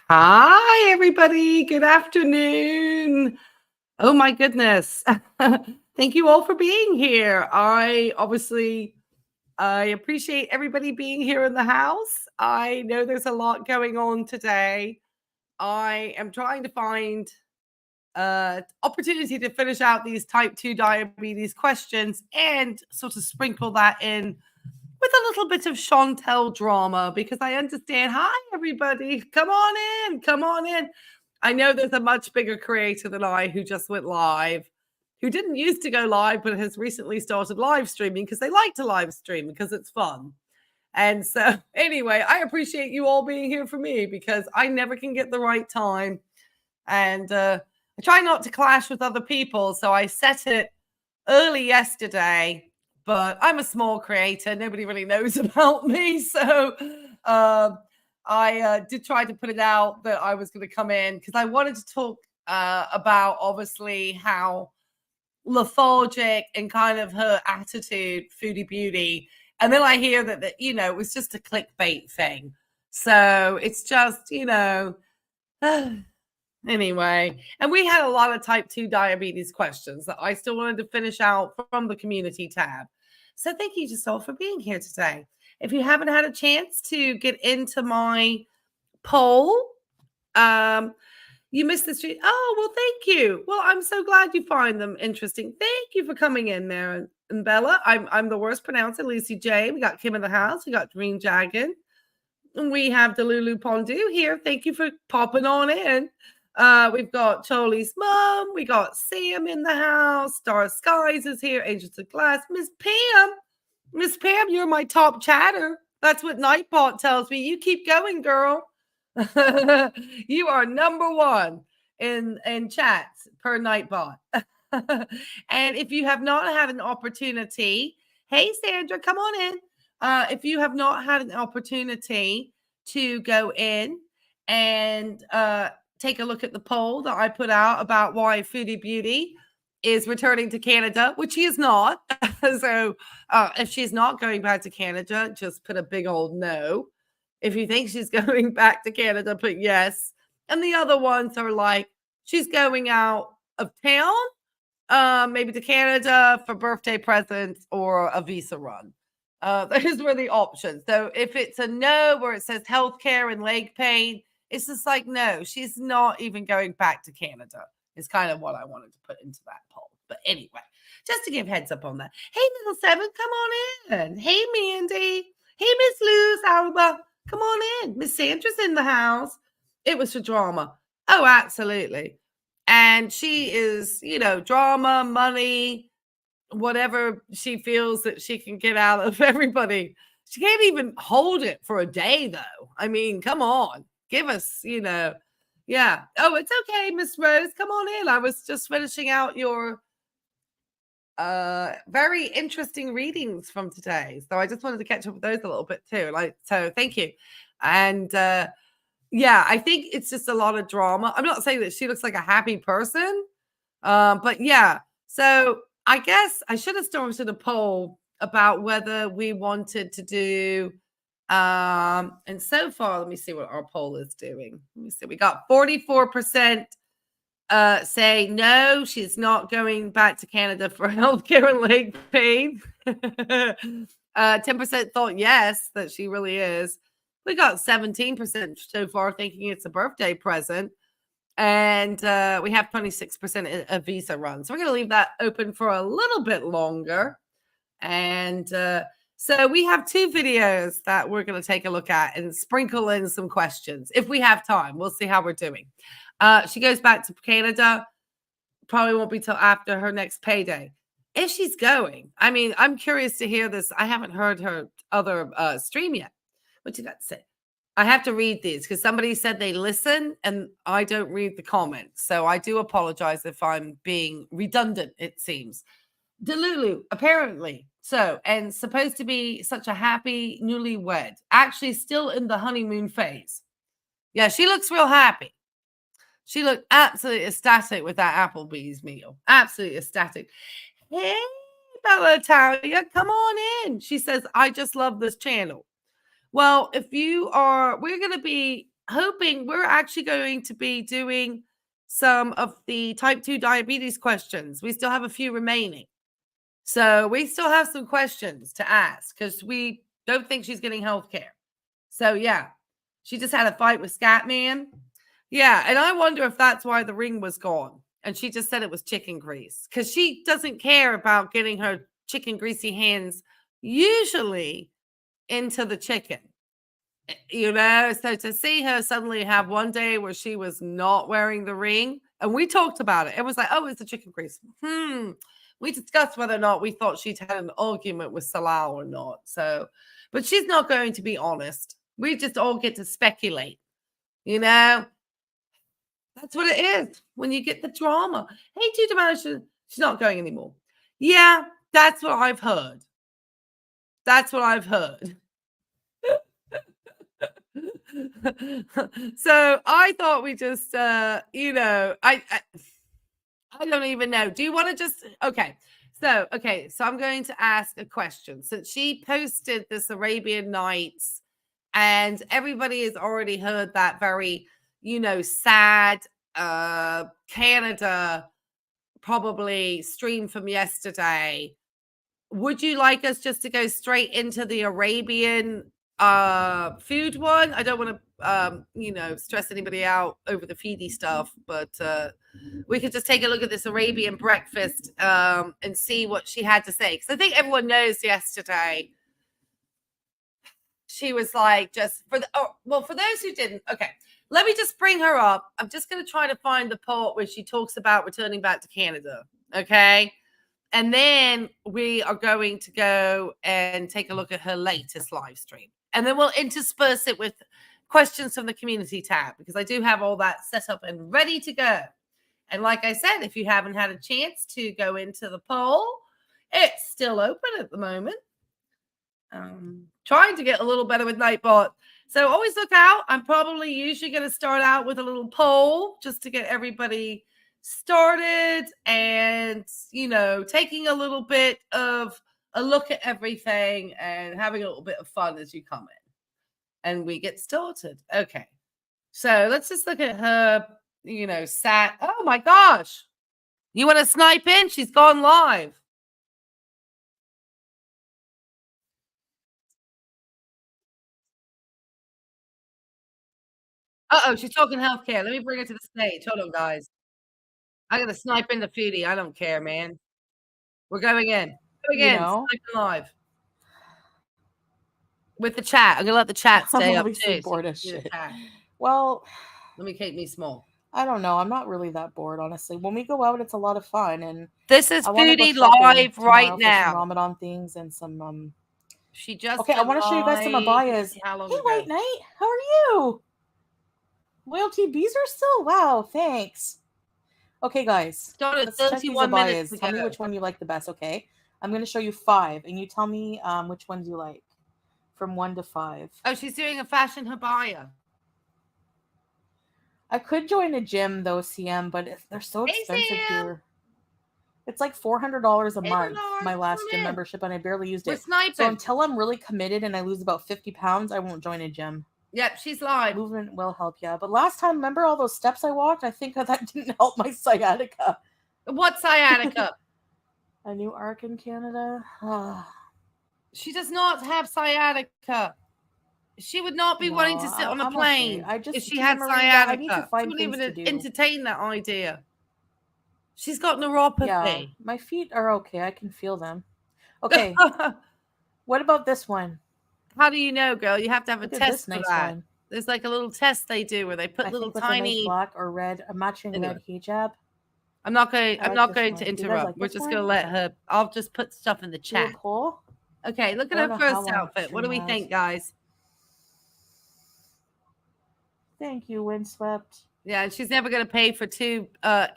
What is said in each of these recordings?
Hi, everybody. Good afternoon. Oh, my goodness. Thank you all for being here. I appreciate everybody being here in the house. I know there's a lot going on today. I am trying to find opportunity to finish out these type 2 diabetes questions and sort of sprinkle that in with a little bit of Chantel drama because I understand. Hi, everybody. Come on in. Come on in. I know there's a much bigger creator than I who just went live, who didn't used to go live, but has recently started live streaming because they like to live stream because it's fun. And so, anyway, I appreciate you all being here for me because I never can get the right time. And I try not to clash with other people. So I set it early yesterday, but I'm a small creator. Nobody really knows about me. So I did try to put it out that I was going to come in because I wanted to talk about obviously how lethargic and kind of her attitude, Foodie Beauty. And then I hear that it was just a clickbait thing. So it's just, anyway, and we had a lot of type 2 diabetes questions that I still wanted to finish out from the community tab. So thank you just all for being here today. If you haven't had a chance to get into my poll, you missed the street. Oh, well, thank you. Well, I'm so glad you find them interesting. Thank you for coming in there. And Bella, I'm the worst pronouncer. Lucy J. We got Kim in the house. We got Green Dragon. And we have Delulu Pondu here. Thank you for popping on in. We've got Charlie's mom. We got Sam in the house. Star Skies is here. Angels of Glass. Miss Pam. Miss Pam, you're my top chatter. That's what Nightbot tells me. You keep going, girl. You are number one in chats per Nightbot. And if you have not had an opportunity, hey Sandra, come on in. If you have not had an opportunity to go in and take a look at the poll that I put out about why Foodie Beauty is returning to Canada, which she is not. So if she's not going back to Canada, just put a big old no. If you think she's going back to Canada, put yes. And the other ones are like, she's going out of town, maybe to Canada for birthday presents or a visa run. Those were the options. So if it's a no where it says healthcare and leg pain, it's just like, no, she's not even going back to Canada. Is kind of what I wanted to put into that poll. But anyway, just to give heads up on that. Hey, little Seven, come on in. Hey, Mandy. Hey, Miss Luz Alba. Come on in. Miss Sandra's in the house. It was for drama. Oh, absolutely. And she is, drama, money, whatever she feels that she can get out of everybody. She can't even hold it for a day, though. I mean, come on. Give us, yeah. Oh, it's okay, Miss Rose. Come on in. I was just finishing out your very interesting readings from today. So I just wanted to catch up with those a little bit too. So thank you. And yeah, I think it's just a lot of drama. I'm not saying that she looks like a happy person. But yeah. So I guess I should have started a poll about whether we wanted to do and so far, let me see what our poll is doing. Let me see. We got 44% say no, she's not going back to Canada for healthcare and leg pain. 10% thought yes, that she really is. We got 17% so far thinking it's a birthday present. And we have 26% a visa run. So we're going to leave that open for a little bit longer. And so we have 2 videos that we're going to take a look at and sprinkle in some questions if we have time. We'll see how we're doing. She goes back to Canada. Probably won't be till after her next payday. If she's going, I mean, I'm curious to hear this. I haven't heard her other stream yet. What you got to say? I have to read these because somebody said they listen and I don't read the comments. So I do apologize if I'm being redundant, it seems. Delulu, apparently. So, and supposed to be such a happy newlywed. Actually still in the honeymoon phase. Yeah, she looks real happy. She looked absolutely ecstatic with that Applebee's meal. Absolutely ecstatic. Hey, Bella Italia, come on in. She says, I just love this channel. Well, if you are, we're going to be hoping we're actually going to be doing some of the type 2 diabetes questions. We still have a few remaining. So we still have some questions to ask because we don't think she's getting health care. So yeah, she just had a fight with Scatman. Yeah, and I wonder if that's why the ring was gone. And she just said it was chicken grease because she doesn't care about getting her chicken greasy hands usually into the chicken. So to see her suddenly have one day where she was not wearing the ring, and we talked about it. It was like, oh, it's the chicken grease. We discussed whether or not we thought she'd had an argument with Salal or not. So, but she's not going to be honest. We just all get to speculate, That's what it is when you get the drama. Hey, Two Dimension, she's not going anymore. Yeah, that's what I've heard. That's what I've heard. So I thought we just, I don't even know. Do you want to just, okay. So I'm going to ask a question. Since she posted this Arabian Nights and everybody has already heard that very, sad Canada probably stream from yesterday. Would you like us just to go straight into the Arabian food one? I don't want to stress anybody out over the feedy stuff, but we could just take a look at this Arabian breakfast and see what she had to say, because I think everyone knows yesterday she was like, just for those who didn't, okay, let me just bring her up. I'm just going to try to find the part where she talks about returning back to Canada, okay? And then we are going to go and take a look at her latest live stream. And then we'll intersperse it with questions from the community tab, because I do have all that set up and ready to go. And like I said, if you haven't had a chance to go into the poll, it's still open at the moment. Trying to get a little better with Nightbot. So always look out. I'm probably usually going to start out with a little poll just to get everybody started and, taking a little bit of a look at everything and having a little bit of fun as you come in. And we get started. Okay. So let's just look at her, sat. Oh my gosh. You want to snipe in? She's gone live. Uh-oh, she's talking healthcare. Let me bring her to the stage. Hold on, guys. I got to snipe in the foodie. I don't care, man. We're going in. Sniping live. With the chat. I'm going to let the chat stay up too. Bored as shit. Well, let me keep me small. I don't know. I'm not really that bored, honestly. When we go out, it's a lot of fun. And this is Foodie live right now. Some Ramadan things and some She just okay. I want to show you guys some abayas. Hey, White Knight, how are you? Loyalty bees are still wow. Thanks. Okay, guys. Let's check these abayas. Tell me which one you like the best. Okay, I'm going to show you 5, and you tell me which ones you like, from 1 to 5. Oh, she's doing a fashion abaya. I could join a gym though, CM, but they're so expensive here. It's like $400 a month, my last gym membership, and I barely used it. So until I'm really committed and I lose about 50 pounds, I won't join a gym. Yep, she's live. Movement will help, yeah. But last time, remember all those steps I walked? I think that didn't help my sciatica. What sciatica? A new arc in Canada. She does not have sciatica. She would not be wanting to sit on a plane if she had sciatica. I need to find she wouldn't even to do. entertain that idea. She's got neuropathy. Yeah, my feet are okay. I can feel them. Okay. What about this one? How do you know, girl? You have to have a test for that. One. There's like a little test they do where they put little tiny black or red, a matching red hijab. I'm not going to interrupt. Like We're just going to let her. I'll just put stuff in the chat. Cool. Okay, look at her first outfit. What do we think, guys? Thank you, Windswept. Yeah, and she's never going to pay for 2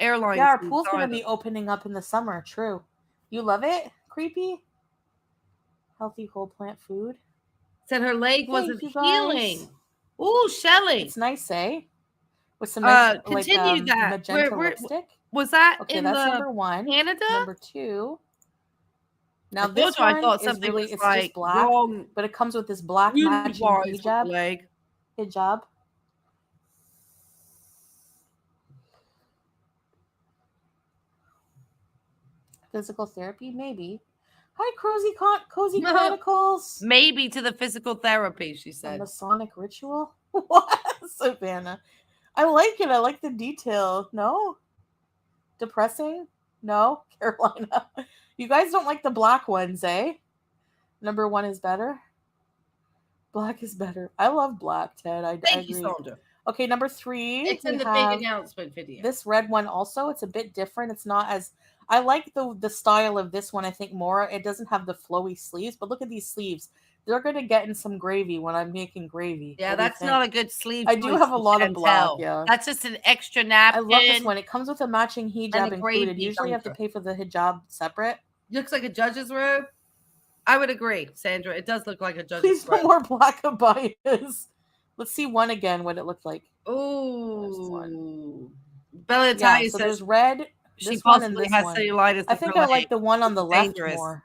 airlines. Yeah, our pool's going to be opening up in the summer. True. You love it? Creepy? Healthy whole plant food. Said her leg wasn't healing. Ooh, Shelly. It's nice, eh? With some nice, continue that. Magenta lipstick. Was that in that's number 1. Canada? Number 2. Now this one I thought something really, it's like just black, but it comes with this black matching hijab. Leg. Hijab. Physical therapy, maybe. Hi, Cozy Chronicles. Maybe to the physical therapy, she said. A Masonic ritual? What? Savannah. I like it. I like the detail. No? Depressing? No? Carolina. You guys don't like the black ones, eh? Number 1 is better? Black is better. I love black, Ted. I agree. Thank you, Sandra. Okay, number 3. It's in the big announcement video. This red one also. It's a bit different. It's not as... I like the style of this one, I think, more. It doesn't have the flowy sleeves, but look at these sleeves. They're going to get in some gravy when I'm making gravy. Yeah, that's not a good sleeve. I do have a lot of black, yeah. That's just an extra napkin. I love this one. It comes with a matching hijab included. Usually you have to pay for the hijab separate. Looks like a judge's robe. I would agree, Sandra. It does look like a judge's robe. Please, no more black abayas. Let's see one again, what it looked like. Ooh. Bella Italia so there's red. She possibly has cellulitis. I think I like the one on the left more.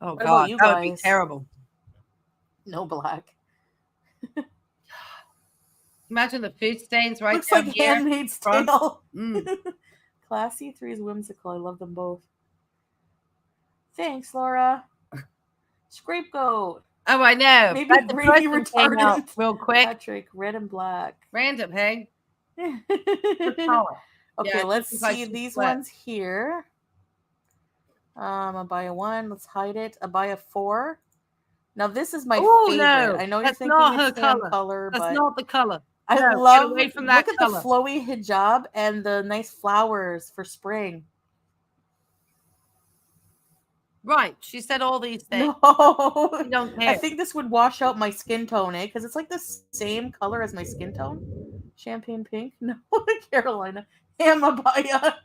Oh, God. That would be terrible. No black. Imagine the food stains right Looks like Handmaid's Tale. Classy, 3 is whimsical. I love them both. Thanks, Laura. Scapegoat. Oh, I know. Maybe gravy retardant. Real quick. Patrick, red and black. Random, hey? Okay, let's see these ones here. Abaya 1. Let's hide it. Abaya 4. Now this is my favorite. No, I know you're thinking it's the color, but that's not the color. I love. Look at the flowy hijab and the nice flowers for spring. Right, she said all these things. No, I don't care. I think this would wash out my skin tone, because it's like the same color as my skin tone. Champagne pink. No, Carolina. Abaya.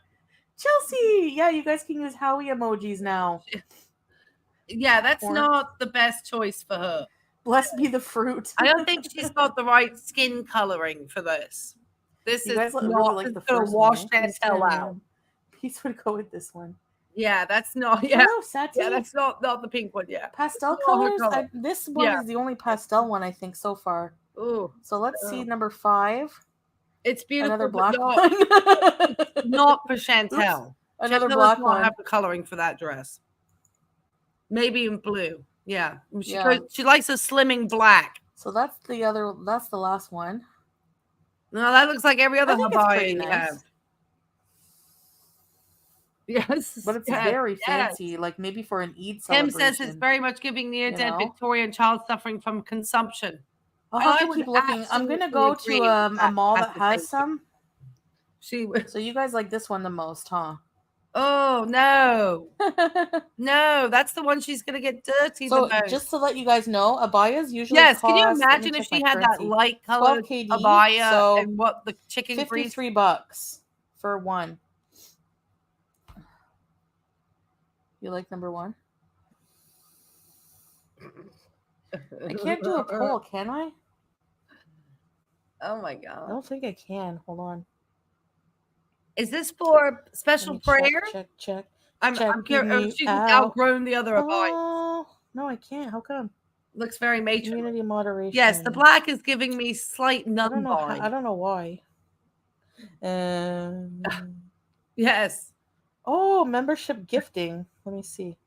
Chelsea. Yeah, you guys can use Howie emojis now. Yeah, that's not the best choice for her. Blessed be the fruit. I don't think she's got the right skin coloring for this. This is not like the first wash that hell out. Peace would go with this one. Yeah, that's not. Yeah, Hello, yeah, that's not the pink one. Yeah, pastel colors. This one is the only pastel one I think so far. Ooh. So let's see number 5. It's beautiful. Another black one. Not for Chantel. Another black one. Have the coloring for that dress. Maybe in blue. Yeah. She likes a slimming black. So that's the last one. No, that looks like every other Abaya you have. Yes. But it's very fancy, like maybe for an Eid celebration. Tim says it's very much giving near-dead Victorian child suffering from consumption. I'll have to keep looking. I'm going to go to a mall that has some. So you guys like this one the most, huh? Oh, no. No, that's the one she's going to get dirty the most. Just to let you guys know, abayas usually cost, can you imagine if she had that light colored abaya and what the chicken $53 for one. You like number 1? I can't do a poll, can I? Oh my God. I don't think I can. Hold on. Is this for special prayer? Check. I'm curious. She's outgrown the other abaya. Oh, no, I can't. How come? Looks very matronly. Community moderation. Yes, the black is giving me slight nun vibe. I don't know why. Yes. Oh, membership gifting. Let me see.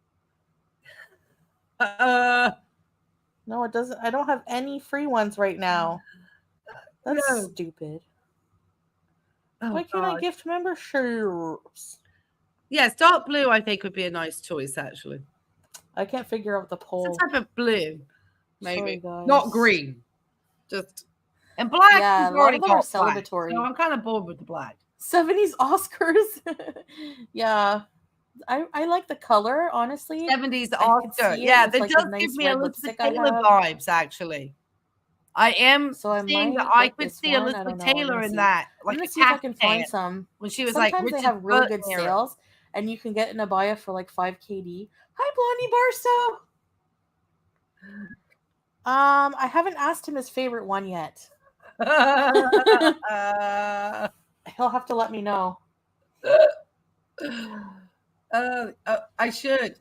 No, it doesn't. I don't have any free ones right now. That's stupid. Why can't I gift memberships? Yes, dark blue I think would be a nice choice actually. I can't figure out the poll. Some type of blue, maybe. Sorry, not green. Just and black. Yeah, a lot of them are celebratory. So I'm kind of bored with the black. 70s Oscars. Yeah. I like the color, honestly. 70s Oscar. Yeah, that does give me Elizabeth Taylor vibes, actually. I am seeing that I could see Elizabeth Taylor in that. Like, let me see if I can find some. When she was sometimes they have really good sales, and you can get an abaya for like 5 KD. Hi, Blondie Barstow. I haven't asked him his favorite one yet. He'll have to let me know. I should.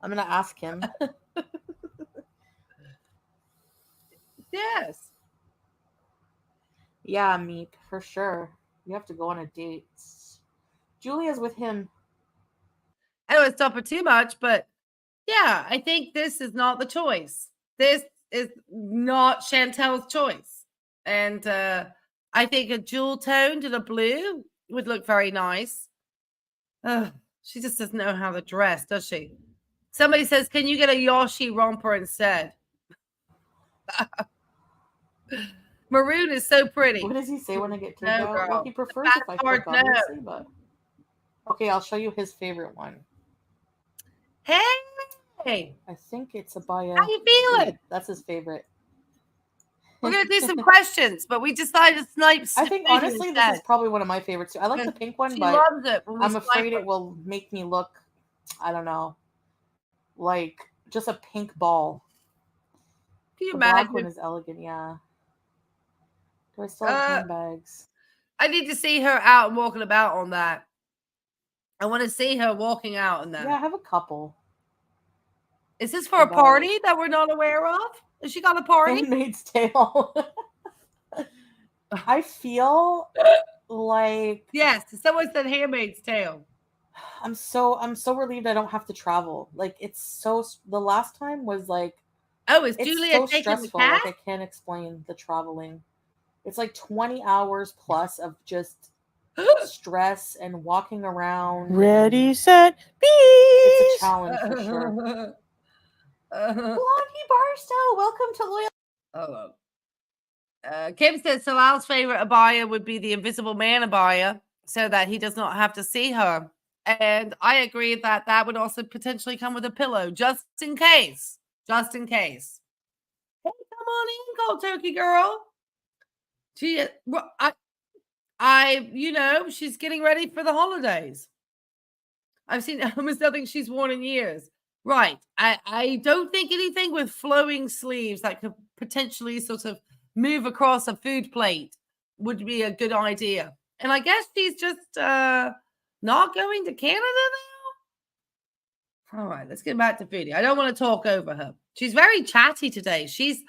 I'm gonna ask him. Yes. Yeah, Meep, for sure. You have to go on a date. Julia's with him. I don't want to stop her too much, but yeah, I think this is not the choice. This is not Chantel's choice. And I think a jewel toned and a blue would look very nice. She just doesn't know how to dress, does she? Somebody says, can you get a Yoshi romper instead? Maroon is so pretty. What does he say when I get kicked out? Well, he prefers if I click, obviously, but... Okay, I'll show you his favorite one. Hey! I think it's Abaya. How you feeling? That's his favorite. We're going to do some questions, but we decided to snipe. I think, honestly, this is probably one of my favorites, too. I like the pink one, but I'm afraid it will make me look, I don't know, like just a pink ball. Can you the imagine? black one is elegant, yeah. Do I still have handbags? I need to see her out and walking about on that. I want to see her walking out in that. Yeah, I have a couple. Is this for a party that we're not aware of? Has she got a party? Handmaid's Tale. I feel like... Yes, someone said Handmaid's Tale. I'm so relieved I don't have to travel. Like, it's so... The last time was like... Oh, is Julia so stressful. Like, I can't explain the traveling. It's like 20 hours plus of just stress and walking around. Ready, set, be. It's a challenge for sure. Blondie Barstow, welcome to Loyal. Hello. Kim says Salal's favorite abaya would be the Invisible Man abaya, so that he does not have to see her. And I agree that that would also potentially come with a pillow, just in case. Just in case. Hey, come on in, Cold Turkey Girl. You know, she's getting ready for the holidays. I've seen almost nothing she's worn in years. Right. I don't think anything with flowing sleeves that could potentially sort of move across a food plate would be a good idea. And I guess she's just not going to Canada now. All right, let's get back to Foodie. I don't want to talk over her. She's very chatty today. She's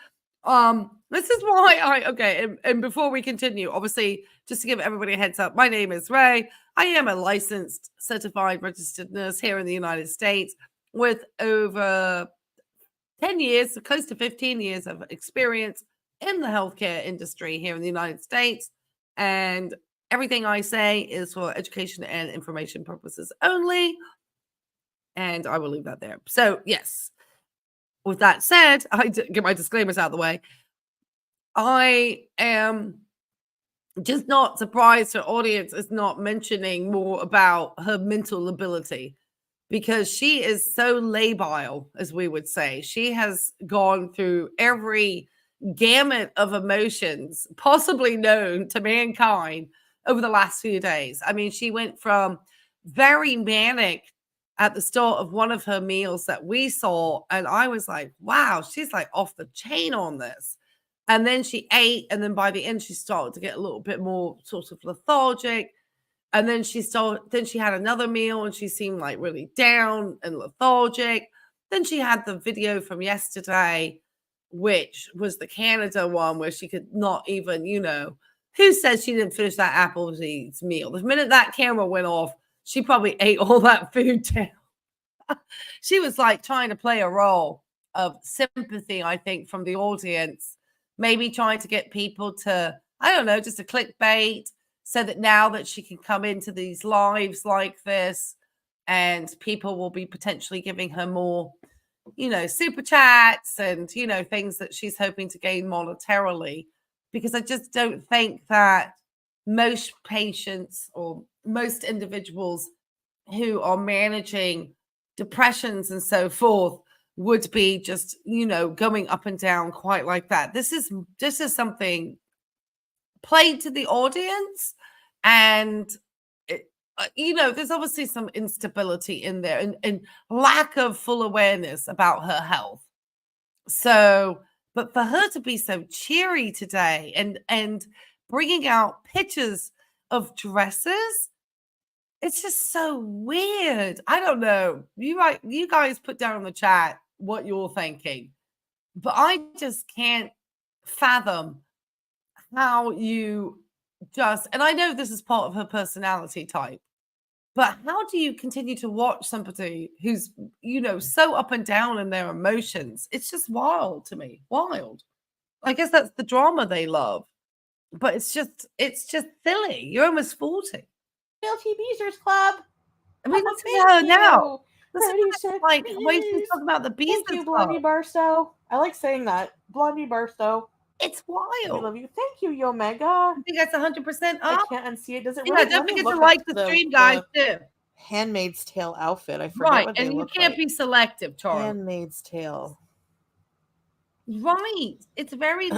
this is why and before we continue, obviously, just to give everybody a heads up, my name is Ray. I am a licensed, certified, registered nurse here in the United States with over 10 years, close to 15 years of experience in the healthcare industry here in the United States. And everything I say is for education and information purposes only. And I will leave that there. So, yes. With that said, I get my disclaimers out of the way. I am just not surprised her audience is not mentioning more about her mental ability, because she is so labile, as we would say. She has gone through every gamut of emotions possibly known to mankind over the last few days. I mean, she went from very manic at the start of one of her meals that we saw, and I was like, wow, she's like off the chain on this. And then she ate, and then by the end she started to get a little bit more sort of lethargic. And then she had another meal and she seemed like really down and lethargic. Then she had the video from yesterday, which was the Canada one, where she could not even, who says she didn't finish that Applebee's meal? The minute that camera went off, she probably ate all that food down. She was like trying to play a role of sympathy, I think, from the audience, maybe trying to get people to, I don't know, just a clickbait, so that now that she can come into these lives like this and people will be potentially giving her more, super chats and, things that she's hoping to gain monetarily. Because I just don't think that most patients or most individuals who are managing depressions and so forth would be just, going up and down quite like that. This is something played to the audience, and there's obviously some instability in there and lack of full awareness about her health. So, but for her to be so cheery today and bringing out pictures of dresses, it's just so weird. I don't know. You guys put down in the chat what you're thinking, but I just can't fathom how you and I know this is part of her personality type, but how do you continue to watch somebody who's, so up and down in their emotions? It's just wild to me. Wild. I guess that's the drama they love. But it's just silly. You're almost 40. Guilty Beezers Club. I mean, listen to her now. Like, why are you talking about the Beezers Thank you, Blondie Barstow. I like saying that. Blondie Barstow. It's wild. We love you. Thank you, Yomega. I think that's 100% up. I can't unsee it. Does it really? Don't forget to like the stream, guys, too. Handmaid's Tale outfit. I forget what they look like. And you can't be selective, Charles. Handmaid's Tale. Right. It's very,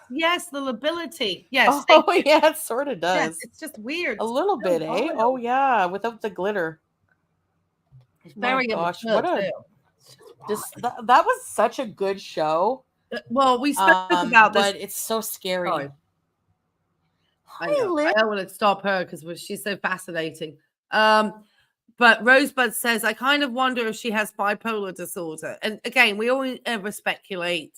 yes, the ability. Yes. Oh, yeah, it sort of does. Yes, it's just weird. A little bit, eh? Oh, yeah, without the glitter. It's very gosh, what a... that was such a good show. Well, we spoke about this. But it's so scary. Sorry. I don't want to stop her because she's so fascinating. But Rosebud says, I kind of wonder if she has bipolar disorder. And again, we always ever speculate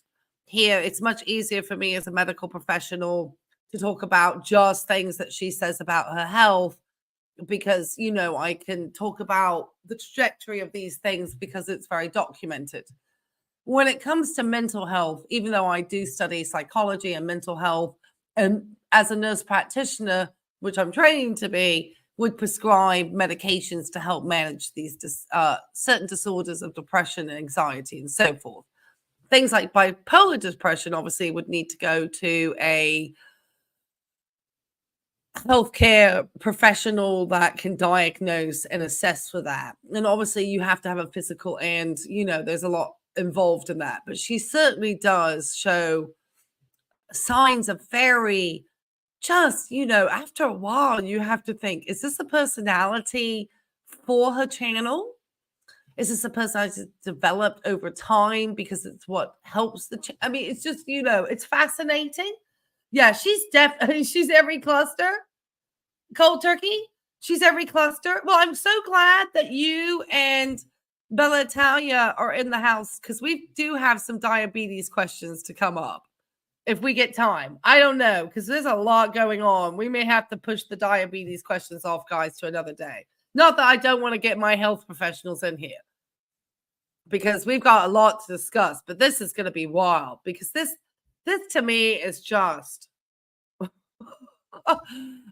here. It's much easier for me as a medical professional to talk about just things that she says about her health because, I can talk about the trajectory of these things because it's very documented. When it comes to mental health, even though I do study psychology and mental health, and as a nurse practitioner, which I'm training to be, would prescribe medications to help manage these certain disorders of depression and anxiety and so forth. Things like bipolar depression obviously would need to go to a healthcare professional that can diagnose and assess for that. And obviously you have to have a physical and, there's a lot involved in that. But she certainly does show signs of very just, after a while, you have to think, is this a personality for her channel? Is this a personality developed over time because it's what helps I mean, it's just, it's fascinating. Yeah, she's she's every cluster. Cold turkey. She's every cluster. Well, I'm so glad that you and Bella Italia are in the house because we do have some diabetes questions to come up. If we get time, I don't know, because there's a lot going on. We may have to push the diabetes questions off, guys, to another day. Not that I don't want to get my health professionals in here, because we've got a lot to discuss. But this is going to be wild, because this to me is just,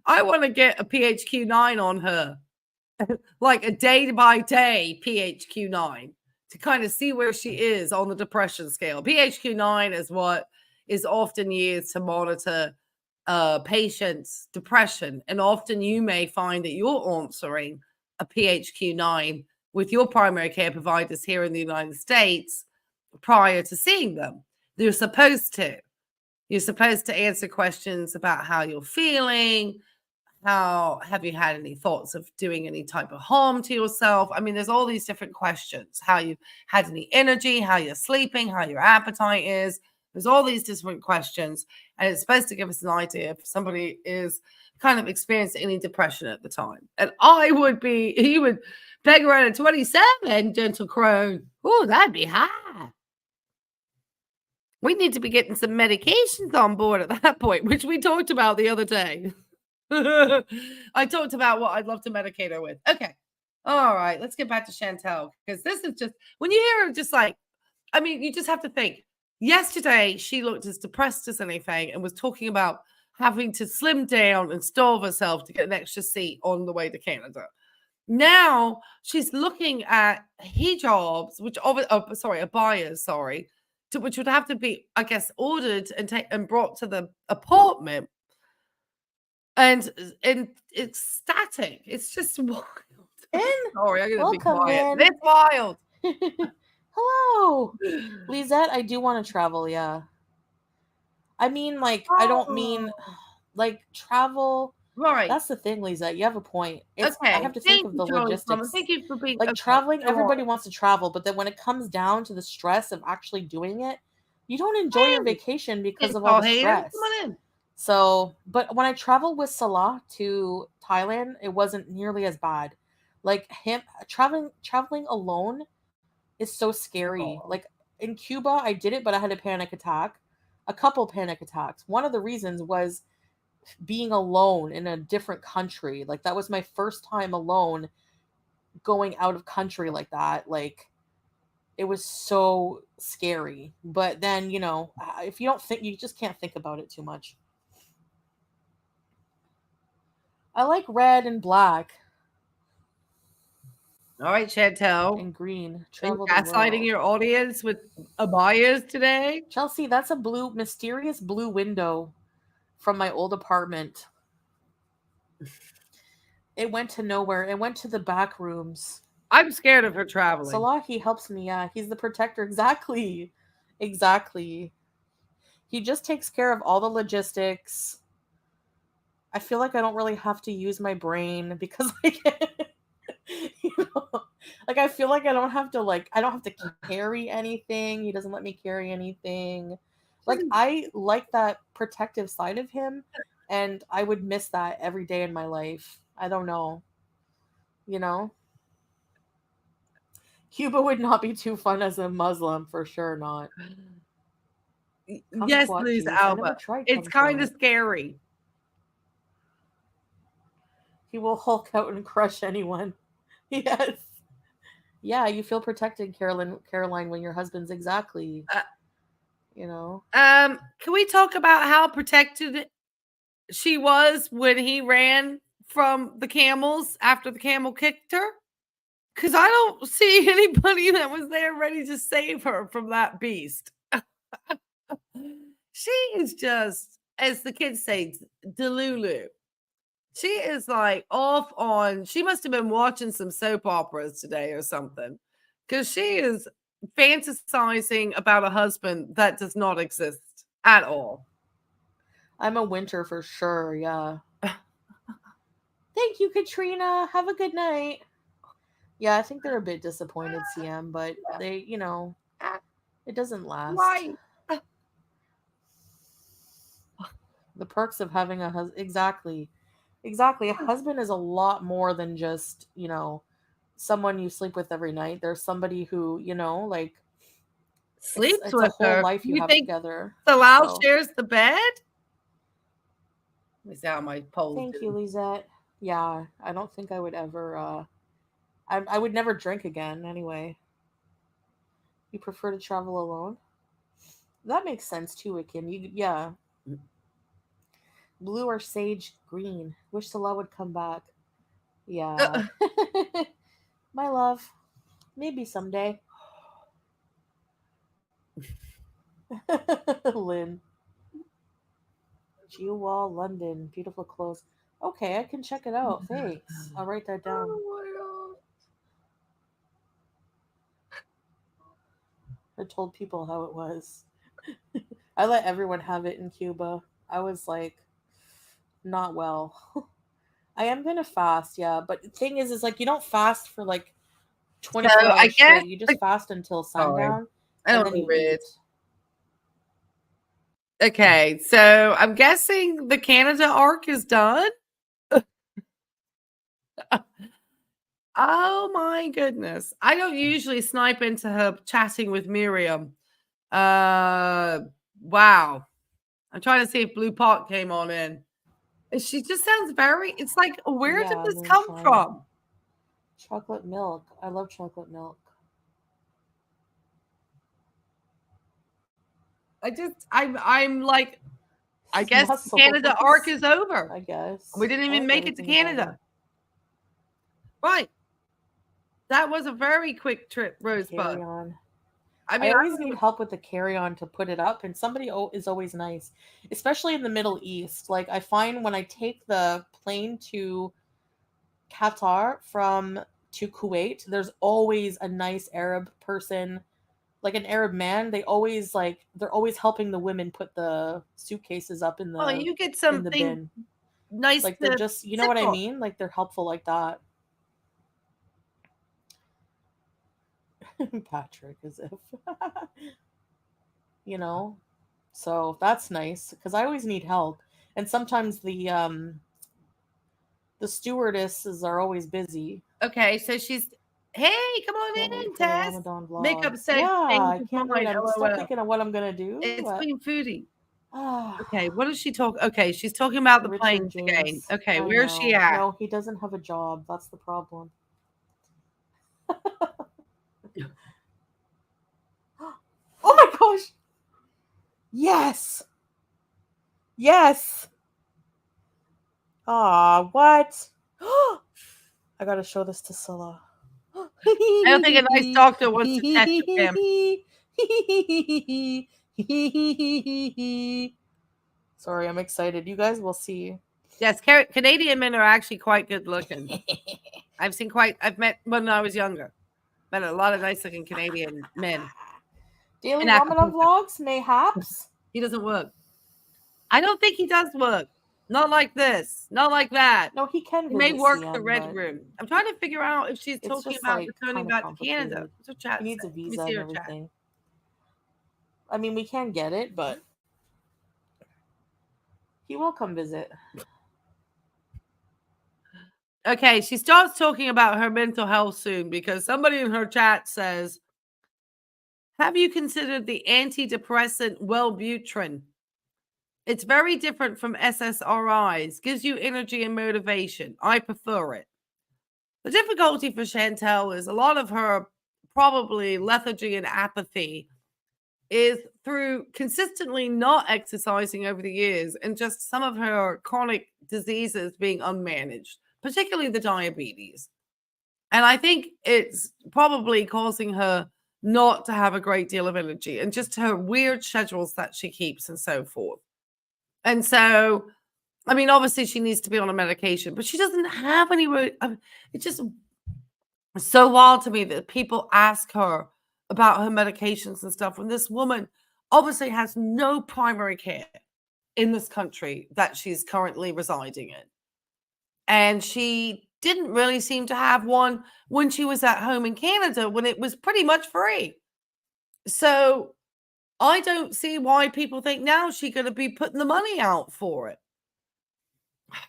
I want to get a PHQ-9 on her, like a day-by-day PHQ-9, to kind of see where she is on the depression scale. PHQ-9 is what is often used to monitor patients' depression. And often you may find that you're answering a PHQ-9 with your primary care providers here in the United States prior to seeing them. You're supposed to. You're supposed to answer questions about how you're feeling, how have you had any thoughts of doing any type of harm to yourself? I mean, there's all these different questions. How you've had any energy, how you're sleeping, how your appetite is. There's all these different questions, and it's supposed to give us an idea if somebody is kind of experiencing any depression at the time. And he would peg around at 27, gentle crone. Oh, that'd be high. We need to be getting some medications on board at that point, which we talked about the other day. I talked about what I'd love to medicate her with. Okay. All right. Let's get back to Chantel, because this is just, when you hear her just like, I mean, you just have to think. Yesterday, she looked as depressed as anything and was talking about having to slim down and starve herself to get an extra seat on the way to Canada. Now she's looking at hijabs, which abayas, which would have to be, I guess, ordered and brought to the apartment. And it's static. It's just wild. Sorry, I'm gonna be quiet. It's wild. Hello, Lisette. I do want to travel. Yeah. I mean, like, I don't mean like travel. Right. That's the thing, Lisette. You have a point. I have to think of the logistics. Thank you for being like traveling. Everybody wants to travel, but then when it comes down to the stress of actually doing it, you don't enjoy your vacation because of all the stress. Come on in. So, but when I traveled with Salah to Thailand, it wasn't nearly as bad. Like him traveling alone is so scary. Like in Cuba, I did it, but I had a panic attack, a couple panic attacks. One of the reasons was being alone in a different country. Like, that was my first time alone going out of country like that. Like, it was so scary. But then, you know, if you don't think, you just can't think about it too much. I like red and black. All right, Chantel. And green. Are you gaslighting your audience with abayas today? Chelsea, that's a mysterious blue window from my old apartment. It went to nowhere. It went to the back rooms. I'm scared of her traveling. Salah, he helps me. Yeah, he's the protector. Exactly. Exactly. He just takes care of all the logistics. I feel like I don't really have to use my brain because you know, like, I feel like I don't have to carry anything. He doesn't let me carry anything. Like, I like that protective side of him, and I would miss that every day in my life. I don't know. You know? Cuba would not be too fun as a Muslim, for sure not. Yes, please, Alba. It's kind of scary. He will Hulk out and crush anyone. Yes. Yeah, you feel protected, Caroline, when your husband's exactly. You know. Can we talk about how protected she was when he ran from the camels after the camel kicked her? Because I don't see anybody that was there ready to save her from that beast. She is just, as the kids say, delulu. She is like off on, she must have been watching some soap operas today or something, because she is fantasizing about a husband that does not exist at all. I'm a winter for sure, yeah. Thank you, Katrina. Have a good night. Yeah, I think they're a bit disappointed, CM, but they, you know, it doesn't last. Why? The perks of having a husband. Exactly. A husband is a lot more than just, you know, someone you sleep with every night. There's somebody who, you know, like, sleeps it's with a whole her. life you have together. Salal shares the bed? Let me see how my poll. Thank you, Lisette. Yeah, I don't think I would ever, I would never drink again anyway. You prefer to travel alone? That makes sense too, Akin. Yeah. Blue or sage green. Wish Salah would come back. Yeah. My love. Maybe someday. Lynn. Geowall, London. Beautiful clothes. Okay, I can check it out. Thanks. I'll write that down. I told people how it was. I let everyone have it in Cuba. I was like, not well. I am gonna fast, yeah. But the thing is like, you don't fast for like 24 hours straight. You just fast until sundown. I don't know. Eat. Okay, so I'm guessing the Canada arc is done. Oh my goodness. I don't usually snipe into her chatting with Miriam. Wow. I'm trying to see if Blue Pot came on in. She just sounds very, it's like, where did this come from? Chocolate milk. I love chocolate milk. I'm like, I guess Canada arc is over. I guess. We didn't even make it to Canada. Right. That was a very quick trip, Rosebud. I always need help with the carry-on to put it up, and somebody is always nice, especially in the Middle East. Like, I find when I take the plane to Qatar to Kuwait, there's always a nice Arab person, like an Arab man. They're always helping the women put the suitcases up in the you get something nice, like they're just, you know what I mean? Like, they're helpful like that. Patrick, as if you know, so that's nice because I always need help, and sometimes the stewardesses are always busy. Okay, so she's, hey, come on in, Tess. Makeup said, yeah, I can't wait. I'm still thinking of what I'm gonna do. It's Queen Foodie. Okay, what does she talk? Okay, she's talking about the planes again. Okay, where is she at? No, he doesn't have a job. That's the problem. Oh my gosh! Yes! Yes! Ah, what? I gotta show this to Scylla. I don't think a nice doctor wants to tattoo him. Sorry, I'm excited. You guys will see. Yes, Canadian men are actually quite good looking. I've met when I was younger. Met a lot of nice looking Canadian men. Daily Ramadan vlogs, mayhaps. He doesn't work. I don't think he does work. Not like this. Not like that. No, he can. He may work the Red Room. I'm trying to figure out if she's talking about returning back to Canada. What's her chat? He needs a visa and everything. I mean, we can get it, but he will come visit. Okay, she starts talking about her mental health soon because somebody in her chat says, have you considered the antidepressant Wellbutrin? It's very different from SSRIs, gives you energy and motivation. I prefer it. The difficulty for Chantel is a lot of her probably lethargy and apathy is through consistently not exercising over the years and just some of her chronic diseases being unmanaged, particularly the diabetes. And I think it's probably causing her not to have a great deal of energy and just her weird schedules that she keeps and so forth. And so, I mean, obviously she needs to be on a medication, but she doesn't have any. It's just so wild to me that people ask her about her medications and stuff when this woman obviously has no primary care in this country that she's currently residing in. And she didn't really seem to have one when she was at home in Canada when it was pretty much free. So I don't see why people think now she's going to be putting the money out for it.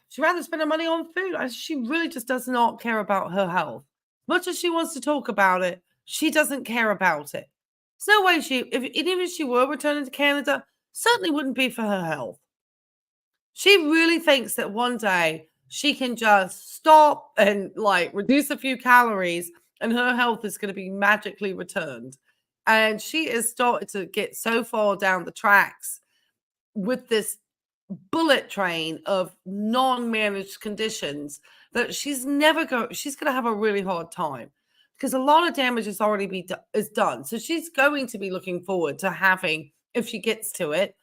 She'd rather spend her money on food. She really just does not care about her health. Much as she wants to talk about it, she doesn't care about it. There's no way even if she were returning to Canada, certainly wouldn't be for her health. She really thinks that one day she can just stop and like reduce a few calories and her health is going to be magically returned. And she is starting to get so far down the tracks with this bullet train of non-managed conditions that she's going to have a really hard time because a lot of damage is already is done. So she's going to be looking forward to having, if she gets to it,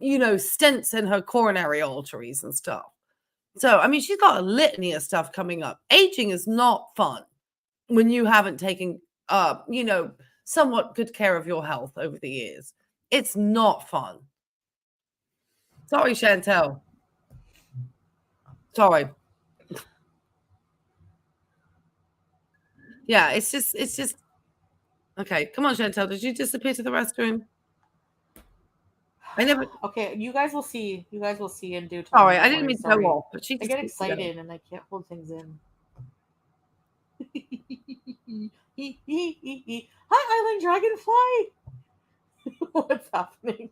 stents in her coronary arteries and stuff. So, I mean, she's got a litany of stuff coming up. Aging is not fun when you haven't taken, somewhat good care of your health over the years. It's not fun. Sorry, Chantel. Sorry. Yeah, it's just okay. Come on, Chantel. Did you disappear to the restroom? I never. Okay, you guys will see. You guys will see in due time. Sorry, I didn't mean to go off, but I get excited and I can't hold things in. Hi, Island Dragonfly. What's happening?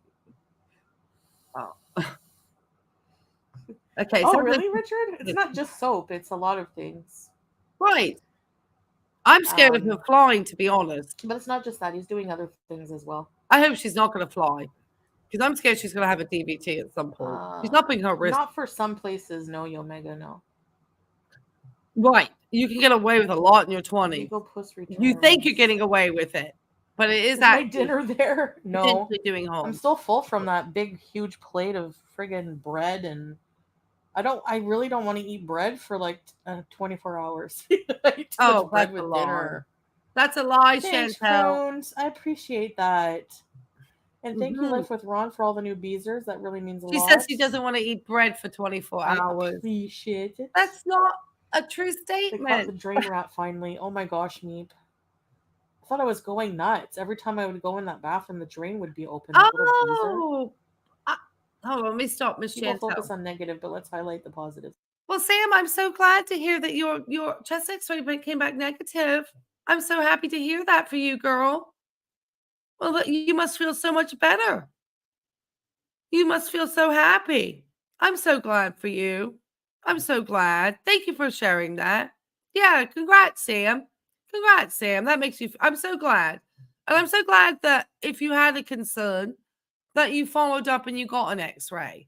Oh. Okay. Oh, really, Richard? It's not just soap. It's a lot of things. Right. I'm scared of her flying, to be honest. But it's not just that. He's doing other things as well. I hope she's not going to fly. Because I'm scared she's going to have a DVT at some point. She's upping her risk. Not for some places, no, Omega, no. Right. You can get away with a lot in your 20s. You think you're getting away with it. But it is my dinner there? No. Doing home. I'm still full from that big, huge plate of friggin' bread. And I really don't want to eat bread for like 24 hours. Oh, bread with dinner. That's a lie, Thanks, Chantel. Crones. I appreciate that. And thank you, Life with Ron, for all the new beezers. That really means a lot. She says she doesn't want to eat bread for 24 hours. I appreciate it. That's not a true statement. They caught the drain rat finally. Oh my gosh, Meep. I thought I was going nuts. Every time I would go in that bathroom, the drain would be open. Oh! Hold on, let me stop, Miss Chantel. People focus on negative, but let's highlight the positive. Well, Sam, I'm so glad to hear that your chest X-ray came back negative. I'm so happy to hear that for you, girl. Well, you must feel so much better. You must feel so happy. I'm so glad for you. I'm so glad. Thank you for sharing that. Yeah, congrats, Sam. Congrats, Sam. That makes you, I'm so glad. And I'm so glad that if you had a concern, that you followed up and you got an x-ray.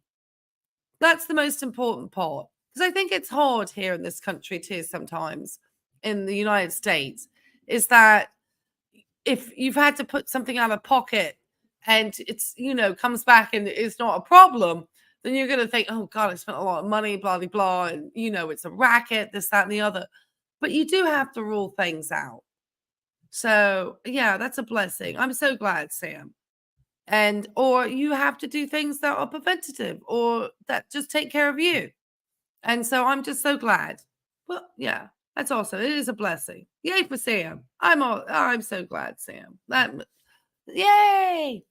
That's the most important part. Because I think it's hard here in this country too sometimes, in the United States, is that if you've had to put something out of pocket and it's, comes back and it's not a problem, then you're going to think, oh God, I spent a lot of money, blah, blah, blah. And, it's a racket, this, that, and the other. But you do have to rule things out. So yeah, that's a blessing. I'm so glad, Sam. And, or you have to do things that are preventative or that just take care of you. And so I'm just so glad. Well, yeah, that's awesome. It is a blessing. Yay for Sam. I'm so glad, Sam. Yay.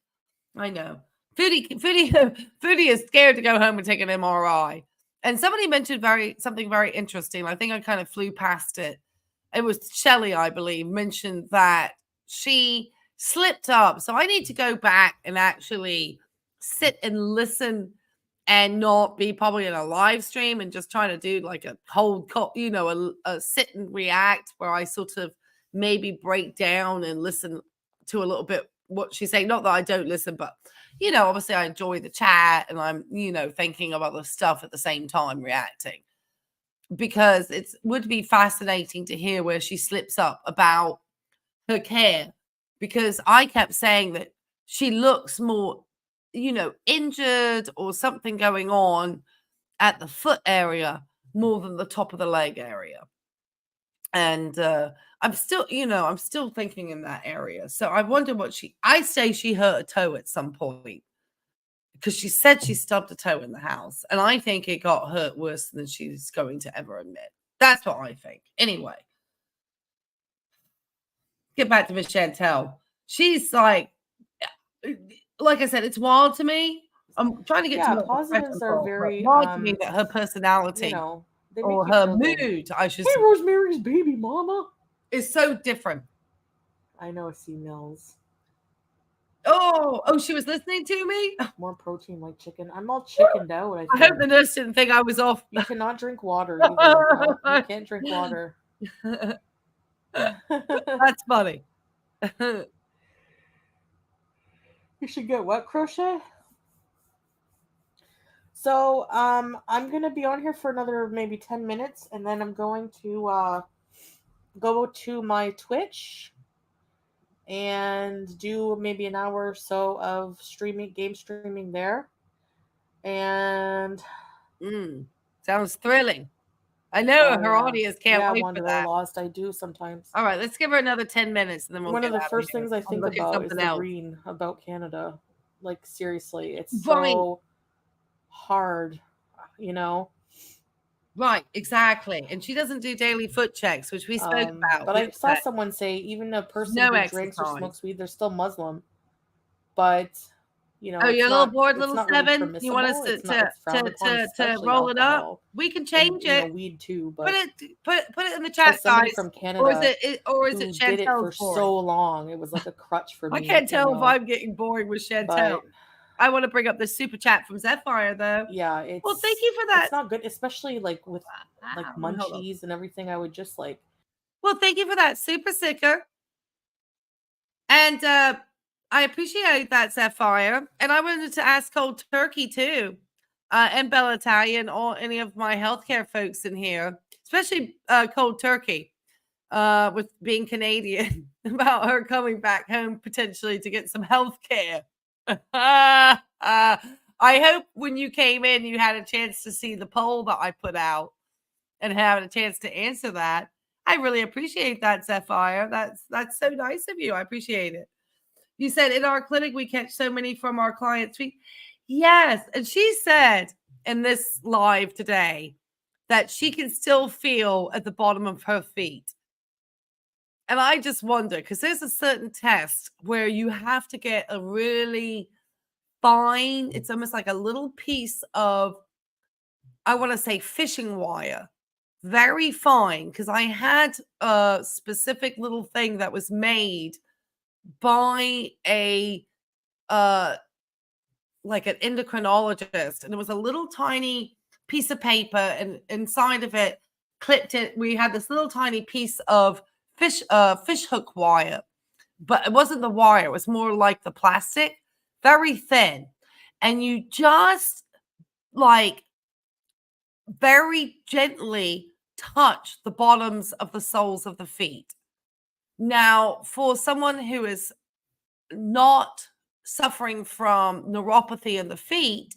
I know. Foodie is scared to go home and take an MRI. And somebody mentioned something very interesting. I think I kind of flew past it. It was Shelley, I believe, mentioned that she slipped up. So I need to go back and actually sit and listen and not be probably in a live stream and just trying to do like a cold call, a sit and react where I sort of maybe break down and listen to a little bit what she's saying. Not that I don't listen, but obviously I enjoy the chat and I'm, thinking about the stuff at the same time reacting, because it would be fascinating to hear where she slips up about her care, because I kept saying that she looks more, injured or something going on at the foot area more than the top of the leg area. And I'm still thinking in that area. So I wonder I say she hurt a toe at some point, because she said she stubbed a toe in the house. And I think it got hurt worse than she's going to ever admit. That's what I think. Anyway, get back to Miss Chantel. She's like I said, it's wild to me. I'm trying to get to positives are very wild to me that her personality, or her mood, I should say. Rosemary's Baby Mama is so different. I know, C Mills. Oh, she was listening to me? More protein like chicken. I'm all chickened out. I hope the nurse didn't think I was off. You cannot drink water either. You can't drink water. That's funny. You should get what, Crochet? So, I'm going to be on here for another maybe 10 minutes, and then I'm going to go to my Twitch and do maybe an hour or so of game streaming there. And sounds thrilling. I know her audience can't wait for that. Lost. I do sometimes. All right, let's give her another 10 minutes, and then we'll. One of the first things I think about is the green about Canada. Like, seriously, it's so hard, Right, exactly. And she doesn't do daily foot checks, which we spoke about. But I saw someone say even a person who drinks or smokes weed, they're still Muslim. But you're a little bored, little seven. Really, you want us to roll it up? We can change it. Weed too, but put it in the chat, guys. From Canada, or is it Chantel? Did it for so long, it was like a crutch for me. I can't tell if I'm getting boring with Chantel. I want to bring up the super chat from Zephyr, though. Yeah, well, thank you for that. It's not good, especially like with munchies and everything. I would just like. Well, thank you for that, super sicker. And I appreciate that, Sapphire. And I wanted to ask Cold Turkey too, and Bella Italian, or any of my healthcare folks in here, especially Cold Turkey, with being Canadian, about her coming back home potentially to get some healthcare. I hope when you came in, you had a chance to see the poll that I put out and have a chance to answer that. I really appreciate that, Sapphire. That's so nice of you. I appreciate it. You said in our clinic, we catch so many from our clients. Yes. And she said in this live today that she can still feel at the bottom of her feet. And I just wonder, because there's a certain test where you have to get a really fine, it's almost like a little piece of, I want to say fishing wire, very fine, because I had a specific little thing that was made by a like an endocrinologist, and it was a little tiny piece of paper, and inside of it clipped it. We had this little tiny piece of fish hook wire, but it wasn't the wire. It was more like the plastic, very thin. And you just like very gently touch the bottoms of the soles of the feet. Now, for someone who is not suffering from neuropathy in the feet,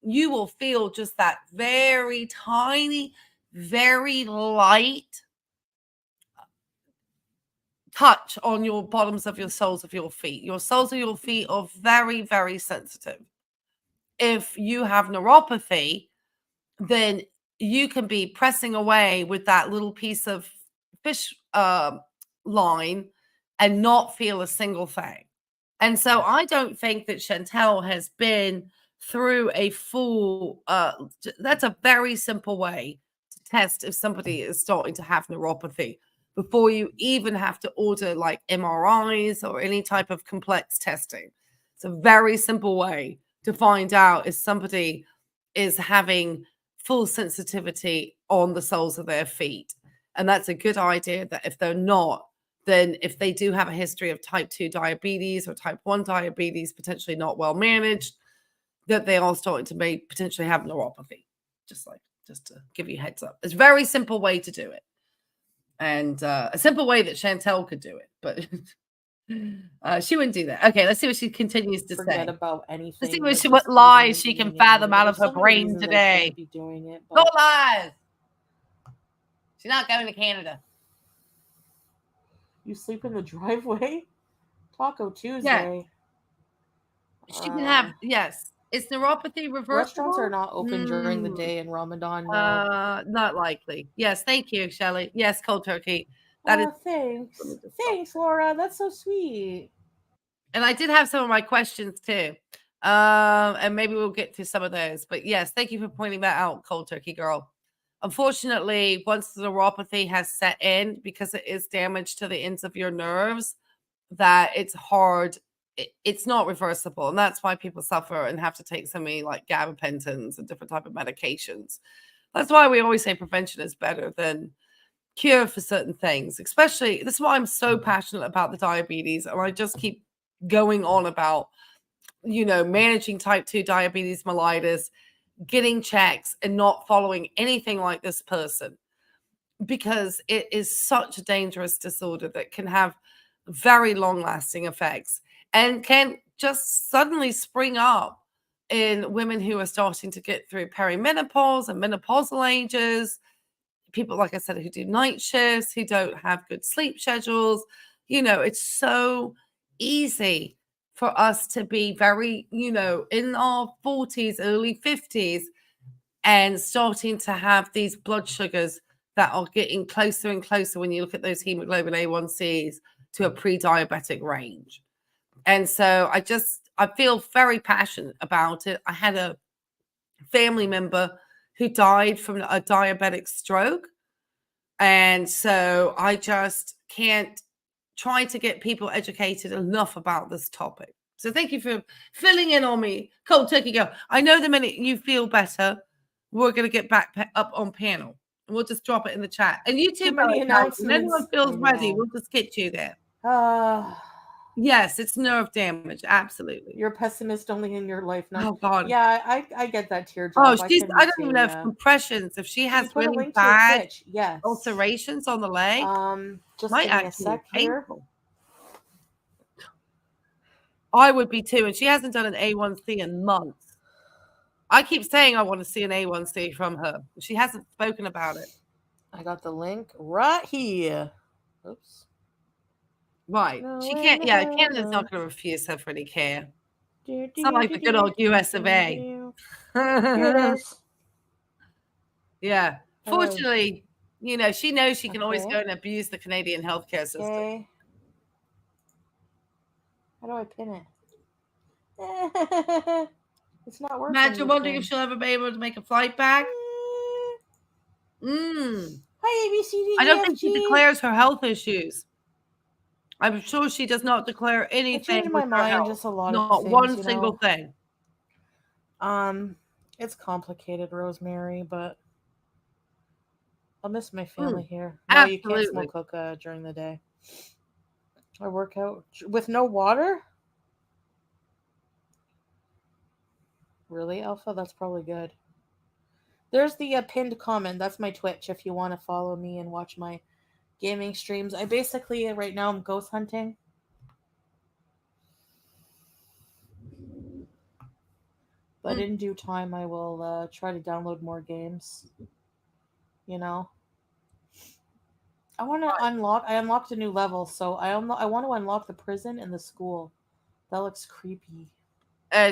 you will feel just that very tiny, very light touch on your bottoms of your soles of your feet. Your soles of your feet are very, very sensitive. If you have neuropathy, then you can be pressing away with that little piece of fish line and not feel a single thing. And so I don't think that Chantel has been through a full, that's a very simple way to test if somebody is starting to have neuropathy before you even have to order like MRIs or any type of complex testing. It's a very simple way to find out if somebody is having full sensitivity on the soles of their feet. And that's a good idea that if they're not, then if they do have a history of type 2 diabetes or type 1 diabetes, potentially not well managed, that they are starting to potentially have neuropathy. Just to give you a heads up. It's a very simple way to do it. And a simple way that Chantel could do it, but she wouldn't do that. Okay, let's see what she continues to Forget say. about anything. Let's see what lies she can fathom out of her brain today. Be doing it, but... Go lies. She's not going to Canada. You sleep in the driveway? Taco Tuesday. Yeah. She can have, yes. Is neuropathy reversible? Restaurants are not open during the day in Ramadan. No. Not likely. Yes, thank you, Shelley. Yes, cold turkey. That is. Thanks. Thanks, Laura. That's so sweet. And I did have some of my questions too. And maybe we'll get to some of those. But yes, thank you for pointing that out, cold turkey girl. Unfortunately, once the neuropathy has set in, because it is damage to the ends of your nerves, that it's hard. It's not reversible. And that's why people suffer and have to take so many like gabapentins and different type of medications. That's why we always say prevention is better than cure for certain things. Especially, this is why I'm so passionate about the diabetes. And I just keep going on about, managing type 2 diabetes mellitus, getting checks and not following anything like this person, because it is such a dangerous disorder that can have very long lasting effects and can just suddenly spring up in women who are starting to get through perimenopause and menopausal ages. People, like I said, who do night shifts, who don't have good sleep schedules. It's so easy for us to be very, in our 40s, early 50s, and starting to have these blood sugars that are getting closer and closer when you look at those hemoglobin A1Cs to a pre-diabetic range. And so I feel very passionate about it. I had a family member who died from a diabetic stroke. And so I just can't try to get people educated enough about this topic. So thank you for filling in on me, cold turkey girl. I know the minute you feel better, we're going to get back up on panel. And we'll just drop it in the chat. And you too, when anyone feels ready, we'll just get you there. Yes, it's nerve damage. Absolutely. You're a pessimist only in your life. Oh, God. Yeah, I get that teardrop. Oh, I don't even know if compressions, if she has really bad ulcerations on the leg, just might actually be painful. I would be too. And she hasn't done an A1C in months. I keep saying I want to see an A1C from her. She hasn't spoken about it. I got the link right here. Oops. Right. She can't. Yeah, Canada's not going to refuse her for any care. It's not like the good old US of A. Yeah. Fortunately, she knows she can always go and abuse the Canadian healthcare system. Okay. How do I pin it? It's not working. Imagine wondering if she'll ever be able to make a flight back. Hi, ABCD. I don't think she declares her health issues. I'm sure she does not declare anything. In my mind, just a lot not of things, one single thing. It's complicated, Rosemary, but I'll miss my family here. No, absolutely. you can't smoke hookah during the day. I work out with no water? Really, Alpha? That's probably good. There's the pinned comment. That's my Twitch if you want to follow me and watch my gaming streams. I basically, right now, I'm ghost hunting. But in due time, I will try to download more games. You know? I want to unlock... I unlocked a new level, so I want to unlock the prison and the school. That looks creepy.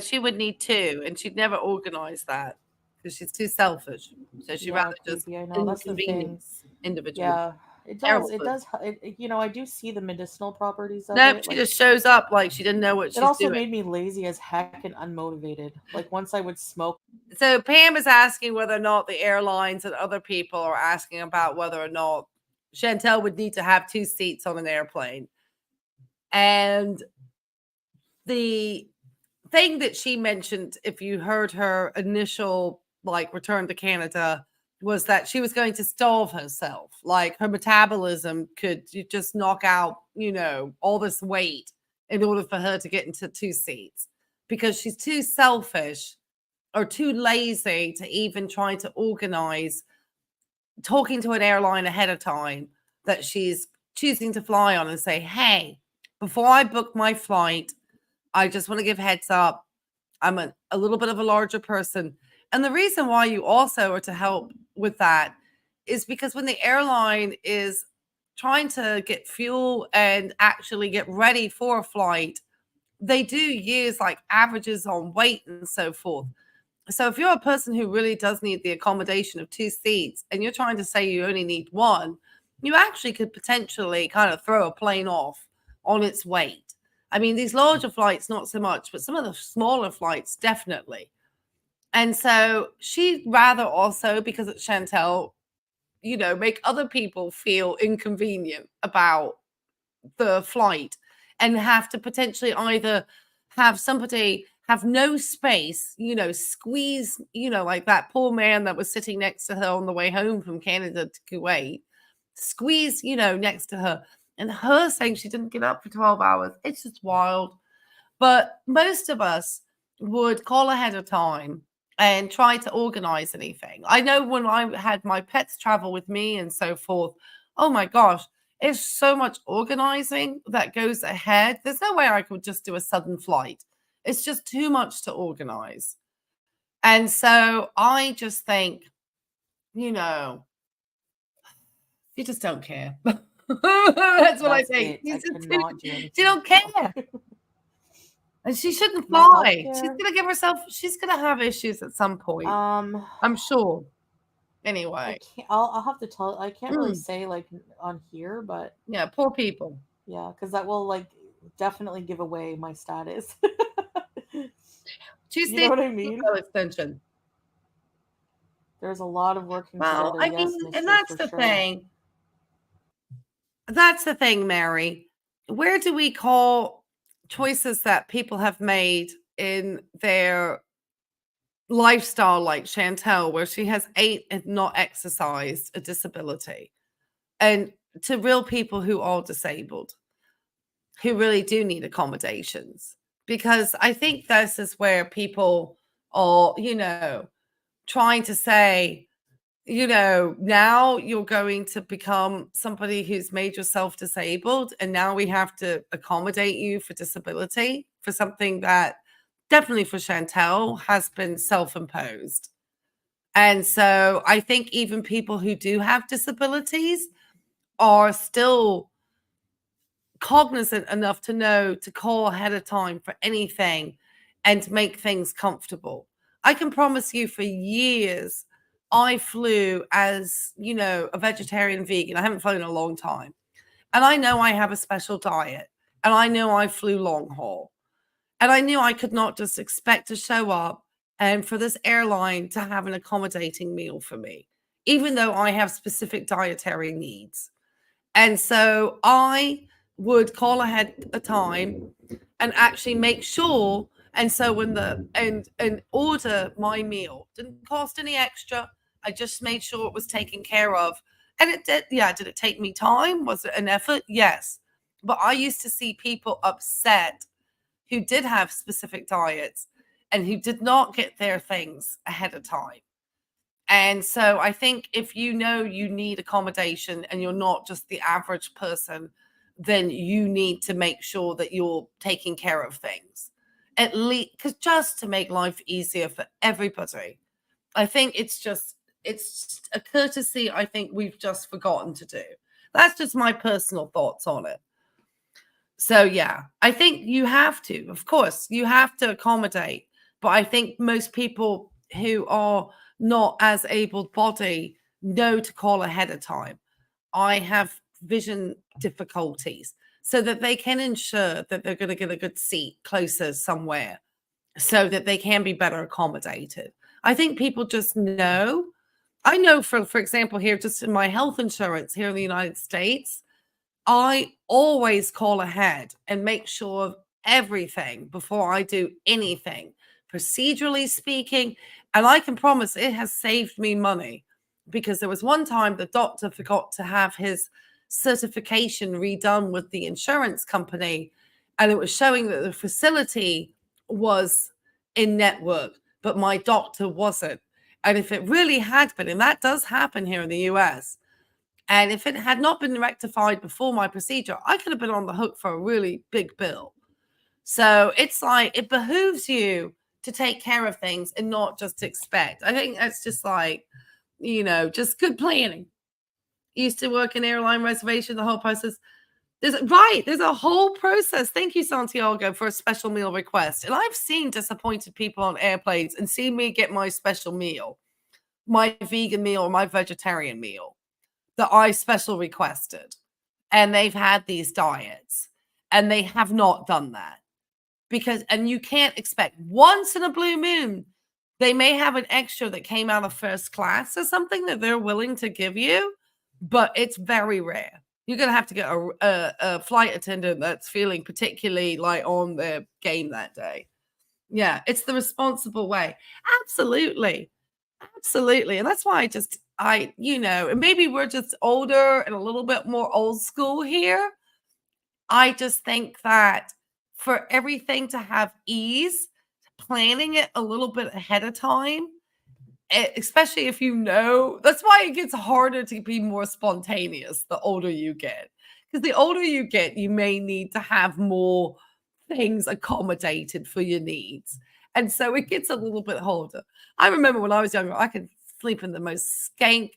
She would need two, and she'd never organize that because she's too selfish. So she'd rather just inconvenience individuals. Yeah, it does. It does. You know, I do see the medicinal properties of it. Nope, she just shows up like she didn't know what she's doing. It also made me lazy as heck and unmotivated. Like once I would smoke. So Pam is asking whether or not the airlines and other people are asking about whether or not Chantel would need to have 2 seats on an airplane. And the thing that she mentioned, if you heard her initial return to Canada, was that she was going to starve herself. Like her metabolism could just knock out, all this weight in order for her to get into 2 seats because she's too selfish or too lazy to even try to organize talking to an airline ahead of time that she's choosing to fly on and say, hey, before I book my flight, I just want to give heads up. I'm a little bit of a larger person. And the reason why you also are to help with that is because when the airline is trying to get fuel and actually get ready for a flight, they do use averages on weight and so forth. So if you're a person who really does need the accommodation of 2 seats and you're trying to say you only need 1, you actually could potentially kind of throw a plane off on its weight. I mean, these larger flights, not so much, but some of the smaller flights, definitely. And so she'd rather also, because it's Chantel, make other people feel inconvenient about the flight and have to potentially either have somebody have no space, squeeze, like that poor man that was sitting next to her on the way home from Canada to Kuwait, squeeze, next to her. And her saying she didn't get up for 12 hours. It's just wild. But most of us would call ahead of time and try to organize anything. I know when I had my pets travel with me and so forth, oh my gosh, it's so much organizing that goes ahead. There's no way I could just do a sudden flight. It's just too much to organize. And so I just think, you just don't care. That's what I think. You don't care. And she shouldn't fly. She's gonna have issues at some point. I'm sure. Anyway. I'll have to tell. I can't really say on here, but yeah, poor people. Yeah, because that will definitely give away my status. You know what I mean? Extension. There's a lot of working together. I mean, and that's the thing. That's the thing, Mary. Where do we call choices that people have made in their lifestyle, like Chantel, where she has ate and not exercised, a disability, and to real people who are disabled, who really do need accommodations? Because I think this is where people are, trying to say, now you're going to become somebody who's made yourself disabled, and now we have to accommodate you for disability, for something that definitely for Chantel has been self-imposed. And so I think even people who do have disabilities are still cognizant enough to know to call ahead of time for anything and to make things comfortable. I can promise you for years, I flew as, a vegetarian vegan. I haven't flown in a long time. And I know I have a special diet. And I know I flew long haul. And I knew I could not just expect to show up and for this airline to have an accommodating meal for me, even though I have specific dietary needs. And so I would call ahead a time and actually make sure And so when and order my meal didn't cost any extra. I just made sure it was taken care of. And it did, yeah. Did it take me time? Was it an effort? Yes. But I used to see people upset who did have specific diets and who did not get their things ahead of time. And so I think if you know you need accommodation and you're not just the average person, then you need to make sure that you're taking care of things. At least, because just to make life easier for everybody. I think it's a courtesy I think we've just forgotten to do. That's just my personal thoughts on it. So yeah, I think you have to, of course, you have to accommodate. But I think most people who are not as able-bodied know to call ahead of time. I have vision difficulties so that they can ensure that they're going to get a good seat closer somewhere so that they can be better accommodated. I think people just know. I know for example, here, just in my health insurance here in the United States, I always call ahead and make sure of everything before I do anything, procedurally speaking. And I can promise it has saved me money because there was one time the doctor forgot to have his certification redone with the insurance company. And it was showing that the facility was in network, but my doctor wasn't. And if it really had been, and that does happen here in the US, and if it had not been rectified before my procedure, I could have been on the hook for a really big bill. So it's like it behooves you to take care of things and not just expect. I think that's just like, just good planning. Used to work in airline reservation, the whole process. There's a whole process. Thank you, Santiago, for a special meal request. And I've seen disappointed people on airplanes and seen me get my special meal, my vegan meal or my vegetarian meal that I special requested. And they've had these diets and they have not done that and you can't expect once in a blue moon, they may have an extra that came out of first class or something that they're willing to give you, but it's very rare. You're going to have to get a flight attendant that's feeling particularly like on their game that day. Yeah, it's the responsible way. Absolutely. Absolutely. And that's why and maybe we're just older and a little bit more old school here. I just think that for everything to have ease, planning it a little bit ahead of time, especially if that's why it gets harder to be more spontaneous the older you get. Because the older you get, you may need to have more things accommodated for your needs. And so it gets a little bit harder. I remember when I was younger, I could sleep in the most skank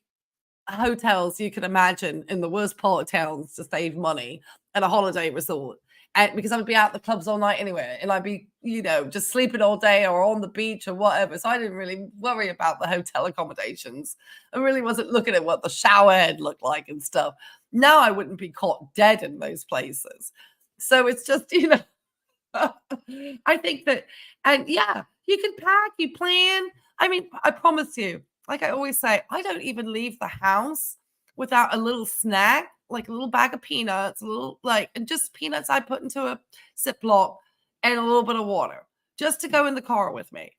hotels you can imagine in the worst part of towns to save money at a holiday resort. And because I would be out the clubs all night anyway, and I'd be, just sleeping all day or on the beach or whatever. So I didn't really worry about the hotel accommodations. I really wasn't looking at what the shower head looked like and stuff. Now I wouldn't be caught dead in those places. So it's just, I think that, and yeah, you can pack, you plan. I mean, I promise you, like I always say, I don't even leave the house without a little snack, like a little bag of peanuts, and just peanuts I put into a Ziploc and a little bit of water just to go in the car with me.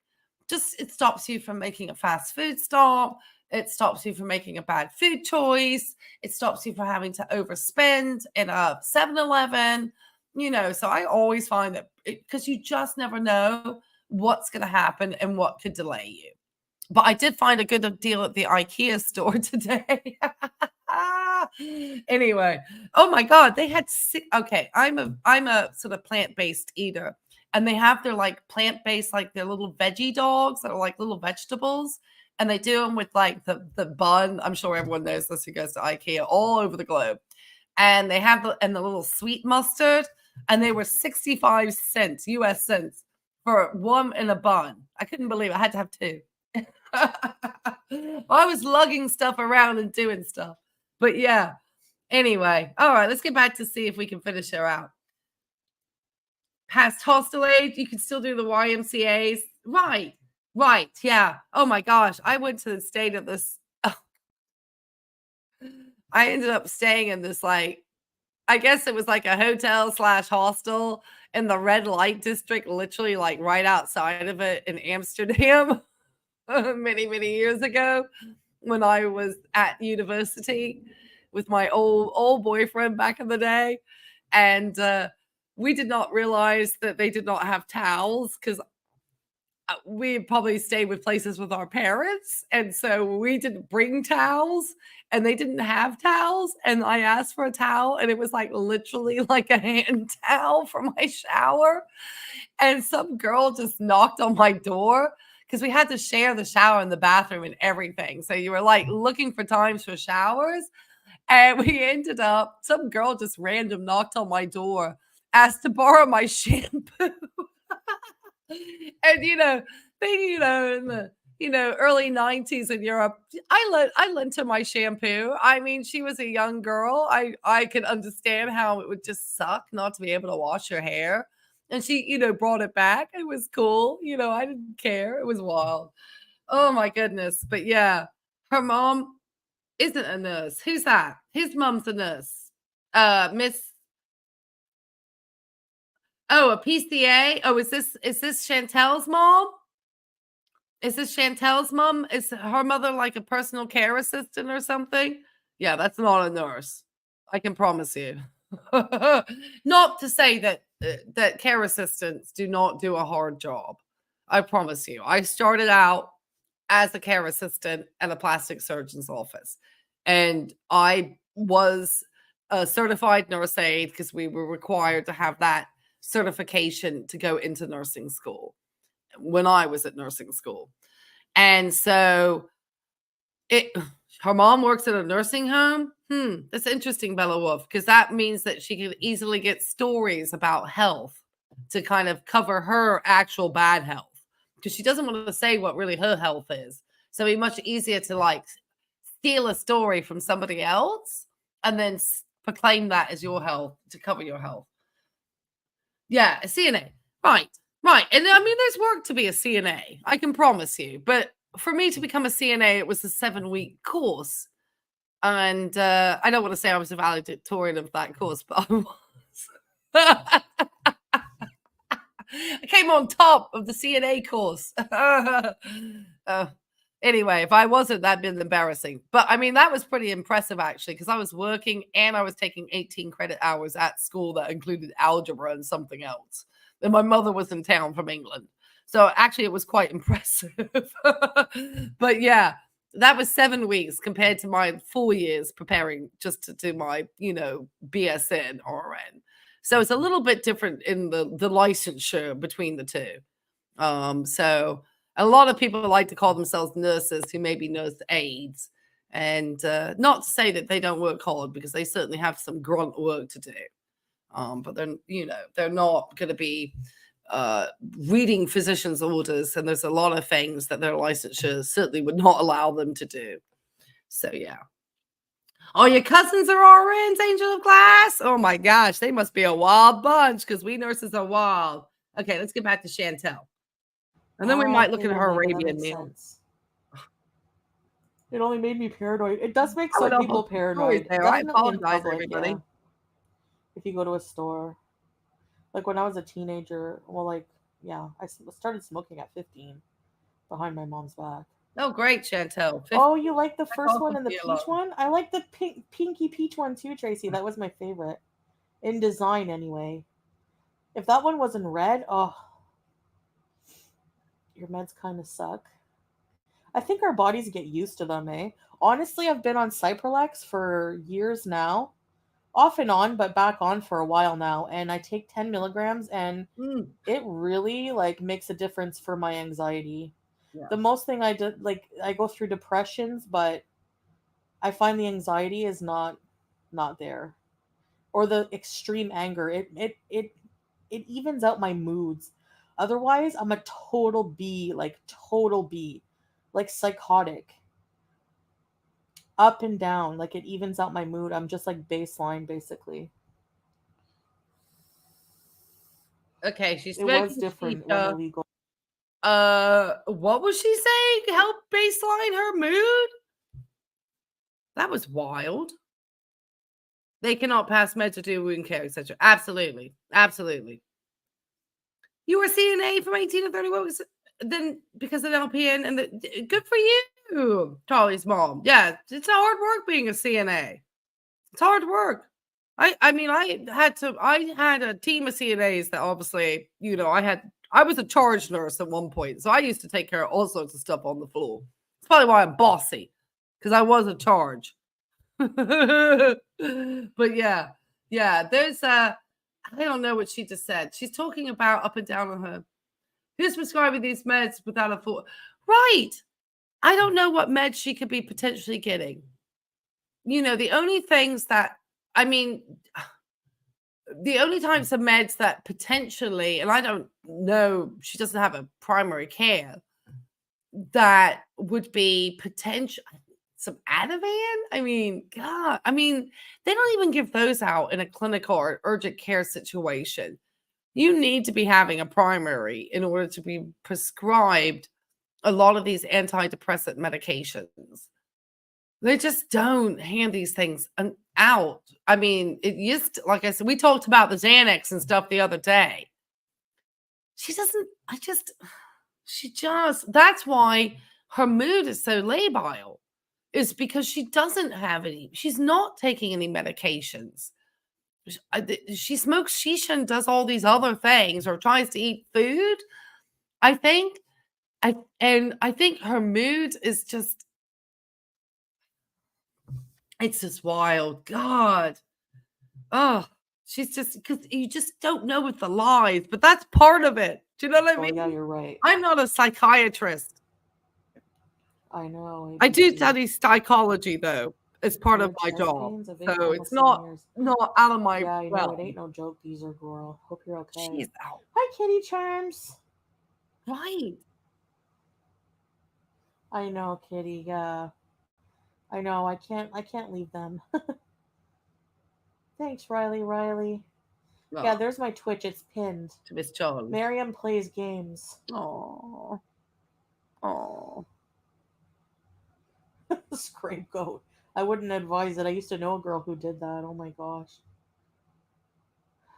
It stops you from making a fast food stop. It stops you from making a bad food choice. It stops you from having to overspend in a 7-Eleven. So I always find that because you just never know what's going to happen and what could delay you. But I did find a good deal at the IKEA store today. Anyway, oh my God, they had okay. I'm a sort of plant-based eater, and they have their like plant-based, like their little veggie dogs that are like little vegetables, and they do them with like the bun. I'm sure everyone knows this who goes to IKEA all over the globe, and they have the little sweet mustard, and they were 65 cents US cents for one in a bun. I couldn't believe it. I had to have two. I was lugging stuff around and doing stuff. But yeah, anyway. All right, let's get back to see if we can finish her out. Past hostel age, you can still do the YMCAs. Right. Yeah. Oh my gosh. I went to the state of this. I ended up staying in this like I guess it was like a hotel / hostel in the red light district, literally like right outside of it in Amsterdam many, many years ago when I was at university with my old boyfriend back in the day. And we did not realize that they did not have towels because we probably stayed with places with our parents. And so we didn't bring towels and they didn't have towels. And I asked for a towel and it was like literally like a hand towel for my shower. And some girl just knocked on my door because we had to share the shower and the bathroom and everything. So you were like looking for times for showers. And we ended up, some girl just random knocked on my door, asked to borrow my shampoo. And in the early 90s in Europe, I lent her my shampoo. I mean, she was a young girl. I could understand how it would just suck not to be able to wash her hair. And she, brought it back. It was cool. I didn't care. It was wild. Oh my goodness. But yeah, her mom isn't a nurse. Who's that? His mom's a nurse. Miss Oh, a PCA? Oh, is this Chantel's mom? Is this Chantel's mom? Is her mother like a personal care assistant or something? Yeah, that's not a nurse. I can promise you. Not to say that that care assistants do not do a hard job. I promise you. I started out as a care assistant at a plastic surgeon's office, and I was a certified nurse aide because we were required to have that certification to go into nursing school when I was at nursing school. And so her mom works at a nursing home. That's interesting, Bella Wolf, because that means that she can easily get stories about health to kind of cover her actual bad health because she doesn't want to say what really her health is. So it'd be much easier to like steal a story from somebody else and then proclaim that as your health to cover your health. Yeah, a CNA. Right. And I mean, there's work to be a CNA. I can promise you. But for me to become a CNA, it was a 7-week course. And I don't want to say I was a valedictorian of that course, but I was. I came on top of the CNA course. Anyway, if I wasn't, that'd been embarrassing. But I mean, that was pretty impressive, actually, because I was working and I was taking 18 credit hours at school that included algebra and something else. And my mother was in town from England. So actually, it was quite impressive. But yeah, that was 7 weeks compared to my 4 years preparing just to do my, BSN RN. So it's a little bit different in the licensure between the two. So a lot of people like to call themselves nurses who may be nurse aides. And not to say that they don't work hard because they certainly have some grunt work to do. But they're not going to be reading physician's orders. And there's a lot of things that their licensure certainly would not allow them to do. So, yeah. Oh, your cousins are RNs, Angel of Glass? Oh, my gosh. They must be a wild bunch because we nurses are wild. Okay, let's get back to Chantel. And then we might look at her Arabian meal. It only made me paranoid. It does make some people paranoid. I apologize, everybody. Yeah. If you go to a store. Like when I was a teenager, I started smoking at 15 behind my mom's back. Oh, great, Chantel. 15. Oh, you like the first one and the peach one? I like the pinky peach one too, Tracy. That was my favorite. In design, anyway. If that one was in red, your meds kind of suck. I think our bodies get used to them, eh? Honestly, I've been on Cipralex for years now. Off and on, but back on for a while now. And I take 10 milligrams and it really makes a difference for my anxiety. Yeah. The most thing I did, I go through depressions, but I find the anxiety is not there. Or the extreme anger. It evens out my moods. Otherwise, I'm a total B, psychotic. Up and down, it evens out my mood. I'm just baseline, basically. Okay, she's it was different when illegal. What was she saying? Help baseline her mood? That was wild. They cannot pass meds or do wound care, etc. Absolutely. Absolutely. You were CNA from 18 to 30. What was it? Then because of LPN and good for you, Charlie's mom. Yeah, it's hard work being a CNA. It's hard work. I mean, I had a team of CNAs that obviously, you know, I was a charge nurse at one point. So I used to take care of all sorts of stuff on the floor. It's probably why I'm bossy, because I was a charge. But yeah, there's I don't know what she just said. She's talking about up and down on her. Who's prescribing these meds without a full right? I don't know what meds she could be potentially getting. You know, the only things that I mean, the only types of meds that potentially, and I don't know, she doesn't have a primary care that would be potential. Some Ativan? I mean, God, I mean, they don't even give those out in a clinical or urgent care situation. You need to be having a primary in order to be prescribed a lot of these antidepressant medications. They just don't hand these things out. I mean, it used to, like I said, we talked about the Xanax and stuff the other day. She doesn't, that's why her mood is so labile, is because she doesn't have any, she's not taking any medications. She smokes shisha and does all these other things or tries to eat food. I think her mood is just, it's just wild. God. Oh, she's just, because you just don't know with the lies, but that's part of it. Do you know what I mean? Yeah, you're right. I'm not a psychiatrist. I know. I do study psychology, though. It's part of my job. So it's not out of my Yeah, I know. It ain't no joke, these are girl. Hope you're okay. She's out. Hi, Kitty Charms. Right. I know, Kitty. Yeah. I know. I can't leave them. Thanks, Riley. Oh. Yeah, there's my Twitch. It's pinned. To Miss Charlie. Miriam plays games. Oh. Scapegoat. I wouldn't advise it. I used to know a girl who did that. Oh my gosh.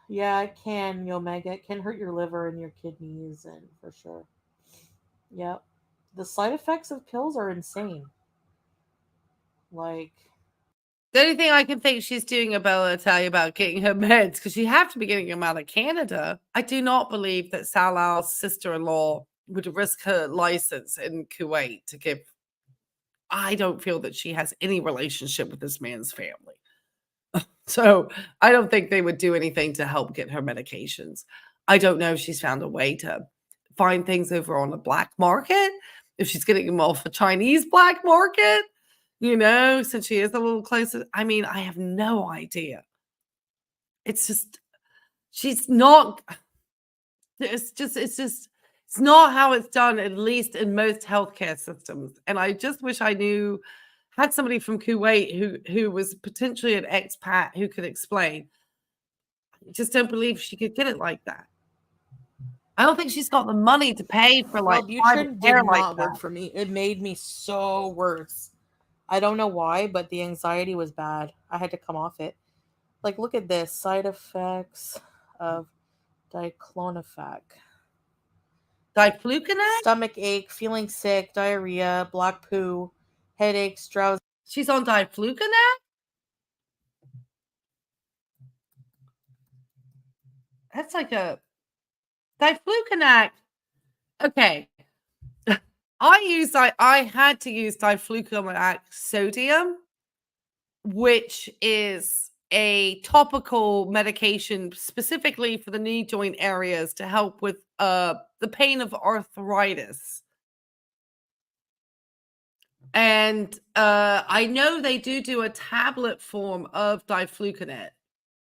Yeah, it can, Omega. It can hurt your liver and your kidneys, and for sure. Yep. The side effects of pills are insane. Like, the only thing I can think she's doing, Abella, tell you about getting her meds, because you have to be getting them out of Canada. I do not believe that Salal's sister-in-law would risk her license in Kuwait to give. I don't feel that she has any relationship with this man's family. So I don't think they would do anything to help get her medications. I don't know if she's found a way to find things over on the black market, if she's getting them off a Chinese black market, you know, since she is a little closer. I mean, I have no idea. It's just, she's not, it's not how it's done, at least in most healthcare systems. And I just wish I had somebody from Kuwait who was potentially an expat who could explain. I just don't believe she could get it like that. I don't think she's got the money to pay for like. Wellbutrin did not work for me. It made me so worse. I don't know why, but the anxiety was bad. I had to come off it. Like, look at this. Side effects of diclofenac. Diflucanac? Stomach ache, feeling sick, diarrhea, black poo, headaches, drowsiness. She's on diflucanac? That's like a diflucanac. Okay. I had to use diflucanac sodium, which is a topical medication specifically for the knee joint areas to help with the pain of arthritis. And I know they do a tablet form of diflucanac.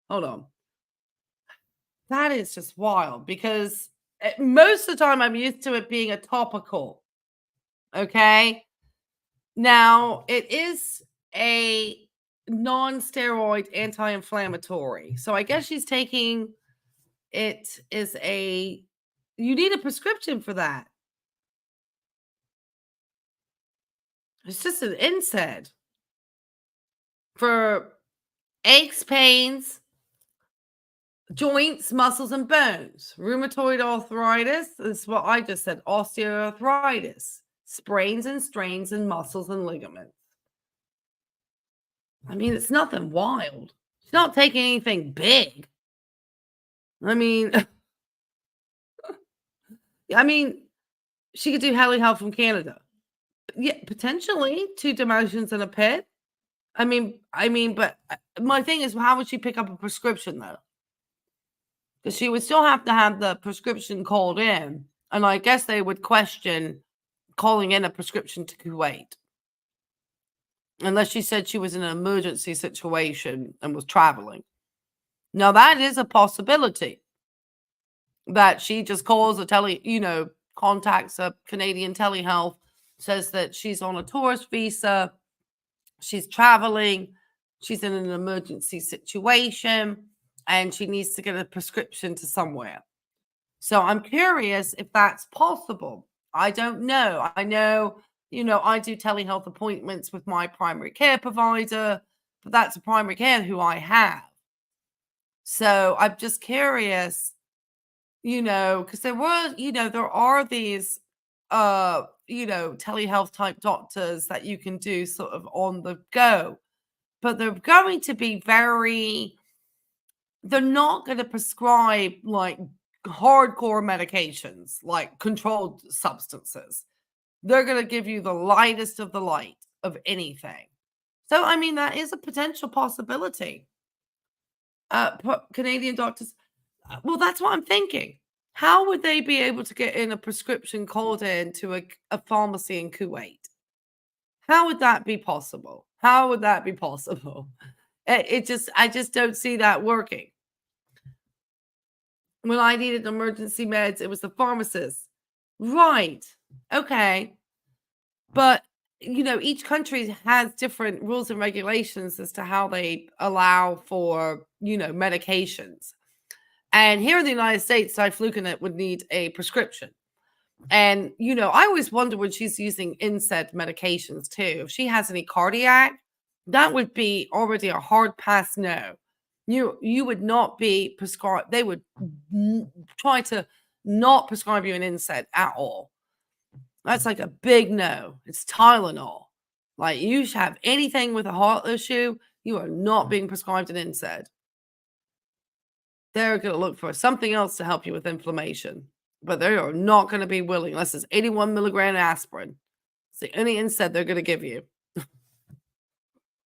Hold on. That is just wild, because most of the time I'm used to it being a topical. Okay. Now, it is a non-steroid anti-inflammatory. So I guess she's taking, it is you need a prescription for that. It's just an NSAID for aches, pains, joints, muscles, and bones. Rheumatoid arthritis. This is what I just said. Osteoarthritis. Sprains and strains in muscles and ligaments. I mean, it's nothing wild. She's not taking anything big. I mean, she could do Helly from Canada. Yeah, potentially 2 demotions in a pit. I mean, but my thing is, how would she pick up a prescription though? Because she would still have to have the prescription called in, and I guess they would question calling in a prescription to Kuwait. Unless she said she was in an emergency situation and was traveling. Now, that is a possibility. That she just calls a contacts a Canadian telehealth, says that she's on a tourist visa, she's traveling, she's in an emergency situation, and she needs to get a prescription to somewhere. So I'm curious if that's possible. I don't know. I know, I do telehealth appointments with my primary care provider, but that's a primary care who I have. So I'm just curious, because there are these, telehealth type doctors that you can do sort of on the go, but they're going to be they're not going to prescribe like hardcore medications, like controlled substances. They're going to give you the lightest of the light of anything. So, I mean, that is a potential possibility. Canadian doctors, well, that's what I'm thinking. How would they be able to get in a prescription called in to a pharmacy in Kuwait? How would that be possible? How would that be possible? I just don't see that working. When I needed emergency meds, it was the pharmacist. Right. Okay. But, each country has different rules and regulations as to how they allow for, medications. And here in the United States, diflucanate would need a prescription. And, I always wonder when she's using NSAID medications too. If she has any cardiac, that would be already a hard pass no. You would not be prescribed. They would try to not prescribe you an NSAID at all. That's like a big no. It's Tylenol. Like, you should have anything with a heart issue, you are not being prescribed an NSAID. They're going to look for something else to help you with inflammation, but they are not going to be willing unless it's 81 milligram aspirin. It's the only NSAID they're going to give you.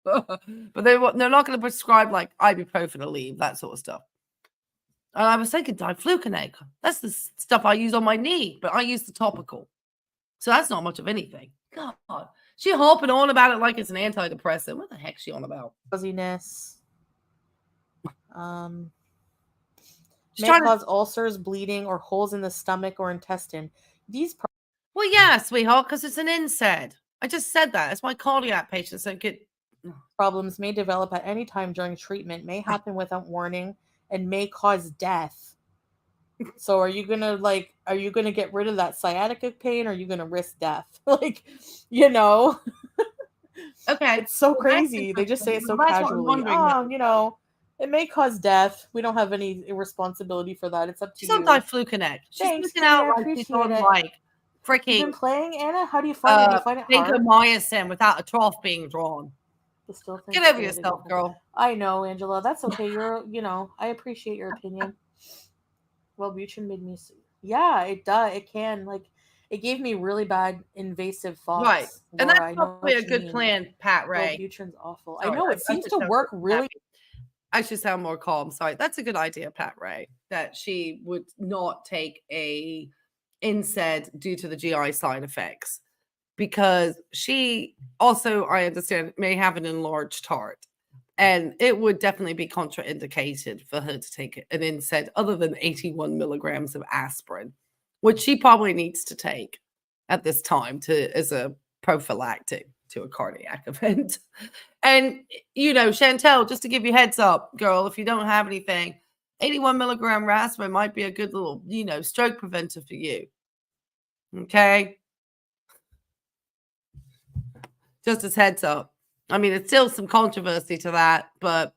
But they're not going to prescribe like ibuprofen, Aleve, that sort of stuff. And I was thinking diflucanate. That's the stuff I use on my knee, but I use the topical. So that's not much of anything. God, she hopping on about it like it's an antidepressant. What the heck is she on about? Fuzziness. May cause ulcers, bleeding, or holes in the stomach or intestine. Well, yeah, sweetheart, because it's an NSAID. I just said that. It's why cardiac patients don't get... Problems may develop at any time during treatment, may happen without warning, and may cause death. So are you gonna get rid of that sciatica pain, or are you gonna risk death? Okay. It's so crazy. They just say it so casually. It may cause death. We don't have any responsibility for that. It's up to you. She's on diflucanate. She's looking out like she's on like freaking... You've been playing, Anna? How do you find it? Do you find it hard? Vancomycin without a trough being drawn. Get over yourself, girl. I know, Angela. That's okay. I appreciate your opinion. Wellbutrin made me... Yeah, it does. It can. It gave me really bad invasive thoughts. Right. And that's probably a good plan, Pat Ray. Wellbutrin's awful. Sorry, I know. It seems to work really... I should sound more calm. Sorry. That's a good idea, Pat Ray, that she would not take a NSAID due to the GI side effects, because she also, I understand, may have an enlarged heart, and it would definitely be contraindicated for her to take an NSAID other than 81 milligrams of aspirin, which she probably needs to take at this time as a prophylactic to a cardiac event. And, Chantel, just to give you heads up, girl, if you don't have anything, 81 milligram aspirin might be a good little, stroke preventer for you. Okay? Just as heads up. I mean, it's still some controversy to that, but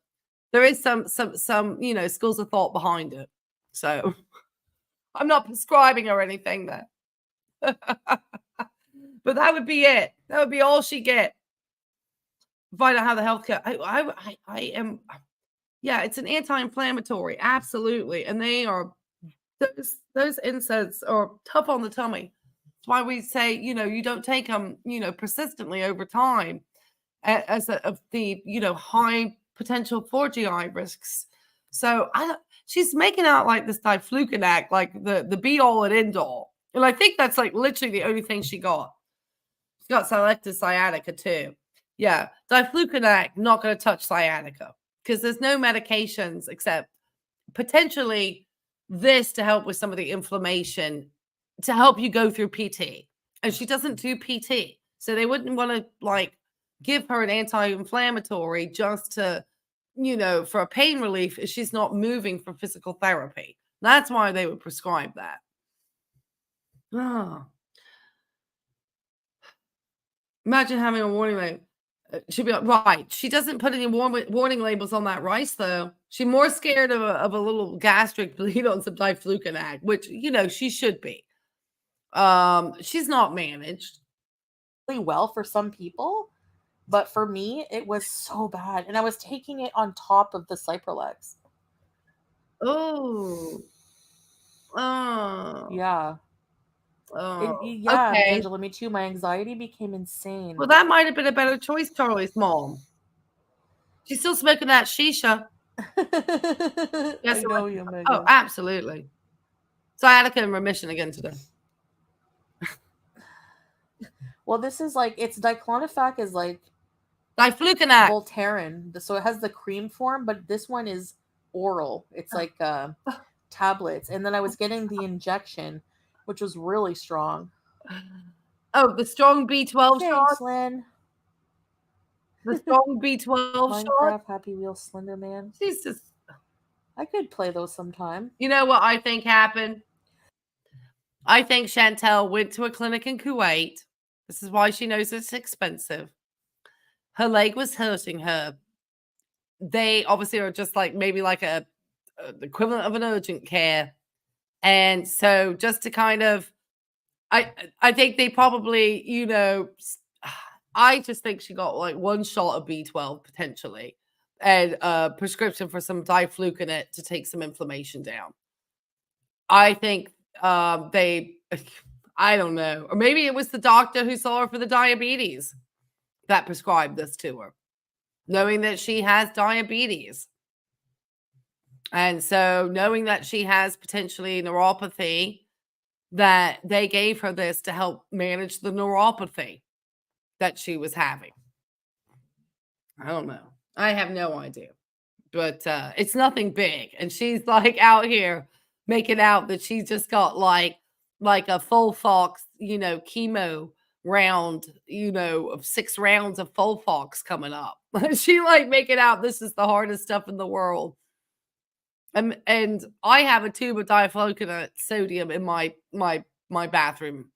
there is some schools of thought behind it. So I'm not prescribing or anything there. But that would be it. That would be all she get. Find out how the healthcare. I am. Yeah, it's an anti-inflammatory, absolutely, and they are those NSAIDs are tough on the tummy. That's why we say you don't take them persistently over time as of the high potential for GI risks. So she's making out like this diflucanac, like the be all and end all, and I think that's like literally the only thing she got. She got selective sciatica too. Yeah, diflucanac not going to touch sciatica because there's no medications except potentially this to help with some of the inflammation to help you go through PT. And she doesn't do PT, so they wouldn't want to like give her an anti-inflammatory just to for a pain relief if she's not moving for physical therapy. That's why they would prescribe that. Oh. Imagine having a warning label. She'd be like, right. She doesn't put any warning labels on that rice, though. She's more scared of a little gastric bleed on some diflucanac, which, she should be. She's not managed. Really well for some people, but for me, it was so bad. And I was taking it on top of the Cypralex. Oh. Oh. Yeah. Oh, yeah, okay. Angela, me too. My anxiety became insane. Well, that might have been a better choice, Charlie's mom. She's still smoking that shisha. Yes, I know you, Megan. Oh, absolutely. Sciatica in remission again today. Well, this is like, it's diclofenac is like diflucanac. Voltaren. So it has the cream form, but this one is oral. It's like tablets. And then I was getting the injection, which was really strong. Oh, the strong B12 Thanks, shot? Lynn. The strong B12 Minecraft, shot? Happy Wheel, Slender Man. Jesus. I could play those sometime. You know what I think happened? I think Chantel went to a clinic in Kuwait. This is why she knows it's expensive. Her leg was hurting her. They obviously are just like maybe like the equivalent of an urgent care. And so just to kind of, I think they probably, I just think she got like one shot of B12 potentially and a prescription for some diflucanac to take some inflammation down. I think I don't know. Or maybe it was the doctor who saw her for the diabetes that prescribed this to her, knowing that she has diabetes. And so knowing that she has potentially neuropathy, that they gave her this to help manage the neuropathy that she was having. I don't know. I have no idea. But it's nothing big. And she's like out here making out that she's just got like a full fox, chemo round, of 6 rounds of full fox coming up. She like making out this is the hardest stuff in the world. And I have a tube of diflucanac sodium in my bathroom.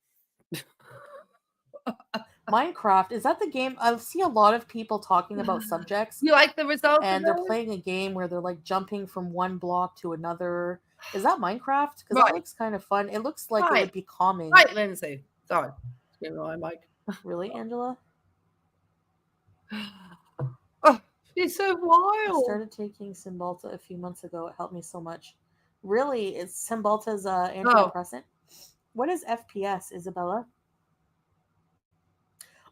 Minecraft, is that the game? I see a lot of people talking about subjects. You like the results? And they're playing a game where they're like jumping from one block to another. Is that Minecraft? Because that looks kind of fun. It looks like it would be calming. Right, Lindsay. Sorry. Mic. Really, Angela? Oh, she's so wild. I started taking Cymbalta a few months ago. It helped me so much. Really? Is Cymbalta's antidepressant? What is FPS, Isabella?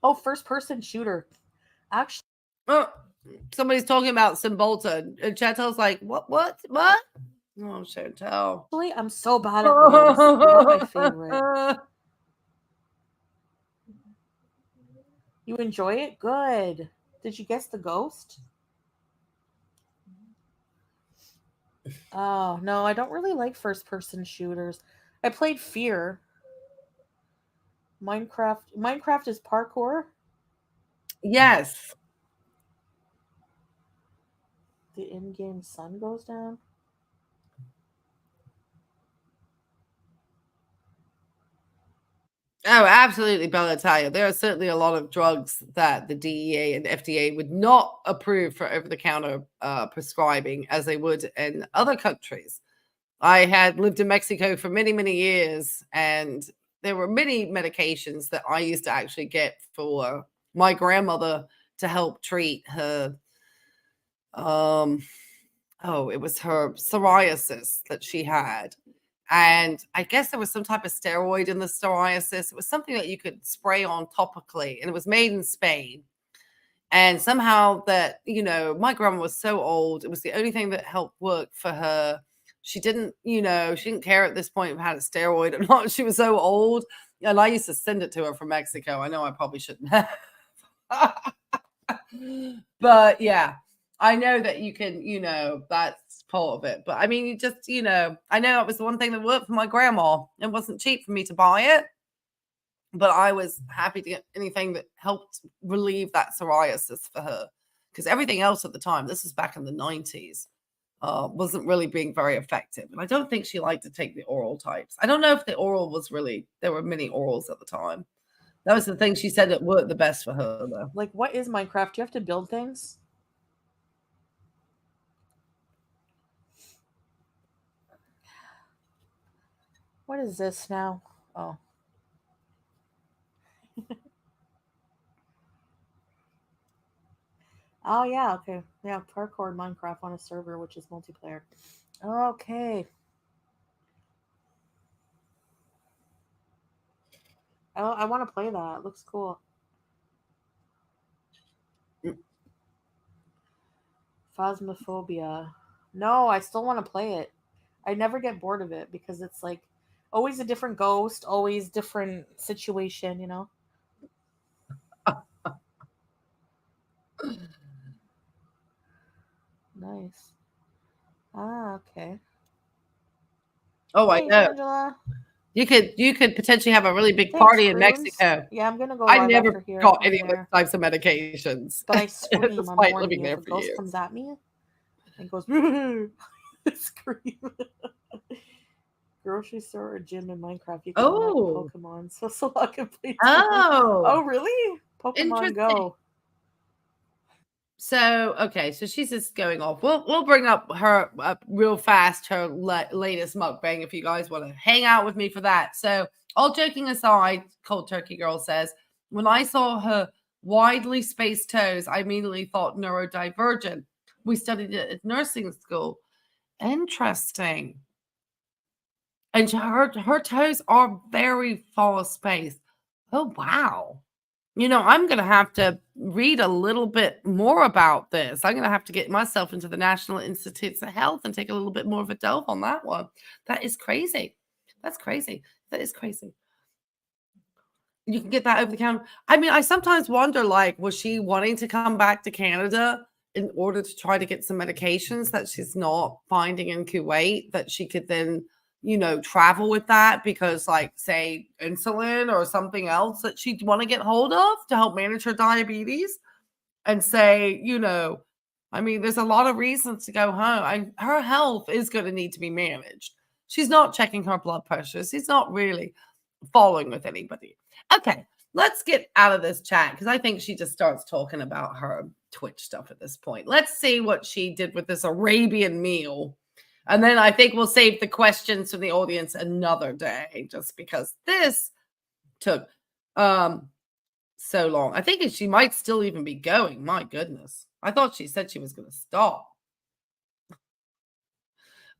Oh, first-person shooter. Actually, somebody's talking about Cymbalta, and Chantel's like, what? Oh, Chantel. Actually, I'm so bad at those. They're not my favorite. You enjoy it? Good. Did you guess the ghost? Oh, no, I don't really like first-person shooters. I played Fear. Minecraft is parkour? Yes. The in-game sun goes down? Oh, absolutely, Bellitalia. There are certainly a lot of drugs that the DEA and FDA would not approve for over-the-counter prescribing as they would in other countries. I had lived in Mexico for many, many years, and there were many medications that I used to actually get for my grandmother to help treat her. It was her psoriasis that she had. And I guess there was some type of steroid in the psoriasis. It was something that you could spray on topically, and it was made in Spain. And somehow that, my grandma was so old. It was the only thing that helped work for her. She didn't, she didn't care at this point if had a steroid or not. She was so old. And I used to send it to her from Mexico. I know I probably shouldn't have. But yeah, I know that you can, that's part of it. But I mean, you just, I know it was the one thing that worked for my grandma. It wasn't cheap for me to buy it, but I was happy to get anything that helped relieve that psoriasis for her, because everything else at the time, this was back in the 90s, wasn't really being very effective. And I don't think she liked to take the oral types. I don't know if the oral was really, there were many orals at the time. That was the thing she said that worked the best for her, though. Like, what is Minecraft? Do you have to build things? What is this now? Oh. Oh, yeah, okay. Yeah, parkour Minecraft on a server, which is multiplayer. Okay. Oh, I want to play that. It looks cool. Phasmophobia. No, I still want to play it. I never get bored of it because it's like always a different ghost, always different situation, Nice. Ah, okay. Oh, I know. Angela. You could potentially have a really big party in Mexico. Yeah, I'm gonna go. I never got any of those types of medications, but I scream. despite living there for years. Ghost comes at me and goes scream. Grocery store or gym in Minecraft. You can Pokemon. So I can play. Oh, really? Pokemon Go. So, okay, so she's just going off. We'll bring up her real fast, her latest mukbang, if you guys want to hang out with me for that. So, all joking aside, Cold Turkey Girl says, when I saw her widely spaced toes, I immediately thought neurodivergent. We studied it at nursing school. Interesting. And her toes are very far spaced. Oh, wow. I'm going to have to read a little bit more about this. I'm going to have to get myself into the National Institutes of Health and take a little bit more of a delve on that one. That is crazy. That's crazy. That is crazy. You can get that over the counter. I mean, I sometimes wonder, like, was she wanting to come back to Canada in order to try to get some medications that she's not finding in Kuwait that she could then travel with that, because like say insulin or something else that she'd want to get hold of to help manage her diabetes, and say, I mean, there's a lot of reasons to go home. Her health is going to need to be managed. She's not checking her blood pressure. She's not really following with anybody. Okay, let's get out of this chat because I think she just starts talking about her Twitch stuff at this point. Let's see what she did with this Arabian meal. And then I think we'll save the questions from the audience another day, just because this took so long. I think she might still even be going. My goodness. I thought she said she was going to stop.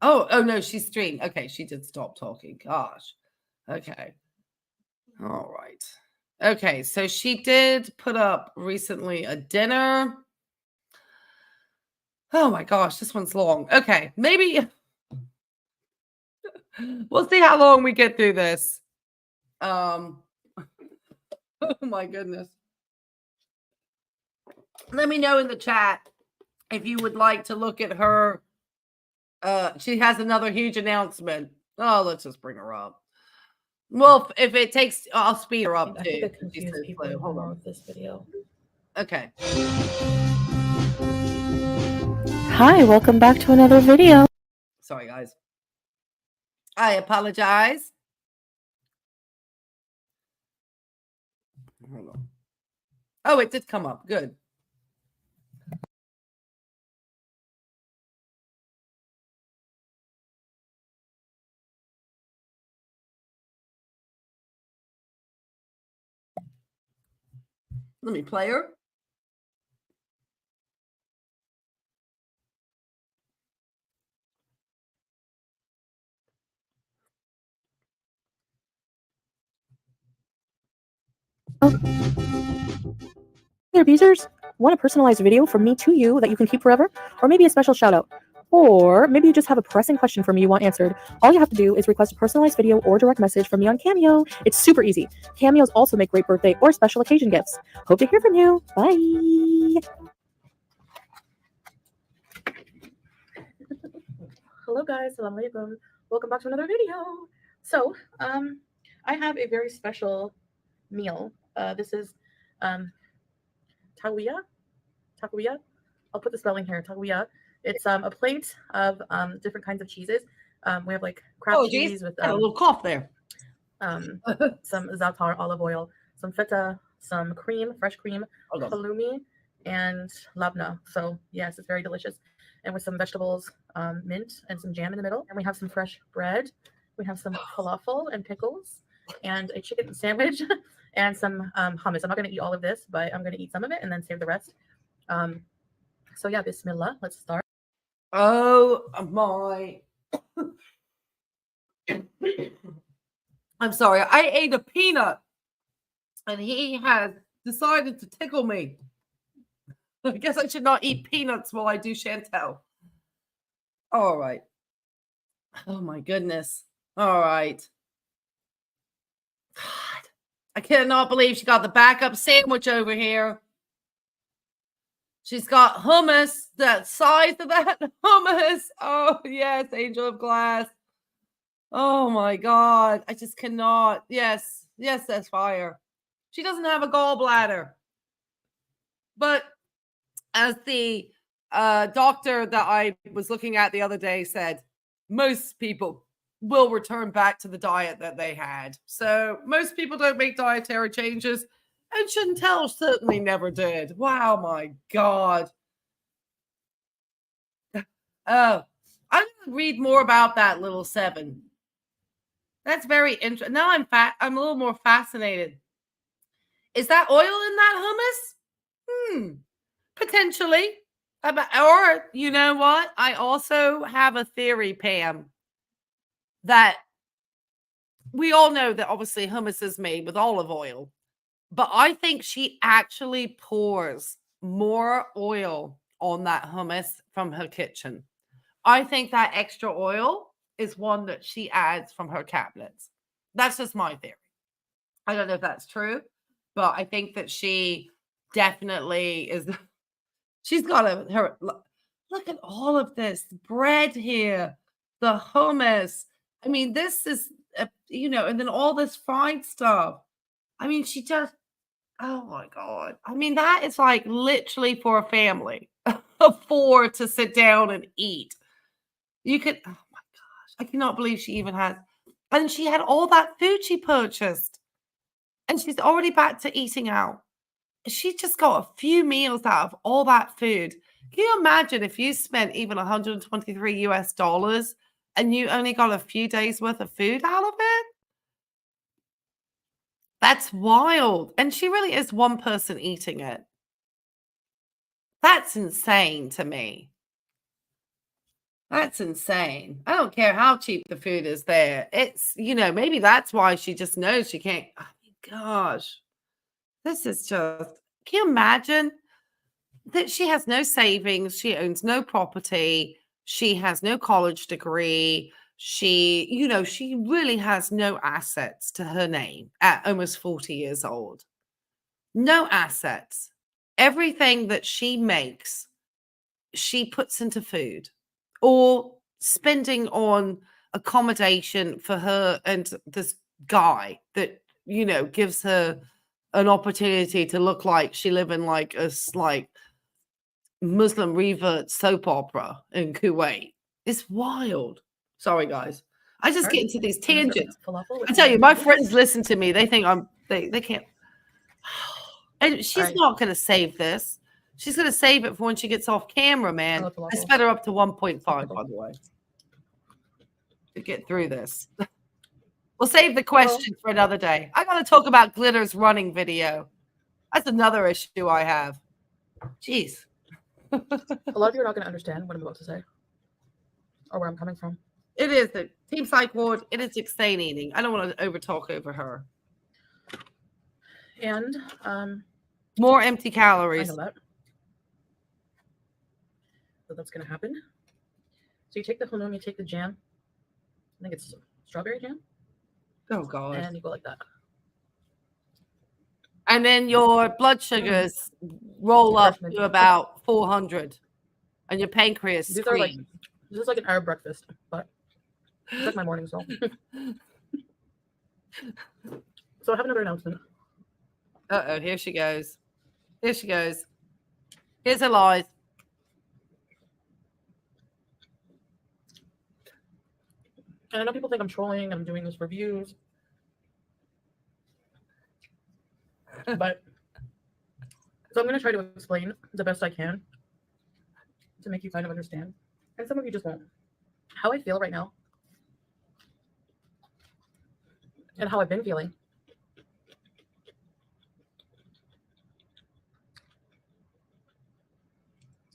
Oh, no, she's streamed. Okay, she did stop talking. Gosh. Okay. All right. Okay, so she did put up recently a dinner. Oh my gosh, this one's long. Okay, maybe we'll see how long we get through this. Oh my goodness. Let me know in the chat if you would like to look at her. She has another huge announcement. Oh, let's just bring her up. Well, if it takes, I'll speed her up too. I confuse people. Hold on with this video. Okay. Hi, welcome back to another video. Sorry, guys. I apologize. Oh, it did come up. Good. Let me play her. Hey, abusers, want a personalized video from me to you that you can keep forever? Or maybe a special shout out? Or maybe you just have a pressing question for me you want answered. All you have to do is request a personalized video or direct message from me on Cameo. It's super easy. Cameos also make great birthday or special occasion gifts. Hope to hear from you. Bye. Hello guys, Salam alaikum. Welcome back to another video. So, I have a very special meal. This is tawiya. I'll put the spelling here. Tawiya. It's a plate of different kinds of cheeses. We have like Kraft cheese with a little cough there. Some za'atar olive oil, some feta, some cream, fresh cream, halloumi, and labna. So yes, it's very delicious. And with some vegetables, mint, and some jam in the middle. And we have some fresh bread. We have some falafel and pickles, and a chicken sandwich, and some hummus. I'm not going to eat all of this, but I'm going to eat some of it and then save the rest. So yeah, bismillah. Let's start. Oh my. I'm sorry. I ate a peanut and he has decided to tickle me. I guess I should not eat peanuts while I do Chantel. All right. Oh my goodness. All right. God, I cannot believe she got the backup sandwich over here. She's got hummus, that size of that hummus. Oh, yes, angel of glass. Oh, my God. I just cannot. Yes, that's fire. She doesn't have a gallbladder. But as the doctor that I was looking at the other day said, most people will return back to the diet that they had. So most people don't make dietary changes. And Chantel certainly never did. Wow, my God. Oh, I'm going to read more about that little 7. That's very interesting. Now I'm a little more fascinated. Is that oil in that hummus? Potentially. Or, you know what? I also have a theory, Pam, that we all know that obviously hummus is made with olive oil. But I think she actually pours more oil on that hummus from her kitchen. I think that extra oil is one that she adds from her cabinets. That's just my theory. I don't know if that's true, but I think that she definitely is. She's got look at all of this bread here, the hummus. I mean, this is, and then all this fried stuff. I mean, she just, oh my God. I mean, that is like literally for a family of 4 to sit down and eat. You could, oh my gosh, I cannot believe she even has, and she had all that food she purchased and she's already back to eating out. She just got a few meals out of all that food. Can you imagine if you spent even $123 and you only got a few days worth of food out of it? That's wild. And she really is one person eating it. That's insane to me. That's insane. I don't care how cheap the food is there. It's, maybe that's why she just knows she can't. Oh my gosh. This is just, can you imagine that she has no savings? She owns no property. She has no college degree. She really has no assets to her name at almost 40 years old. No assets. Everything that she makes, she puts into food or spending on accommodation for her and this guy that, gives her an opportunity to look like she live in like a Muslim revert soap opera in Kuwait. It's wild. Sorry, guys. I just get into these tangents. I tell you, my friends listen to me. They think they can't. And she's not going to save this. She's going to save it for when she gets off camera, man. I sped her up to 1.5, by the way, to get through this. We'll save the question for another day. I got to talk about Glitter's running video. That's another issue I have. Jeez. A lot of you are not going to understand what I'm about to say or where I'm coming from. It is the Team Psych Ward. It is insane eating. I don't want to overtalk over her. And more empty calories. I know that. So that's going to happen. So you take the halloumi, you take the jam. I think it's strawberry jam. Oh, God. And you go like that. And then your blood sugars roll up to about 400. And your pancreas screams. This is like an Arab breakfast, but it's like my morning, so. So I have another announcement. Uh-oh, here she goes. Here she goes. Here's her lies. And I know people think I'm trolling, I'm doing this for views. But, so I'm going to try to explain the best I can to make you kind of understand. And some of you just won't. How I feel right now. And how I've been feeling.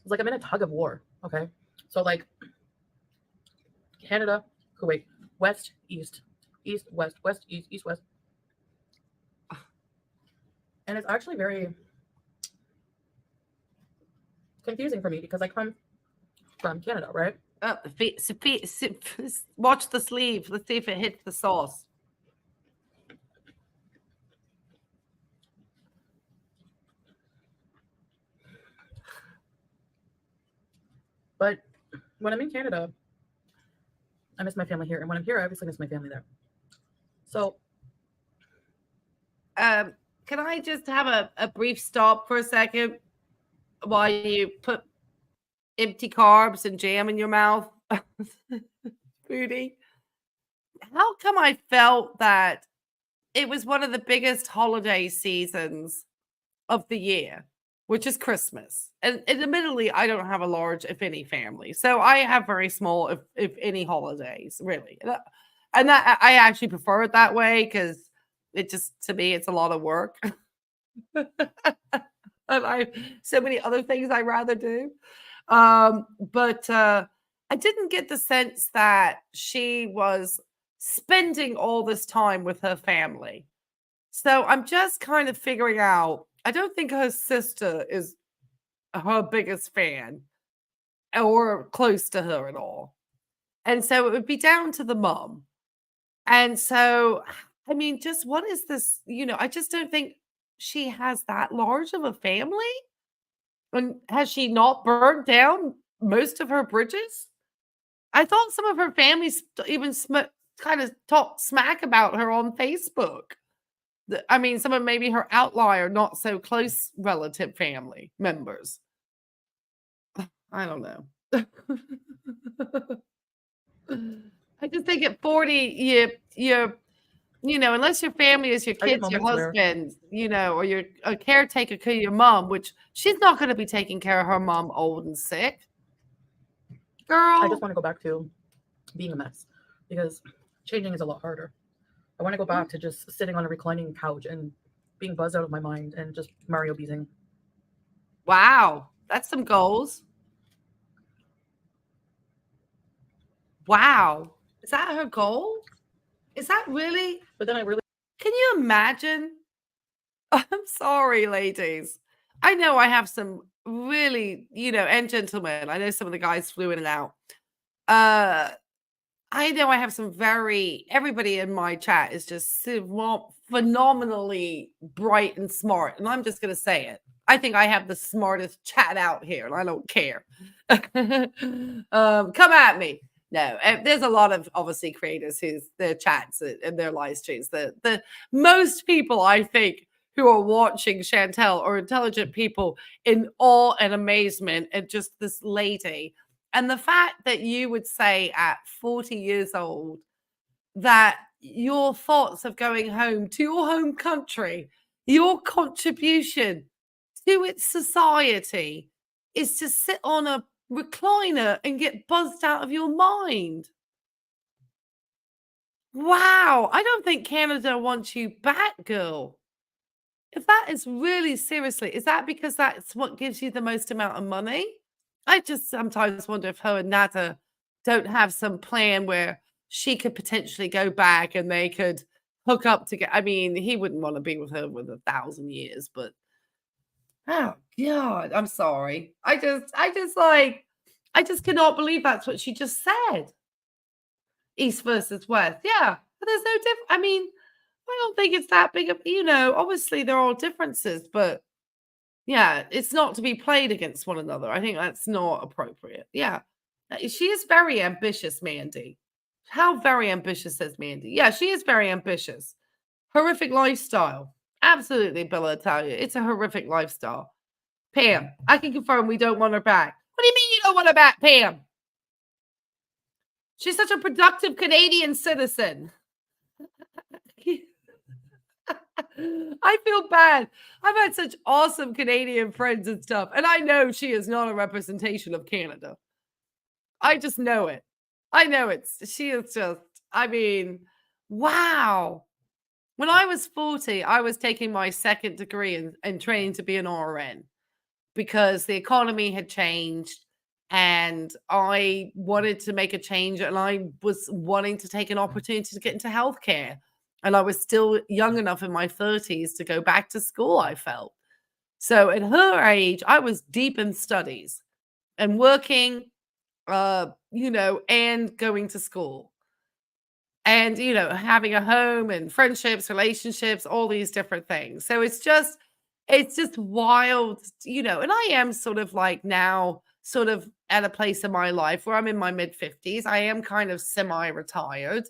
It's like I'm in a tug of war, okay? So like Canada, Kuwait, west, east, east, west, west, east, east, west. And it's actually very confusing for me because I come from Canada, right? Watch the sleeve. Let's see if it hits the sauce. But when I'm in Canada, I miss my family here. And when I'm here, I obviously miss my family there. So, can I just have a brief stop for a second while you put empty carbs and jam in your mouth? Foodie. How come I felt that it was one of the biggest holiday seasons of the year, which is Christmas? And admittedly, I don't have a large, if any, family. So I have very small, if any, holidays, really. And that, I actually prefer it that way because it just, to me, it's a lot of work. And I have so many other things I'd rather do. But I didn't get the sense that she was spending all this time with her family. So I'm just kind of figuring out, I don't think her sister is her biggest fan or close to her at all. And so it would be down to the mom. And so, I mean, just what is this? You know, I just don't think she has that large of a family. And has she not burned down most of her bridges? I thought some of her family even kind of talked smack about her on Facebook. I mean, some of maybe her outlier, not so close relative family members. I don't know. I just think at 40, you know, unless your family is your kids, your husband, you know, or you're a caretaker to your mom, which she's not going to be taking care of her mom old and sick. Girl. I just want to go back to being a mess because changing is a lot harder. I want to go back to just sitting on a reclining couch and being buzzed out of my mind and just Mario beezing. Wow. That's some goals. Wow. Is that her goal? Is that really? But then can you imagine? I'm sorry, ladies. I know I have some really, you know, and gentlemen. I know some of the guys flew in and out. I know I have some everybody in my chat is just phenomenally bright and smart. And I'm just going to say it. I think I have the smartest chat out here and I don't care. Come at me. No, there's a lot of obviously creators whose their chats and their live streams. The most people I think who are watching Chantel are intelligent people in awe and amazement at just this lady. And the fact that you would say at 40 years old that your thoughts of going home to your home country your contribution to its society is to sit on a recliner and get buzzed out of your mind. Wow, I don't think Canada wants you back, girl. If that is really seriously, is that because that's what gives you the most amount of money? I just sometimes wonder if her and Nada don't have some plan where she could potentially go back and they could hook up together. I mean, he wouldn't want to be with her with 1,000 years, but oh God, I'm sorry. I just cannot believe that's what she just said. East versus West. Yeah, but there's no difference. I mean, I don't think it's that big of, obviously there are differences, but yeah, it's not to be played against one another. I think that's not appropriate. Yeah. She is very ambitious, Mandy. How very ambitious is Mandy? Yeah, she is very ambitious. Horrific lifestyle. Absolutely, Bella, I tell you. It's a horrific lifestyle. Pam, I can confirm we don't want her back. What do you mean you don't want her back, Pam? She's such a productive Canadian citizen. I feel bad. I've had such awesome Canadian friends and stuff, and I know she is not a representation of Canada. I just know it. I know she is just, I mean, wow. When I was 40, I was taking my second degree and training to be an RN because the economy had changed and I wanted to make a change and I was wanting to take an opportunity to get into healthcare. And I was still young enough in my 30s to go back to school, I felt. So at her age, I was deep in studies and working, and going to school. And, having a home and friendships, relationships, all these different things. So it's just wild, and I am sort of like now sort of at a place in my life where I'm in my mid 50s. I am kind of semi-retired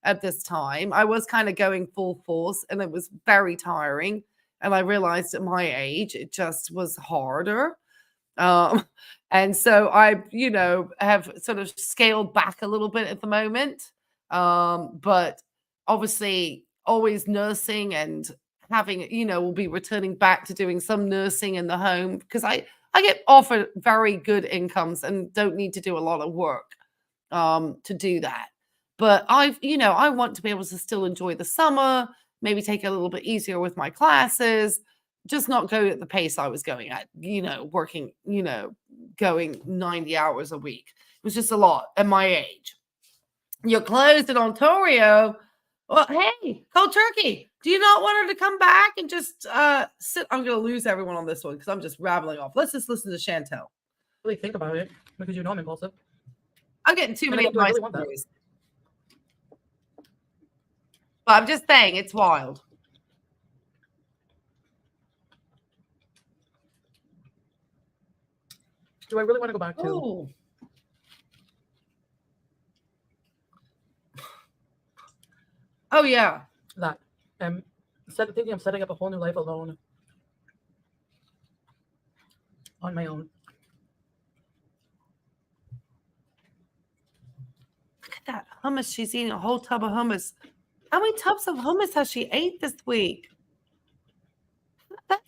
at this time. I was kind of going full force and it was very tiring. And I realized at my age, it just was harder. And so I, have sort of scaled back a little bit at the moment. But obviously always nursing and having, we'll be returning back to doing some nursing in the home because I get offered very good incomes and don't need to do a lot of work to do that. But I want to be able to still enjoy the summer, maybe take it a little bit easier with my classes, just not go at the pace I was going at, working, going 90 hours a week. It was just a lot at my age. You're closed in Ontario. Well, hey, cold turkey. Do you not want her to come back and just sit? I'm going to lose everyone on this one because I'm just rattling off. Let's just listen to Chantel. Really think about it because I'm impulsive. I'm getting too many advice stories. But I'm just saying, it's wild. Do I really want to go back to? Ooh. Oh, yeah. That. Thinking of setting up a whole new life alone. On my own. Look at that hummus. She's eating a whole tub of hummus. How many tubs of hummus has she ate this week? That's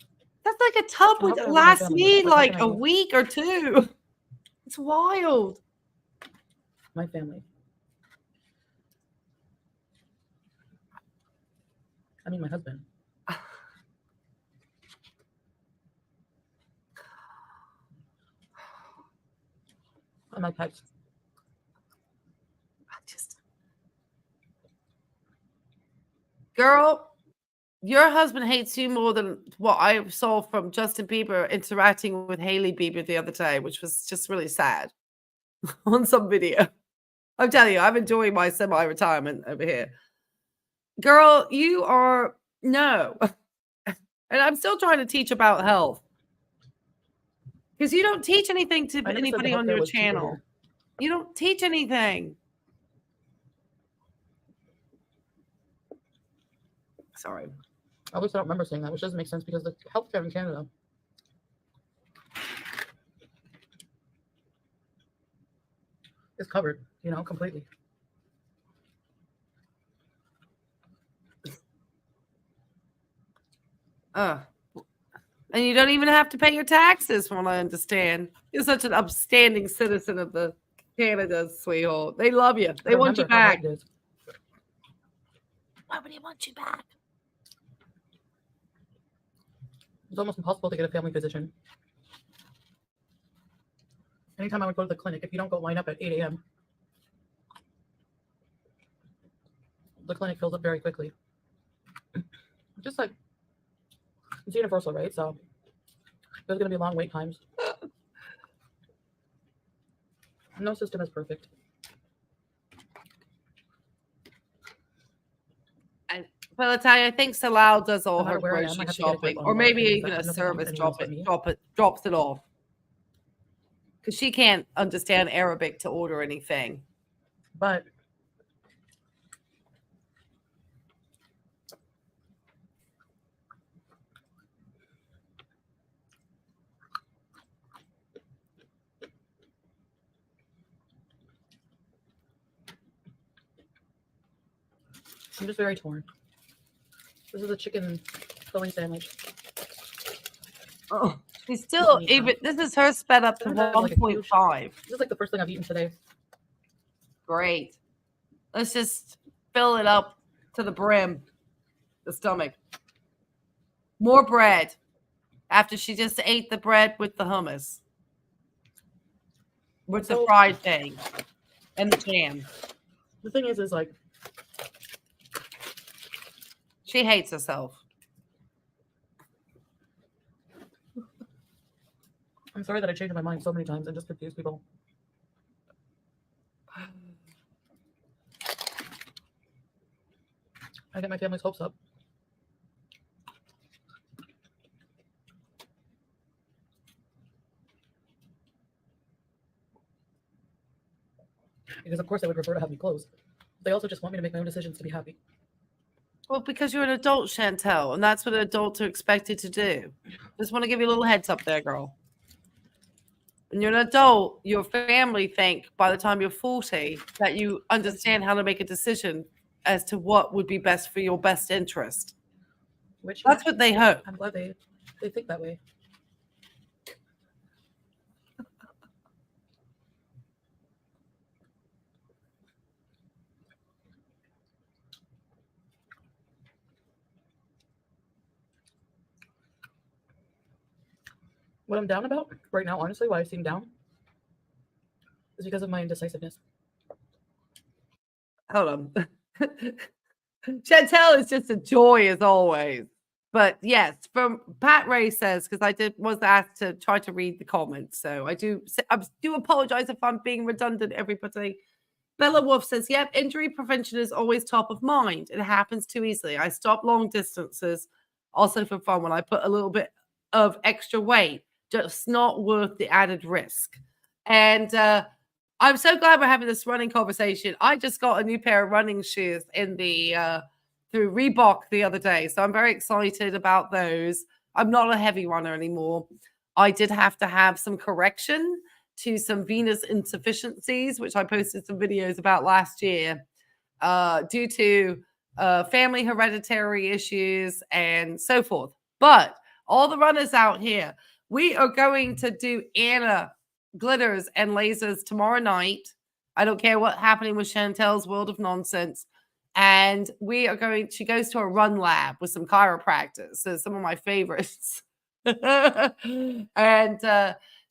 like a tub would last me like a week or two. It's wild. My family. I mean, my husband. And my pets. Girl, your husband hates you more than what I saw from Justin Bieber interacting with Hailey Bieber the other day, which was just really sad on some video. I'm telling you, I'm enjoying my semi-retirement over here. Girl, you are no. And I'm still trying to teach about health. Because you don't teach anything to anybody on your channel. You don't teach anything. Sorry. At least I don't remember saying that, which doesn't make sense because the healthcare in Canada is covered, completely. And you don't even have to pay your taxes, from what I understand. You're such an upstanding citizen of the Canada, sweetheart. They love you. They want you back. Nobody wants you back. It's almost impossible to get a family physician. Anytime I would go to the clinic, if you don't go line up at 8 a.m., the clinic fills up very quickly. Just like, it's universal, right? So there's going to be long wait times. No system is perfect. But I'll tell you, I think Salal does all her grocery shopping, or maybe even a service drops it off, because she can't understand Arabic to order anything. But I'm just very torn. This is a chicken filling sandwich. Oh, she's still even. This is her sped up to 1.5. This is like the first thing I've eaten today. Great. Let's just fill it up to the brim, the stomach. More bread. After she just ate the bread with the hummus, with the fried thing, and the jam. The thing is like, she hates herself. I'm sorry that I changed my mind so many times and just confused people. I get my family's hopes up. Because of course I would prefer to have me close. They also just want me to make my own decisions to be happy. Well, because you're an adult, Chantel, and that's what adults are expected to do. Just want to give you a little heads up there, girl. When you're an adult, your family think by the time you're 40 that you understand how to make a decision as to what would be best for your best interest. That's what they hope. I'm glad they think that way. What I'm down about right now, honestly, why I seem down, is because of my indecisiveness. Hold on. Chantel is just a joy as always. But yes, from Pat Ray says, because I was asked to try to read the comments. So I do apologize if I'm being redundant, everybody. Bella Wolf says, yep, injury prevention is always top of mind. It happens too easily. I stop long distances also for fun when I put a little bit of extra weight. Just not worth the added risk. And I'm so glad we're having this running conversation. I just got a new pair of running shoes in the through Reebok the other day, so I'm very excited about those. I'm not a heavy runner anymore. I did have to have some correction to some venous insufficiencies, which I posted some videos about last year, due to family hereditary issues and so forth. But all the runners out here, we are going to do Anna glitters and lasers tomorrow night. I don't care what's happening with Chantel's World of Nonsense. And we are she goes to a run lab with some chiropractors. So some of my favorites. And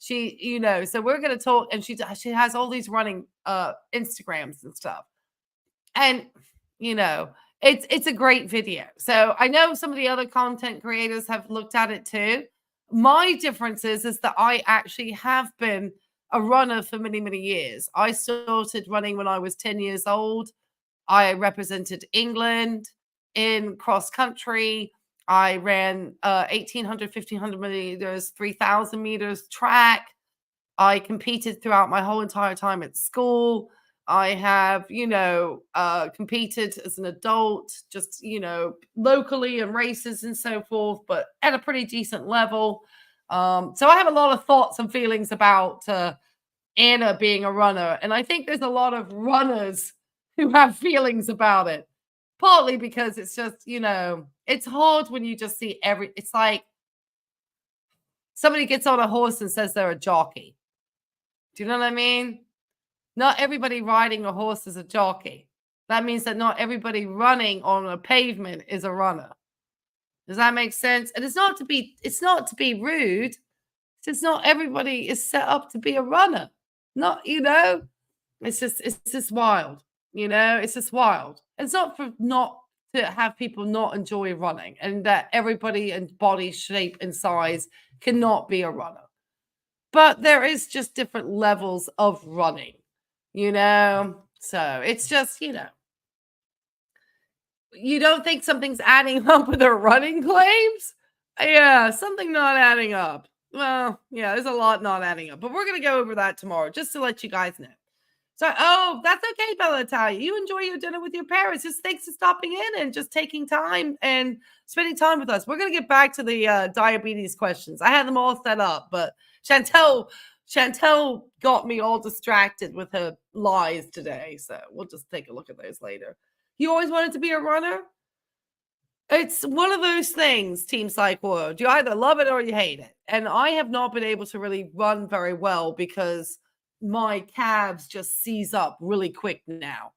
she, so we're going to talk, and she has all these running Instagrams and stuff. And, it's a great video. So I know some of the other content creators have looked at it too. My difference is that I actually have been a runner for many, many years. I started running when I was 10 years old. I represented England in cross country. I ran 1,800, 1,500 meters, 3,000 meters track. I competed throughout my whole entire time at school. I have, competed as an adult, just, locally in races and so forth, but at a pretty decent level. So I have a lot of thoughts and feelings about Anna being a runner. And I think there's a lot of runners who have feelings about it. Partly because it's just, it's hard when you just see it's like somebody gets on a horse and says they're a jockey. Do you know what I mean? Not everybody riding a horse is a jockey. That means that not everybody running on a pavement is a runner. Does that make sense? And it's not to be rude. It's just not everybody is set up to be a runner. Not, it's just wild. It's just wild. It's not to have people not enjoy running, and that everybody and body shape and size cannot be a runner. But there is just different levels of running, So it's just, you don't think something's adding up with their running claims? Yeah, something not adding up. Well, yeah, there's a lot not adding up. But we're going to go over that tomorrow, just to let you guys know. So, that's okay, Bella Italia. You enjoy your dinner with your parents. Just thanks for stopping in and just taking time and spending time with us. We're going to get back to the diabetes questions. I had them all set up, but Chantel got me all distracted with her lies today. So we'll just take a look at those later. You always wanted to be a runner? It's one of those things, Team Psych World. You either love it or you hate it. And I have not been able to really run very well because my calves just seize up really quick now.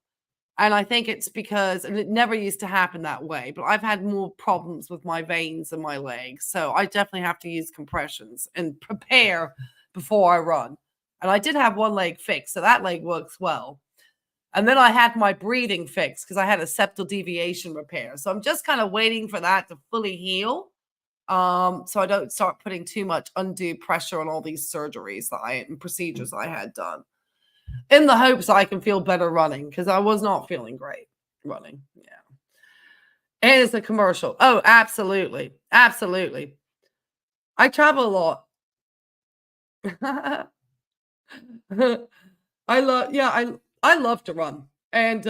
And I think it's because, and it never used to happen that way, but I've had more problems with my veins in my legs. So I definitely have to use compressions and prepare before I run. And I did have one leg fixed, so that leg works well. And then I had my breathing fixed because I had a septal deviation repair. So I'm just kind of waiting for that to fully heal. So I don't start putting too much undue pressure on all these surgeries and procedures that I had done, in the hopes I can feel better running, because I was not feeling great running. Yeah. And it's a commercial. Oh, absolutely. Absolutely. I travel a lot. I love to run. And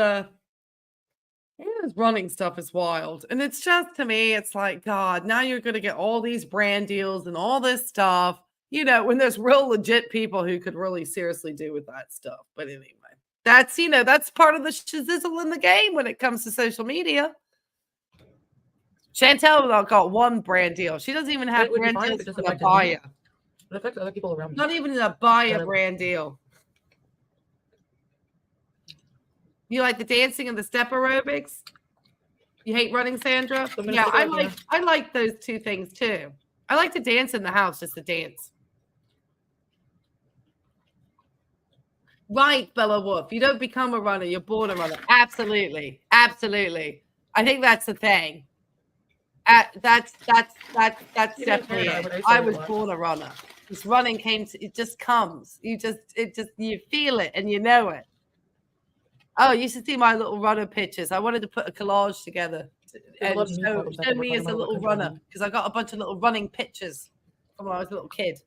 this running stuff is wild. And it's just, to me, it's like, God, now you're going to get all these brand deals and all this stuff, when there's real legit people who could really seriously do with that stuff. But anyway, that's, that's part of the shizzle in the game when it comes to social media. Chantel got one brand deal. She doesn't even have brand deals for Abaya. It affects other people around me. Not even an Abaya brand deal. You like the dancing and the step aerobics? You hate running, Sandra? Yeah, I like those two things too. I like to dance in the house, just to dance. Right, Bella Wolf. You don't become a runner, you're born a runner. Absolutely. Absolutely. I think that's the thing. That's definitely it. I was born a runner. This running it just comes. You feel it and you know it. Oh, you should see my little runner pictures. I wanted to put a collage together and show me as a little runner, because I got a bunch of little running pictures from when I was a little kid.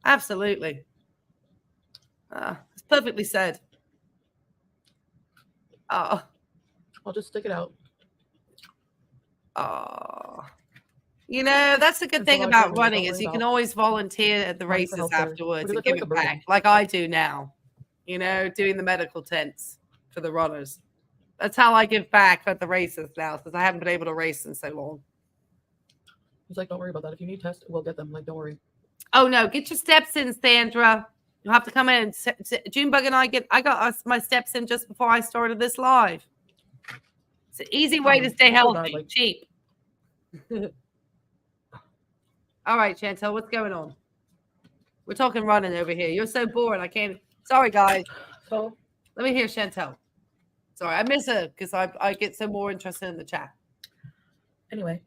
Absolutely. It's perfectly said. I'll just stick it out. That's the good thing about running, is you can always volunteer at the races afterwards and give it back, like I do now. Doing the medical tents for the runners. That's how I give back at the races now, because I haven't been able to race in so long. He's like, don't worry about that. If you need tests, we'll get them. Like, don't worry. Oh no, get your steps in, Sandra. You'll have to come in. Junebug and I got my steps in just before I started this live. It's an easy way to stay healthy, cheap. All right, Chantel, what's going on? We're talking running over here. You're so bored. I can't. Sorry, guys. So let me hear Chantel. Sorry, I miss her because I get so more interested in the chat. Anyway,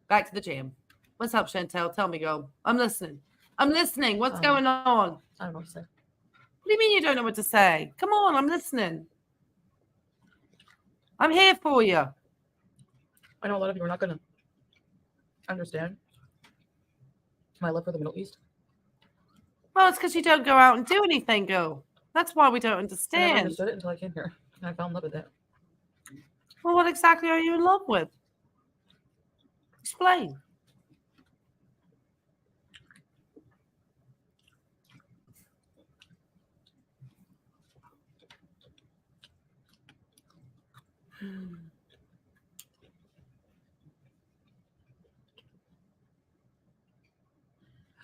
back to the jam. What's up, Chantel? Tell me, girl. I'm listening. What's going on? I don't know what to say. What do you mean you don't know what to say? Come on, I'm listening. I'm here for you. I know a lot of you are not going to understand my love for the Middle East. Well, it's because you don't go out and do anything, girl. That's why we don't understand. I never understood it until I came here, and I fell in love with it. Well, what exactly are you in love with? Explain.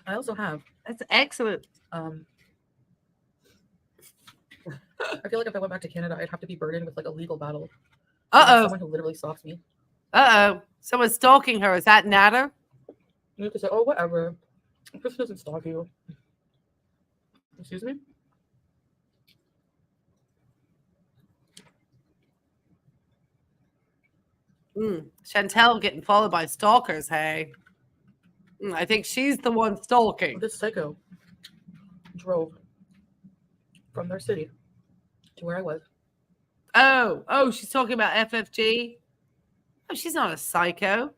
I also have. That's excellent. I feel like if I went back to Canada, I'd have to be burdened with like a legal battle. Someone who literally stalks me. Someone's stalking her. Is that Natter? You have to say, oh, whatever. The person doesn't stalk you. Excuse me? Chantel getting followed by stalkers, hey? I think she's the one stalking. This psycho drove from their city to where I was. Oh, she's talking about FFG? Oh, she's not a psycho.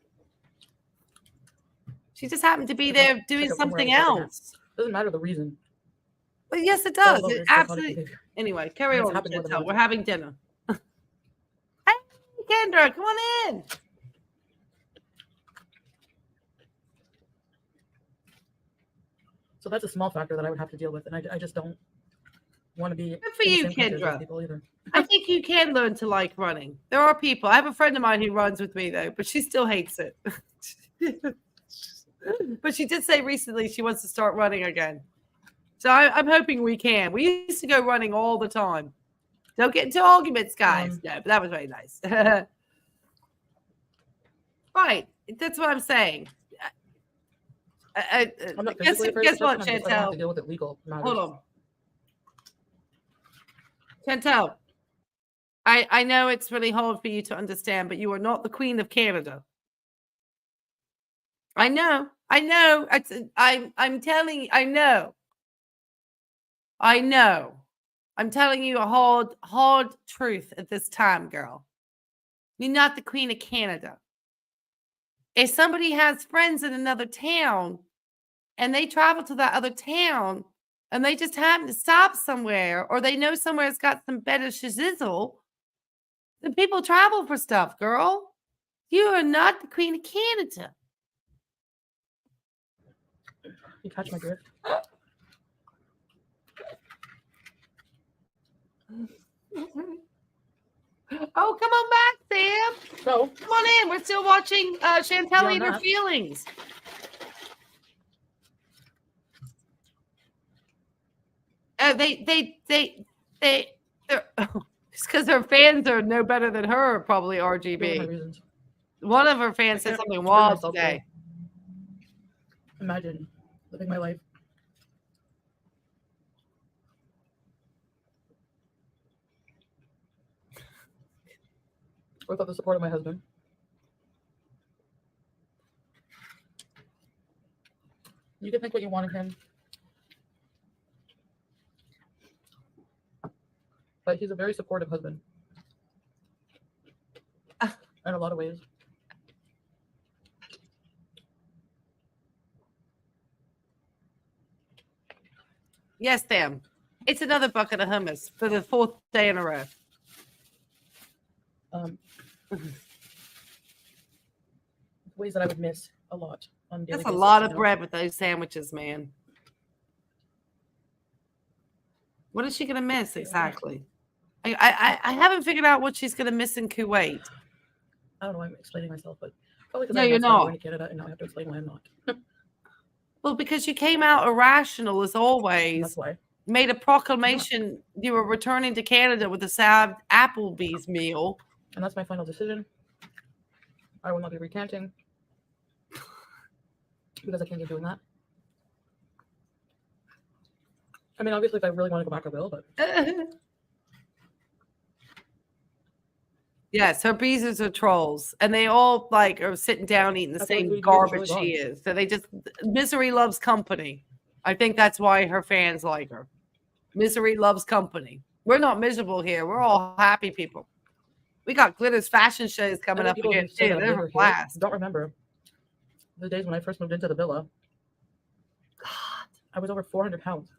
She just happened to be there doing something else. Doesn't matter the reason. But yes, it does. It absolutely. Anyway, carry on. Chantel. We're having dinner. Hey, Kendra, come on in. So that's a small factor that I would have to deal with, and I just don't want to be. Good for you, Kendra. I think you can learn to like running. There are people. I have a friend of mine who runs with me though, but she still hates it. But she did say recently she wants to start running again. So I'm hoping we can. We used to go running all the time. Don't get into arguments, guys. No, but that was very nice. Right. That's what I'm saying. Guess what, Chantel? Deal with it legal matters. Hold on. Chantel, I know it's really hard for you to understand, but you are not the Queen of Canada. I know. I'm telling you, I know. I'm telling you a hard truth at this time, girl. You're not the Queen of Canada. If somebody has friends in another town and they travel to that other town and they just happen to stop somewhere or they know somewhere it's got some better shizzle, then people travel for stuff, girl. You are not the Queen of Canada. You catch my drift? Oh, come on back, Sam. So, come on in. We're still watching Chantel and her feelings. It's because her fans are no better than her, probably RGB. One of her fans said something wild today. Imagine living my life. Without the support of my husband. You can think what you want of him. But he's a very supportive husband. In a lot of ways. Yes, Sam. It's another bucket of hummus for the 4th day in a row. Ways that I would miss a lot on daily basis. That's a lot of bread with those sandwiches, man. What is she gonna miss exactly? I haven't figured out what she's gonna miss in Kuwait. I don't know. I'm explaining myself, but probably because you're not going to Canada, and now I have to explain why I'm not. Well, because you came out irrational as always. That's why. Made a proclamation you were returning to Canada with a sad Applebee's meal. And that's my final decision. I will not be recanting because I can't keep doing that. I mean, obviously, if I really want to go back, I will, but. Yes, her beezers are trolls, and they all are sitting down eating the same garbage she is. So misery loves company. I think that's why her fans like her. Misery loves company. We're not miserable here. We're all happy people. We got Glitter's fashion shows coming up again too. They're a blast. Don't remember the days when I first moved into the villa. God, I was over 400 pounds.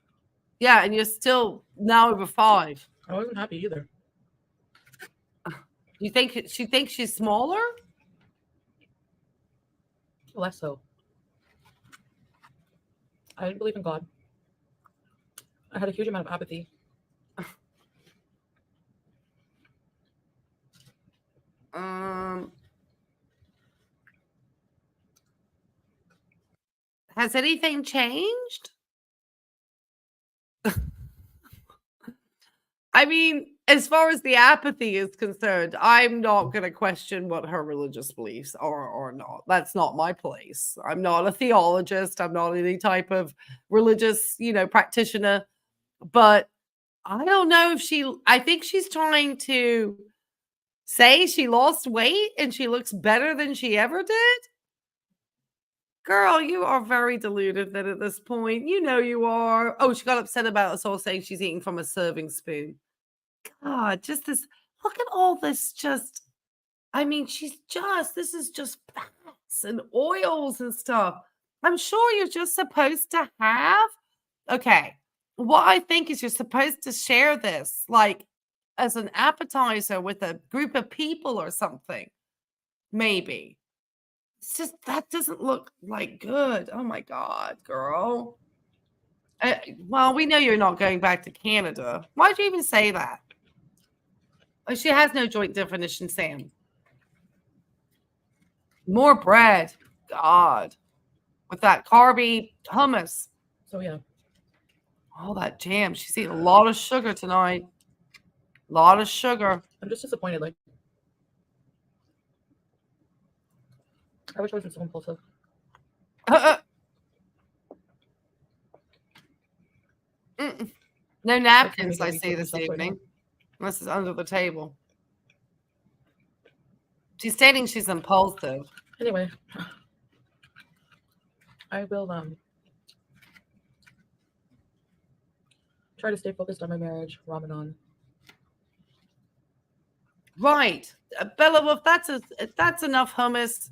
Yeah, and you're still now over 5. I wasn't happy either. You think she thinks she's smaller? Less so. I didn't believe in God. I had a huge amount of apathy. Has anything changed? I mean, as far as the apathy is concerned, I'm not going to question what her religious beliefs are or not. That's not my place. I'm not a theologist. I'm not any type of religious, practitioner. But I don't know if I think she's trying to say she lost weight and she looks better than she ever did. Girl, you are very deluded then at this point. You know you are. Oh, she got upset about us all saying she's eating from a serving spoon. God, just this. Look at all this. This is just fats and oils and stuff. I'm sure you're just supposed to have. Okay. What I think is you're supposed to share this like as an appetizer with a group of people or something. Maybe. It's just that doesn't look like good. Oh my God, girl. Well, we know you're not going back to Canada. Why'd you even say that? Oh, she has no joint definition, Sam. More bread. God. With that carby hummus. So, yeah. All that jam. She's eating a lot of sugar tonight. A lot of sugar. I'm just disappointed. Like, I wish I wasn't so impulsive. No napkins, I see this evening. Unless it's under the table. She's stating she's impulsive. Anyway, I will try to stay focused on my marriage, Ramadan. Right. Bella, well, if that's enough hummus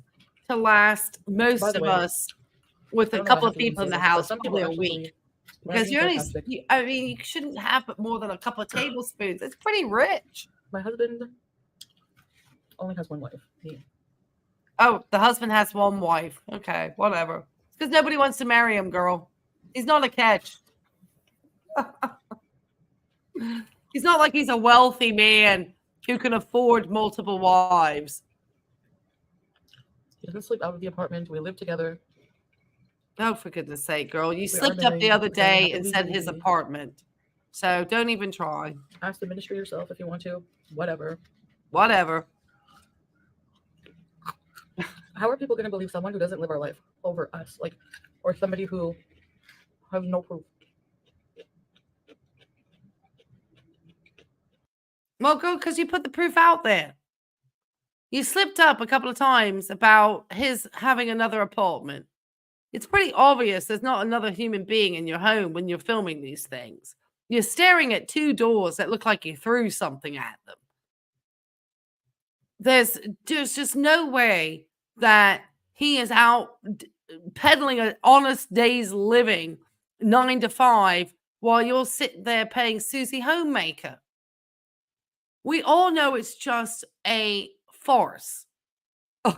to last most of us with a couple of people in the house probably a week. Because you shouldn't have more than a couple of tablespoons. It's pretty rich. My husband only has one wife. Me. Oh, the husband has one wife. Okay, whatever. Because nobody wants to marry him, girl. He's not a catch. He's not like he's a wealthy man who can afford multiple wives. He doesn't sleep out of the apartment. We live together. Oh, for goodness sake, girl. You slipped up the other day and said his apartment. So don't even try. Ask the ministry yourself if you want to. Whatever. How are people going to believe someone who doesn't live our life over us? Or somebody who has no proof? Well, girl, because you put the proof out there. You slipped up a couple of times about his having another apartment. It's pretty obvious there's not another human being in your home when you're filming these things. You're staring at two doors that look like you threw something at them. There's just no way that he is out peddling an honest day's living 9 to 5 while you're sitting there paying Susie Homemaker. We all know it's just a farce. Oh.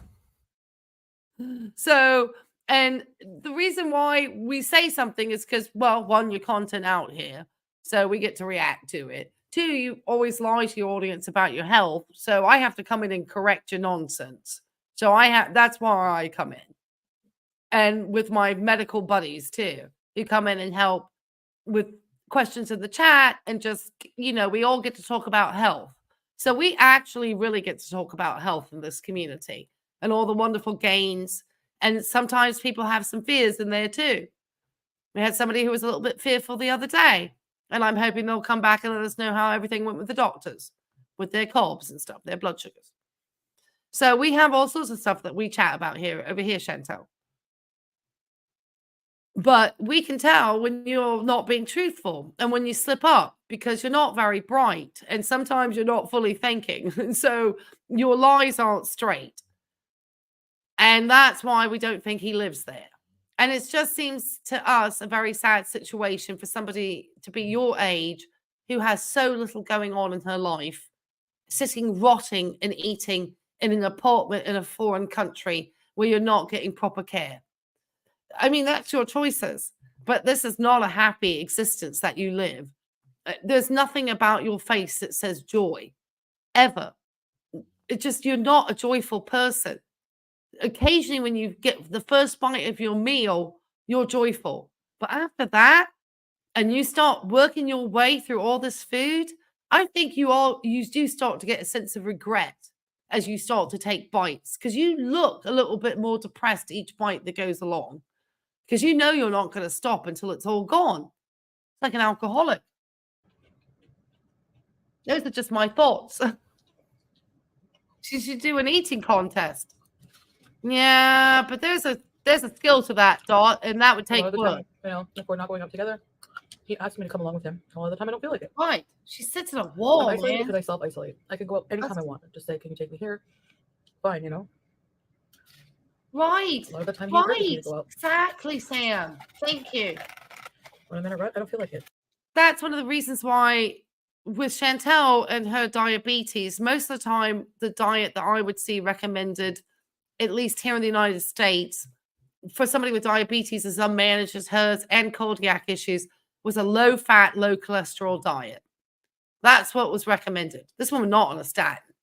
So, and the reason why we say something is because, well, one, your content out here, so we get to react to it. Two, you always lie to your audience about your health, so I have to come in and correct your nonsense. So that's why I come in. And with my medical buddies too, who come in and help with questions in the chat and just, we all get to talk about health. So we actually really get to talk about health in this community and all the wonderful gains. And sometimes people have some fears in there too. We had somebody who was a little bit fearful the other day, and I'm hoping they'll come back and let us know how everything went with the doctors, with their carbs and stuff, their blood sugars. So we have all sorts of stuff that we chat about over here, Chantel. But we can tell when you're not being truthful and when you slip up because you're not very bright and sometimes you're not fully thinking. And so your lies aren't straight. And that's why we don't think he lives there. And it just seems to us a very sad situation for somebody to be your age who has so little going on in her life, sitting, rotting and eating in an apartment in a foreign country where you're not getting proper care. I mean, that's your choices, but this is not a happy existence that you live. There's nothing about your face that says joy, ever. You're not a joyful person. Occasionally when you get the first bite of your meal you're joyful. But after that, and you start working your way through all this food, I think you do start to get a sense of regret as you start to take bites, because you look a little bit more depressed each bite that goes along, because you know you're not going to stop until it's all gone. It's like an alcoholic. Those are just my thoughts. She should do an eating contest. Yeah, but there's a skill to that, Dot, and that would take work. If we're not going out together, he asked me to come along with him. All the time, I don't feel like it. Right. She sits in a wall, I'm isolated because I self-isolate. I can go out anytime I want. Just say, can you take me here? Fine, Right. A lot of the time he encourages me to go out. Exactly, Sam. Thank you. When I'm in a rut, I don't feel like it. That's one of the reasons why with Chantel and her diabetes, most of the time, the diet that I would see recommended, at least here in the United States, for somebody with diabetes as unmanaged as hers and cardiac issues, was a low-fat, low-cholesterol diet. That's what was recommended. This woman not on a statin.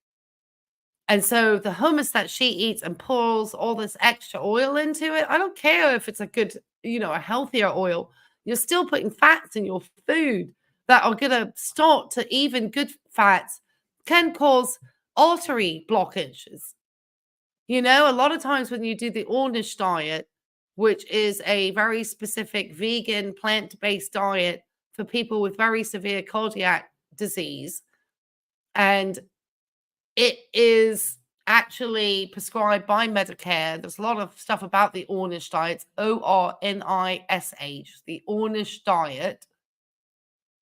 And so the hummus that she eats and pours all this extra oil into it, I don't care if it's a good, a healthier oil. You're still putting fats in your food that are going to start to, even good fats can cause artery blockages. A lot of times when you do the Ornish diet, which is a very specific vegan plant-based diet for people with very severe cardiac disease, and it is actually prescribed by Medicare. There's a lot of stuff about the Ornish diet, Ornish. The Ornish diet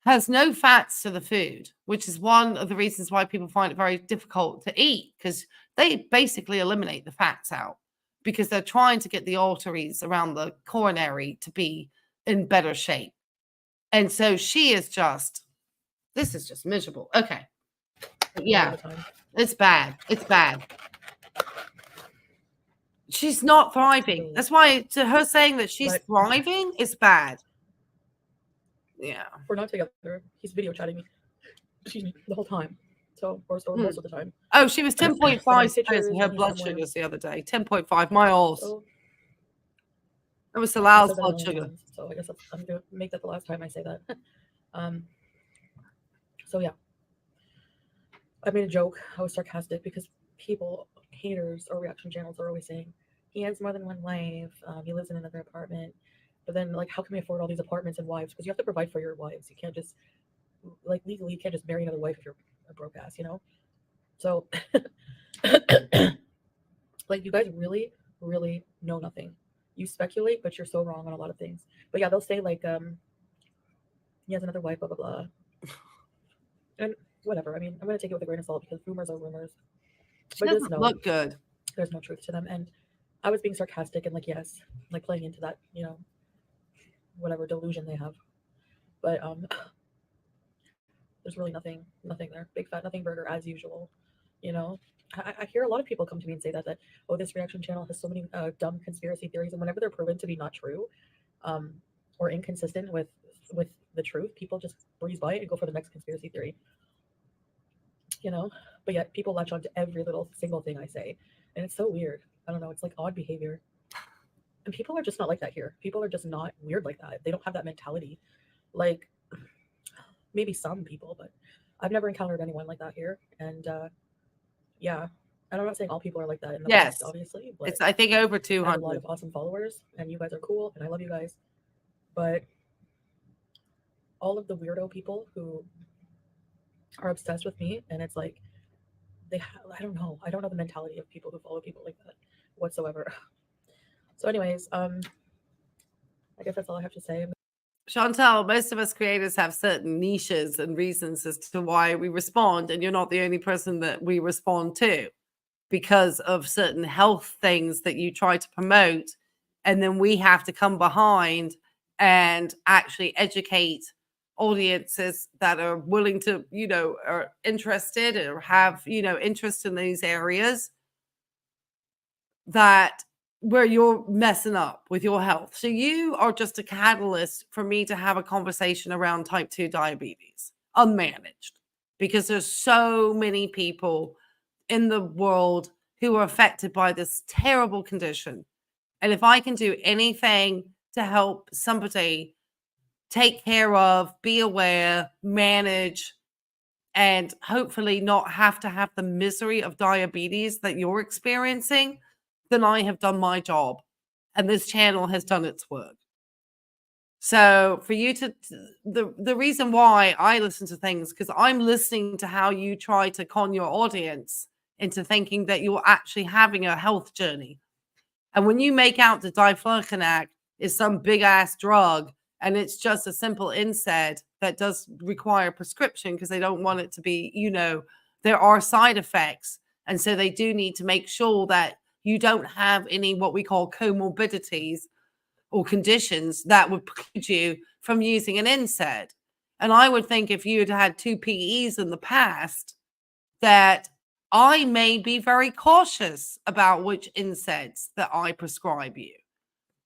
has no fats to the food, which is one of the reasons why people find it very difficult to eat, because they basically eliminate the fats out because they're trying to get the arteries around the coronary to be in better shape. And so this is just miserable. Okay. Yeah, it's bad. It's bad. She's not thriving. That's why to her saying that she's thriving is bad. Yeah. We're not together. He's video chatting me. Excuse me, the whole time. So, or most of the time. Oh, she was 10.5 her blood sugars the other day. 10.5 miles. So, that was Salal's blood sugar. So I guess I'm going to make that the last time I say that. So yeah. I made a joke. I was sarcastic because haters or reaction channels are always saying, he has more than one wife. He lives in another apartment. But then, how can we afford all these apartments and wives? Because you have to provide for your wives. You can't just, legally, you can't just marry another wife if you're a broke ass, So, you guys really, really know nothing. You speculate, but you're so wrong on a lot of things. But yeah, they'll say, he has another wife, blah, blah, blah. And whatever. I mean, I'm going to take it with a grain of salt because rumors are rumors. But it doesn't look good. There's no truth to them. And I was being sarcastic and yes, playing into that, whatever delusion they have. But there's really nothing there. Big fat nothing burger as usual. I hear a lot of people come to me and say that this reaction channel has so many dumb conspiracy theories, and whenever they're proven to be not true or inconsistent with the truth, people just breeze by it and go for the next conspiracy theory. But yet people latch on to every little single thing I say, and it's so weird. I don't know, it's odd behavior. And people are just not like that here. People are just not weird like that. They don't have that mentality. Maybe some people, but I've never encountered anyone like that here. And yeah, and I'm not saying all people are like that in the West, obviously. But it's I think over 200. I have a lot of awesome followers, and you guys are cool, and I love you guys. But all of the weirdo people who are obsessed with me, and it's I don't know the mentality of people who follow people like that whatsoever. So anyways, I guess that's all I have to say. Chantel, most of us creators have certain niches and reasons as to why we respond, and you're not the only person that we respond to because of certain health things that you try to promote, and then we have to come behind and actually educate audiences that are willing to, are interested or have, interest in these areas where you're messing up with your health. So you are just a catalyst for me to have a conversation around type 2 diabetes, unmanaged, because there's so many people in the world who are affected by this terrible condition. And if I can do anything to help somebody take care of, be aware, manage, and hopefully not have to have the misery of diabetes that you're experiencing, then I have done my job. And this channel has done its work. So for you to, the reason why I listen to things, because I'm listening to how you try to con your audience into thinking that you're actually having a health journey. And when you make out the diflucanac is some big ass drug, and it's just a simple NSAID that does require prescription because they don't want it to be, you know, there are side effects. And so they do need to make sure that you don't have any what we call comorbidities or conditions that would preclude you from using an NSAID. And I would think if you had had 2 PEs in the past, that I may be very cautious about which NSAIDs that I prescribe you.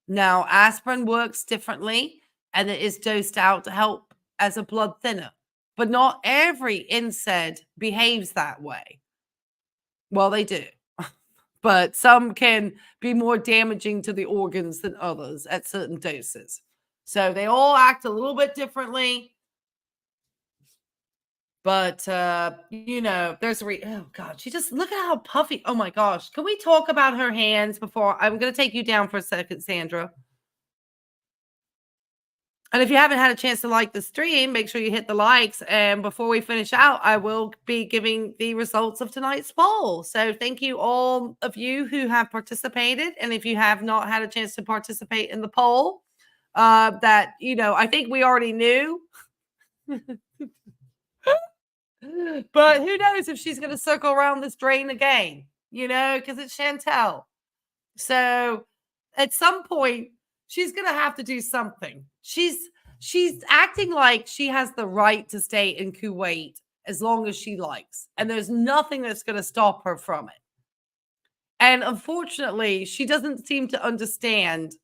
Now, aspirin works differently, and it is dosed out to help as a blood thinner. But not every NSAID behaves that way. Well, they do. But some can be more damaging to the organs than others at certain doses. So they all act a little bit differently. But, you know, there's oh, God, she just, look at how puffy. Oh, my gosh. Can we talk about her hands before? I'm going to take you down for a second, Sandra. And if you haven't had a chance to like the stream, make sure you hit the likes. And before we finish out, I will be giving the results of tonight's poll. So thank you all of you who have participated. And if you have not had a chance to participate in the poll, that, you know, I think we already knew. But who knows if she's going to circle around this drain again, you know, because it's Chantel. So at some point, she's going to have to do something. She's acting like she has the right to stay in Kuwait as long as she likes. And there's nothing that's going to stop her from it. And unfortunately, she doesn't seem to understand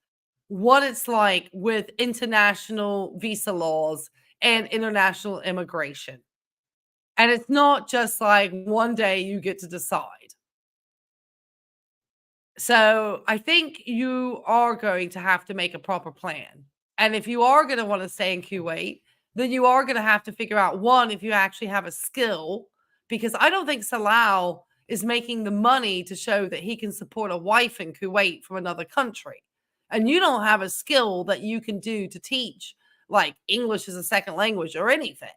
what it's like with international visa laws and international immigration. And it's not just like one day you get to decide. So I think you are going to have to make a proper plan. And if you are going to want to stay in Kuwait, then you are going to have to figure out, one, if you actually have a skill, because I don't think Salau is making the money to show that he can support a wife in Kuwait from another country. And you don't have a skill that you can do to teach like English as a second language or anything.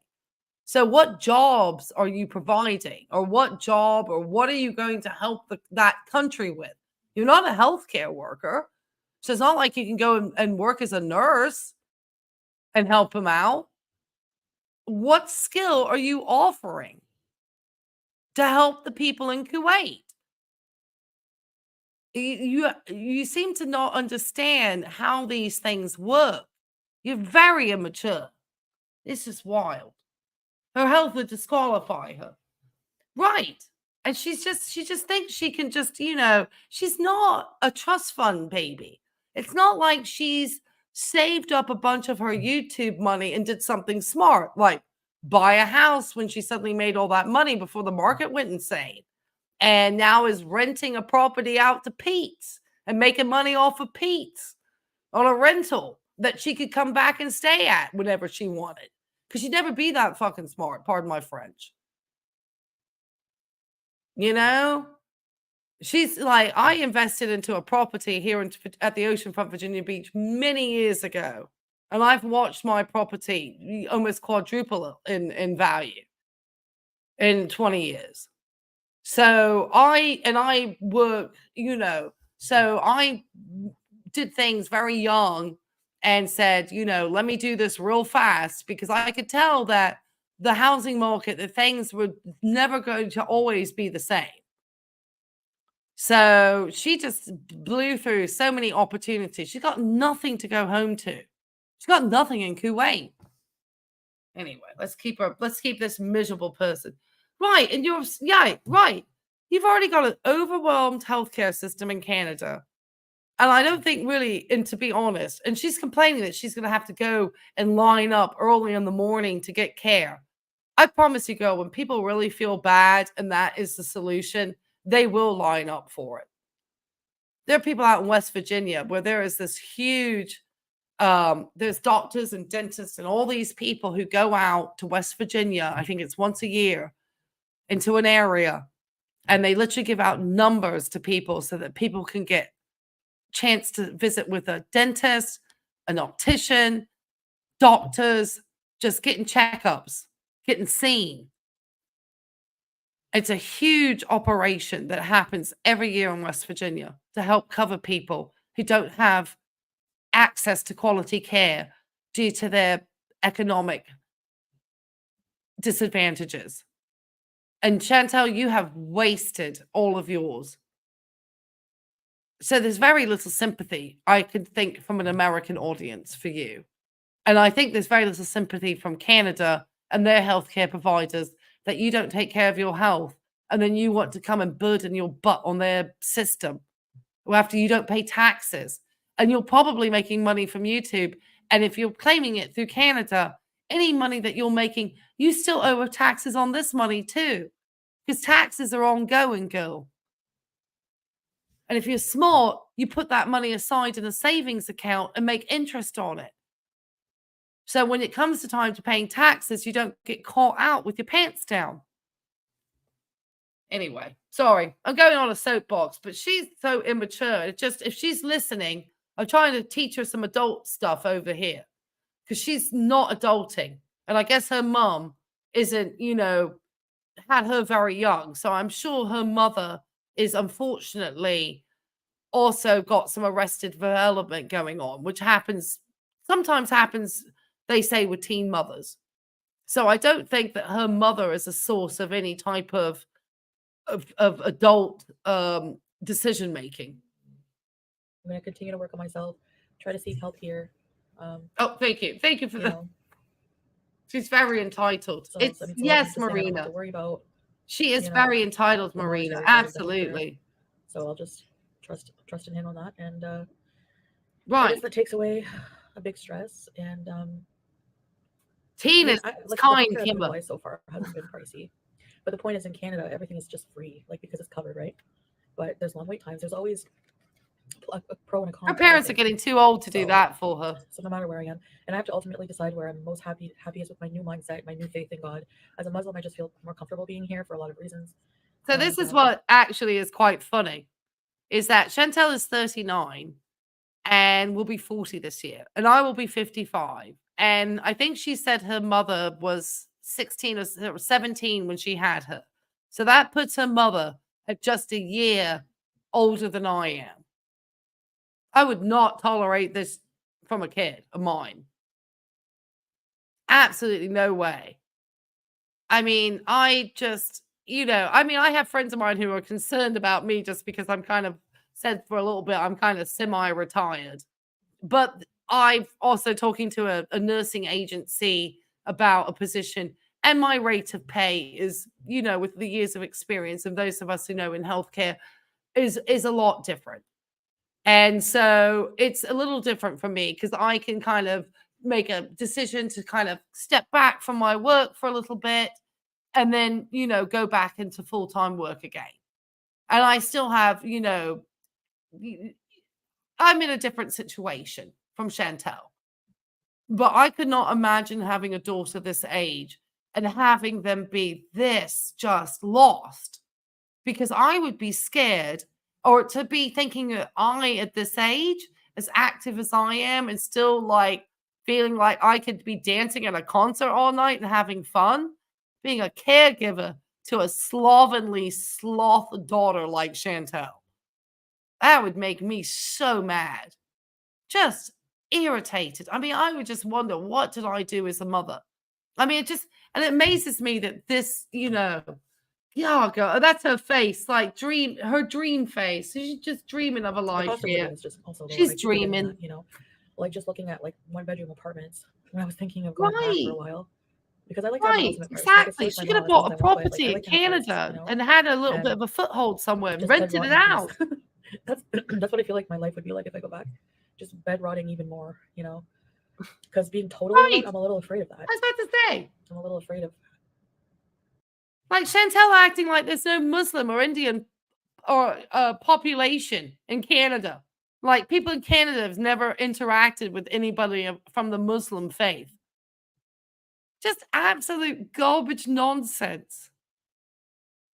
So what jobs are you providing, or what job, or what are you going to help that country with? You're not a healthcare worker. So it's not like you can go and work as a nurse and help them out. What skill are you offering to help the people in Kuwait? You seem to not understand how these things work. You're very immature. This is wild. Her health would disqualify her. Right. And she just thinks she can just, you know, she's not a trust fund baby. It's not like she's saved up a bunch of her YouTube money and did something smart, like buy a house when she suddenly made all that money before the market went insane. And now is renting a property out to Pete's and making money off of Pete's on a rental that she could come back and stay at whenever she wanted. Because she'd never be that fucking smart, pardon my French. You know? She's like, I invested into a property here at the oceanfront Virginia Beach many years ago. And I've watched my property almost quadruple in value in 20 years. So I work, you know, so I did things very young and said, you know, let me do this real fast, because I could tell that the housing market, that things were never going to always be the same. So she just blew through so many opportunities. She got nothing to go home to. She got nothing in Kuwait. Anyway, let's keep this miserable person. Right. And right. You've already got an overwhelmed healthcare system in Canada. And I don't think really, and to be honest, and she's complaining that she's going to have to go and line up early in the morning to get care. I promise you, girl, when people really feel bad and that is the solution, they will line up for it. There are people out in West Virginia where there is this huge There's doctors and dentists and all these people who go out to West Virginia, I think it's once a year, into an area, and they literally give out numbers to people so that people can get chance to visit with a dentist, an optician, doctors, just getting checkups, getting seen. It's a huge operation that happens every year in West Virginia to help cover people who don't have access to quality care due to their economic disadvantages. And Chantel, you have wasted all of yours. So there's very little sympathy, I could think, from an American audience for you. And I think there's very little sympathy from Canada and their healthcare providers that you don't take care of your health and then you want to come and burden your butt on their system after you don't pay taxes. And you're probably making money from YouTube. And if you're claiming it through Canada, any money that you're making, you still owe taxes on this money too, because taxes are ongoing, girl. And if you're smart, you put that money aside in a savings account and make interest on it. So when it comes to time to paying taxes, you don't get caught out with your pants down. Anyway, sorry, I'm going on a soapbox, but she's so immature. It just, if she's listening, I'm trying to teach her some adult stuff over here because she's not adulting. And I guess her mom isn't, had her very young. So I'm sure her mother is unfortunately also got some arrested development going on, which sometimes happens, they say, with teen mothers. So I don't think that her mother is a source of any type of adult decision making. I'm going to continue to work on myself, try to seek help here. Oh, thank you. Thank you for that. She's very entitled. So, yes, Marina. I don't have Marina. to worry about. She is very entitled, Marina. Absolutely. So I'll just trust in him on that, and right. I guess that takes away a big stress. And teen is kind, Kimber. So far hasn't been pricey, but the point is, in Canada, everything is just free, because it's covered, right? But there's long wait times. There's always a pro and a con. Her parents are getting too old to do that for her. So no matter where I am, and I have to ultimately decide where I'm most happiest with my new mindset, my new faith in God. As a Muslim, I just feel more comfortable being here for a lot of reasons. So this is what actually is quite funny, is that Chantel is 39 and will be 40 this year, and I will be 55. And I think she said her mother was 16 or 17 when she had her. So that puts her mother at just a year older than I am. I would not tolerate this from a kid of mine. Absolutely no way. I mean, I have friends of mine who are concerned about me just because I'm kind of said for a little bit, I'm kind of semi-retired. But I've also talking to a nursing agency about a position, and my rate of pay is, with the years of experience of those of us who know in healthcare is a lot different. And so it's a little different for me because I can kind of make a decision to kind of step back from my work for a little bit and then, go back into full-time work again. And I still have, I'm in a different situation from Chantel. But I could not imagine having a daughter this age and having them be this just lost, because I would be scared, or to be thinking that I, at this age, as active as I am and still feeling like I could be dancing at a concert all night and having fun, being a caregiver to a slovenly sloth daughter like Chantel. That would make me so mad. Just irritated. I mean, I would just wonder, what did I do as a mother? I mean, it amazes me that this, yeah, girl, that's her face, her dream face. She's just dreaming of a life here. She's dreaming. Just looking at one-bedroom apartments. When I was thinking of going back for a while, because I like to have an exactly. She could have bought a property in Canada and had a little bit of a foothold somewhere and rented it out. That's what I feel like my life would be like if I go back. Just bed rotting even more, because being totally alone, I'm a little afraid of that. I was about to say. I'm a little afraid of. Chantel acting like there's no Muslim or Indian or population in Canada. Like people in Canada have never interacted with anybody from the Muslim faith. Just absolute garbage nonsense.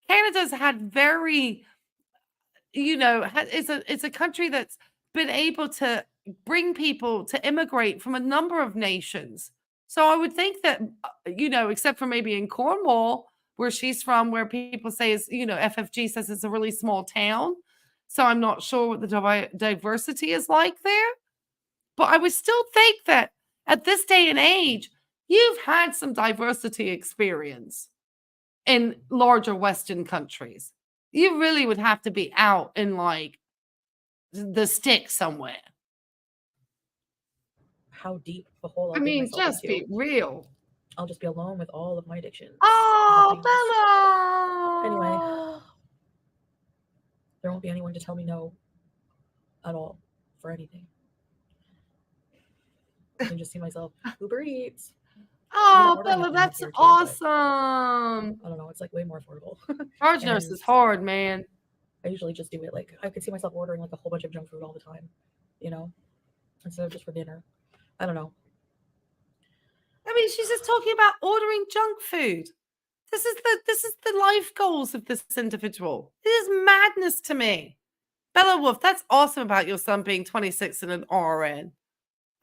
Canada's had very, it's a country that's been able to bring people to immigrate from a number of nations. So I would think that, except for maybe in Cornwall, where she's from, where people say is, FFG says it's a really small town. So I'm not sure what the diversity is like there. But I would still think that at this day and age, you've had some diversity experience in larger Western countries. You really would have to be out in like the sticks somewhere. How deep the hole I mean, just be real. I'll just be alone with all of my addictions. Oh, Bella! Anyway, there won't be anyone to tell me no at all for anything. I can just see myself Uber Eats. Oh, Bella, that's awesome. I don't know. It's like way more affordable. Charge nurse is hard, man. I usually just do it. Like I could see myself ordering like a whole bunch of junk food all the time, instead of just for dinner. I don't know. I mean, she's just talking about ordering junk food. This is the life goals of this individual. It is madness to me. Bella Wolf, that's awesome about your son being 26 and an RN.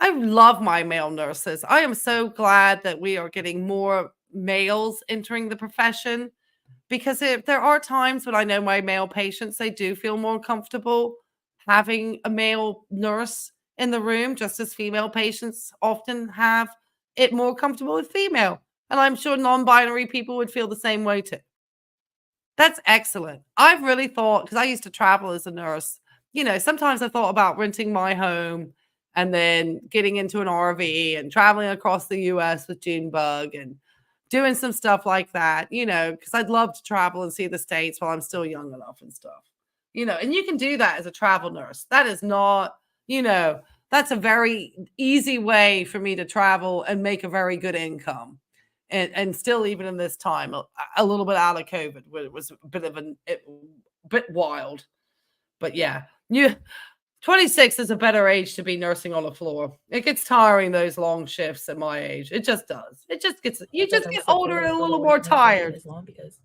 I love my male nurses. I am so glad that we are getting more males entering the profession, because there are times when I know my male patients, they do feel more comfortable having a male nurse in the room, just as female patients often have it more comfortable with female. And I'm sure non-binary people would feel the same way too. That's excellent. I've really thought, because I used to travel as a nurse, sometimes I thought about renting my home and then getting into an RV and traveling across the US with Junebug and doing some stuff like that, because I'd love to travel and see the States while I'm still young enough and stuff, and you can do that as a travel nurse. That is not, that's a very easy way for me to travel and make a very good income. And still, even in this time, a little bit out of COVID, it was a bit wild. But yeah, 26 is a better age to be nursing on the floor. It gets tiring, those long shifts at my age. It just does. It just gets, you just get older and a little more tired. Because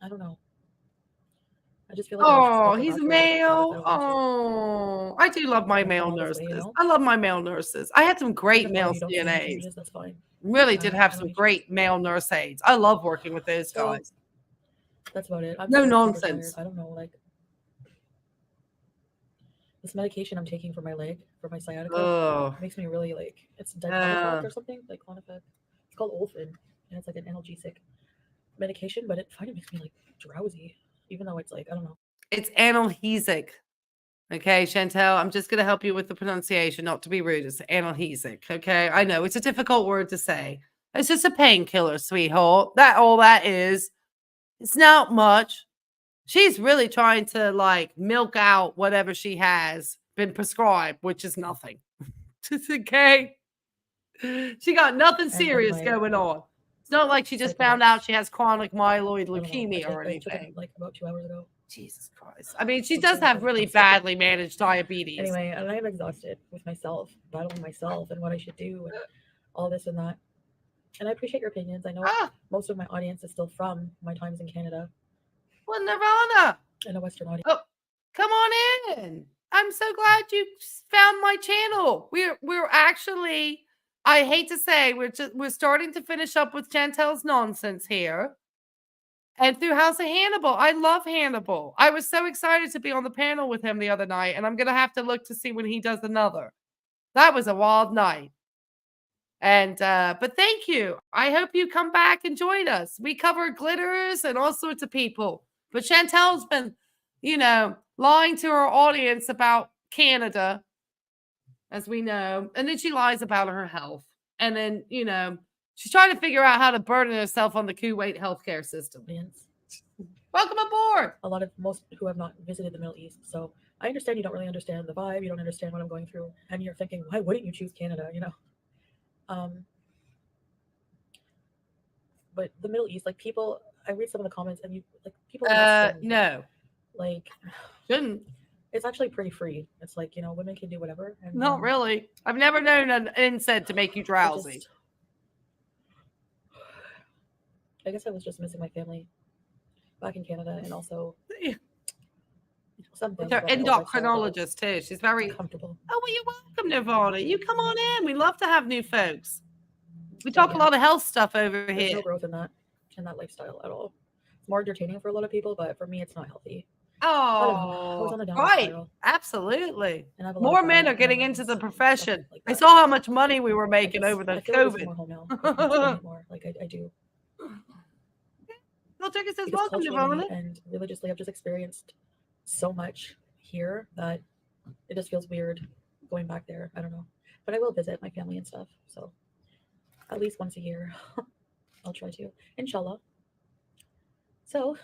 I don't know. I just feel like oh, he's male. Oh, I do love my male nurses. I love my male nurses. I had some great male CNAs. That's fine. Really did have some great male nurse aides. I love working with those guys. That's about it. No nonsense. I don't know, like this medication I'm taking for my leg, for my sciatica, makes me really like, it's diclofenac or something, like Clonifenac. It's called Olfen, and it's like an analgesic medication, but it kind of makes me like drowsy, even though it's like, I don't know. It's analgesic. Okay, Chantel, I'm just going to help you with the pronunciation, not to be rude. It's analgesic. Okay, I know it's a difficult word to say. It's just a painkiller, sweetheart. All that is. It's not much. She's really trying to like milk out whatever she has been prescribed, which is nothing. Okay, she got nothing serious going on. It's not like she just found out she has chronic myeloid leukemia or anything. Like about 2 hours ago. Jesus Christ. I mean, she does have really badly managed diabetes. Anyway, and I'm exhausted with myself, battling myself and what I should do and all this and that. And I appreciate your opinions. I know most of my audience is still from my times in Canada. Well, Nirvana. And a Western audience. Oh, come on in. I'm so glad you found my channel. We're actually, I hate to say, we're starting to finish up with Chantel's nonsense here. And through House of Hannibal. I love Hannibal. I was so excited to be on the panel with him the other night, and I'm going to have to look to see when he does another. That was a wild night. And, but thank you. I hope you come back and join us. We cover glitters and all sorts of people. But Chantel's been, lying to her audience about Canada, as we know. And then she lies about her health. And then, she's trying to figure out how to burden herself on the Kuwait healthcare system. Welcome aboard. A lot of most who have not visited the Middle East. So I understand you don't really understand the vibe. You don't understand what I'm going through. And you're thinking, why wouldn't you choose Canada? But the Middle East, like people, I read some of the comments and people. No. Like, shouldn't. It's actually pretty free. It's like, you know, women can do whatever. And, Not really. I've never known an NSAID to make you drowsy. I guess I was just missing my family back in Canada, and also something. Her endocrinologist too. She's very comfortable. Oh, well, you're welcome, Nirvana. You come on in. We love to have new folks. We talk a lot of health stuff over There's here. no growth in that lifestyle at all. It's more entertaining for a lot of people, but for me, it's not healthy. Oh, right. Absolutely. More men are getting into the profession. Like I saw how much money we were making over the COVID. More home now. More. Like I do. Well, Turkey says, welcome, Nirvana. And religiously, I've just experienced so much here that it just feels weird going back there. I don't know. But I will visit my family and stuff. So at least once a year, I'll try to. Inshallah. So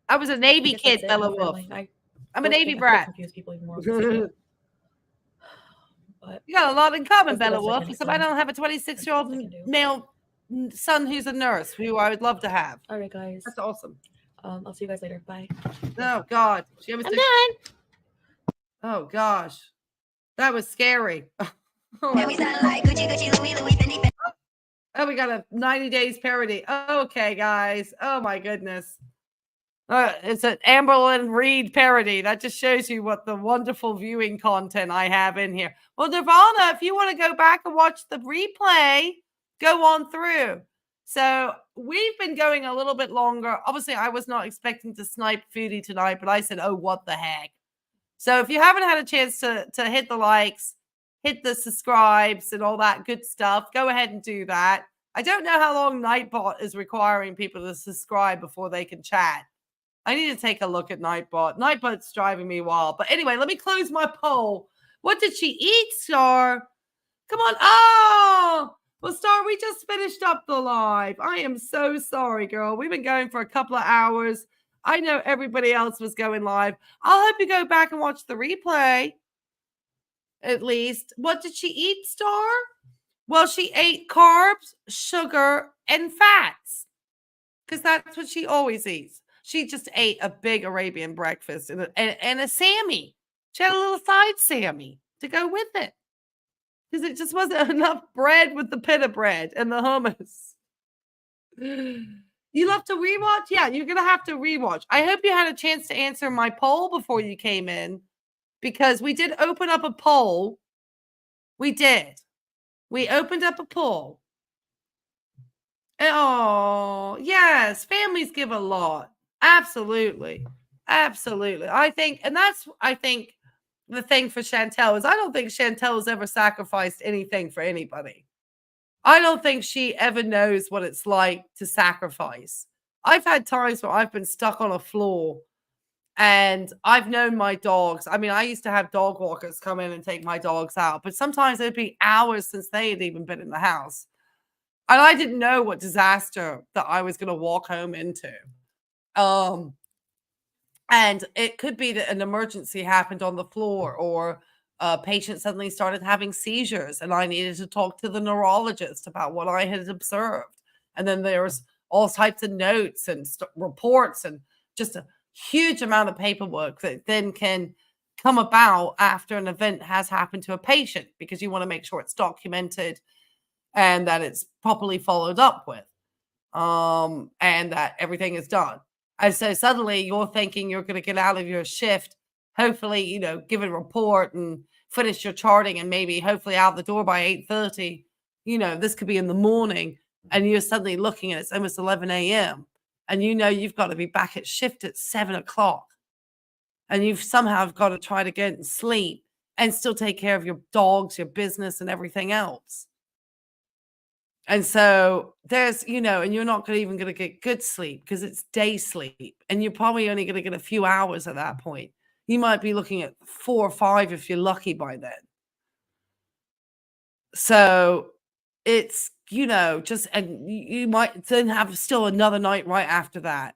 I was a Navy kid, Bella Wolf. I'm a Navy brat. Confuse people even more. But you got a lot in common, Bella Wolf. Except I don't have a 26-year-old male son who's a nurse who I would love to have. All right, guys. That's awesome. I'll see you guys later. Bye. Oh, God. I'm done. Oh, gosh. That was scary. Oh, we got a 90 days parody. Okay, guys. Oh, my goodness. It's an Amberlynn Reed parody. That just shows you what the wonderful viewing content I have in here. Well, Nirvana, if you want to go back and watch the replay, go on through. So we've been going a little bit longer. Obviously, I was not expecting to snipe Foodie tonight, but I said, oh, what the heck. So if you haven't had a chance to hit the likes, hit the subscribes and all that good stuff, go ahead and do that. I don't know how long Nightbot is requiring people to subscribe before they can chat. I need to take a look at Nightbot. Nightbot's driving me wild. But anyway, let me close my poll. What did she eat, Star? Come on. Oh, well, Star, we just finished up the live. I am so sorry, girl. We've been going for a couple of hours. I know everybody else was going live. I'll hope you go back and watch the replay, at least. What did she eat, Star? Well, she ate carbs, sugar, and fats because that's what she always eats. She just ate a big Arabian breakfast and a Sammy. She had a little side Sammy to go with it because it just wasn't enough bread with the pita bread and the hummus. You love to rewatch? Yeah, you're going to have to rewatch. I hope you had a chance to answer my poll before you came in because we did open up a poll. We did. We opened up a poll. Oh, yes. Families give a lot. Absolutely. Absolutely. I think the thing for Chantel is I don't think Chantel has ever sacrificed anything for anybody. I don't think she ever knows what it's like to sacrifice. I've had times where I've been stuck on a floor and I've known my dogs. I mean, I used to have dog walkers come in and take my dogs out, but sometimes it'd be hours since they had even been in the house. And I didn't know what disaster that I was going to walk home into. And it could be that an emergency happened on the floor or a patient suddenly started having seizures and I needed to talk to the neurologist about what I had observed. And then there was all types of notes and reports and just a huge amount of paperwork that then can come about after an event has happened to a patient because you want to make sure it's documented and that it's properly followed up with and that everything is done. And so suddenly you're thinking you're going to get out of your shift, hopefully, give a report and finish your charting and maybe hopefully out the door by 8:30. This could be in the morning and you're suddenly looking at it's almost 11 a.m. and you've got to be back at shift at 7 o'clock. And you've somehow got to try to get and sleep and still take care of your dogs, your business and everything else. And so there's, and you're not even going to get good sleep because it's day sleep. And you're probably only going to get a few hours at that point. You might be looking at 4 or 5 if you're lucky by then. So it's, and you might then have still another night right after that.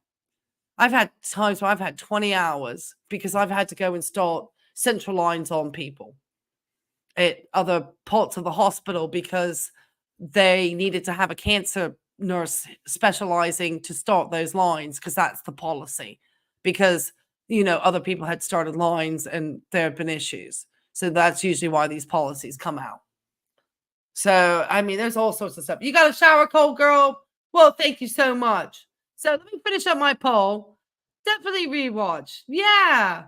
I've had times where I've had 20 hours because I've had to go install central lines on people at other parts of the hospital because they needed to have a cancer nurse specializing to start those lines because that's the policy. Because, other people had started lines and there have been issues. So that's usually why these policies come out. So, I mean, there's all sorts of stuff. You got a shower cold, girl? Well, thank you so much. So let me finish up my poll. Definitely rewatch. Yeah.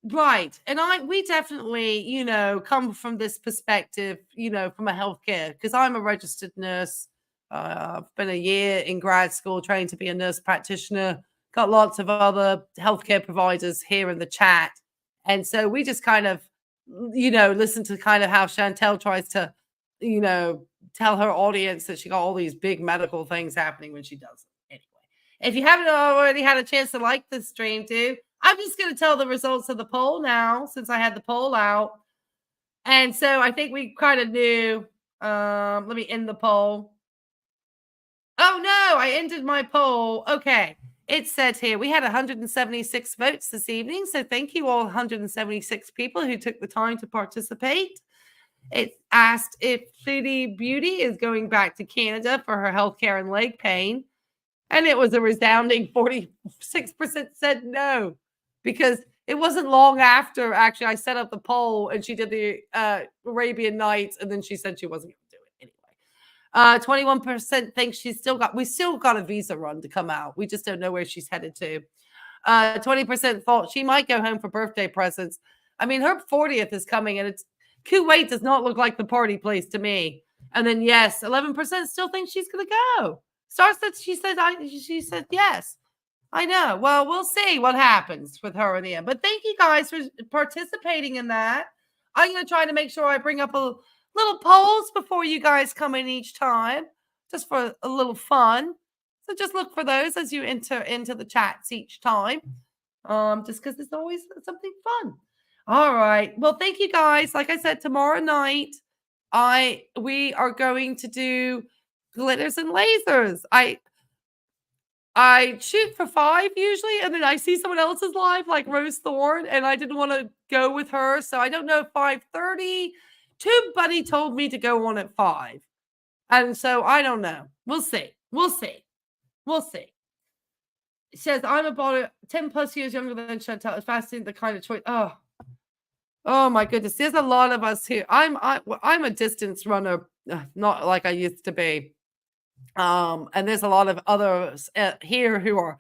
Right. And we definitely, come from this perspective, from a healthcare, because I'm a registered nurse. I've been a year in grad school trying to be a nurse practitioner. Got lots of other healthcare providers here in the chat. And so we just kind of, listen to kind of how Chantel tries to, tell her audience that she got all these big medical things happening when she doesn't. Anyway, if you haven't already had a chance to like this stream, dude, I'm just going to tell the results of the poll now since I had the poll out. And so I think we kind of knew. Let me end the poll. Oh, no, I ended my poll. Okay. It said here we had 176 votes this evening. So thank you all 176 people who took the time to participate. It asked if Foodie Beauty is going back to Canada for her healthcare and leg pain. And it was a resounding 46% said no, because it wasn't long after actually I set up the poll and she did the Arabian Nights, and then she said she wasn't going to do it anyway. 21% thinks we still got a visa run to come out. We just don't know where she's headed to. 20% thought she might go home for birthday presents. I mean, her 40th is coming, and Kuwait does not look like the party place to me. And then yes, 11% still think she's going to go. Star said she said yes. I know. Well, we'll see what happens with her in the end. But thank you guys for participating in that. I'm going to try to make sure I bring up a little polls before you guys come in each time, just for a little fun. So just look for those as you enter into the chats each time, just because it's always something fun. All right. Well, thank you guys. Like I said, tomorrow night, we are going to do glitters and lasers. I shoot for 5 usually, and then I see someone else's live, like Rose Thorne, and I didn't want to go with her. So I don't know, 5:30. Buddy told me to go on at 5. And so I don't know. We'll see. It says, I'm about 10 plus years younger than Chantal. It's fascinating the kind of choice. Oh my goodness. There's a lot of us here. I'm a distance runner, not like I used to be. And there's a lot of others here who are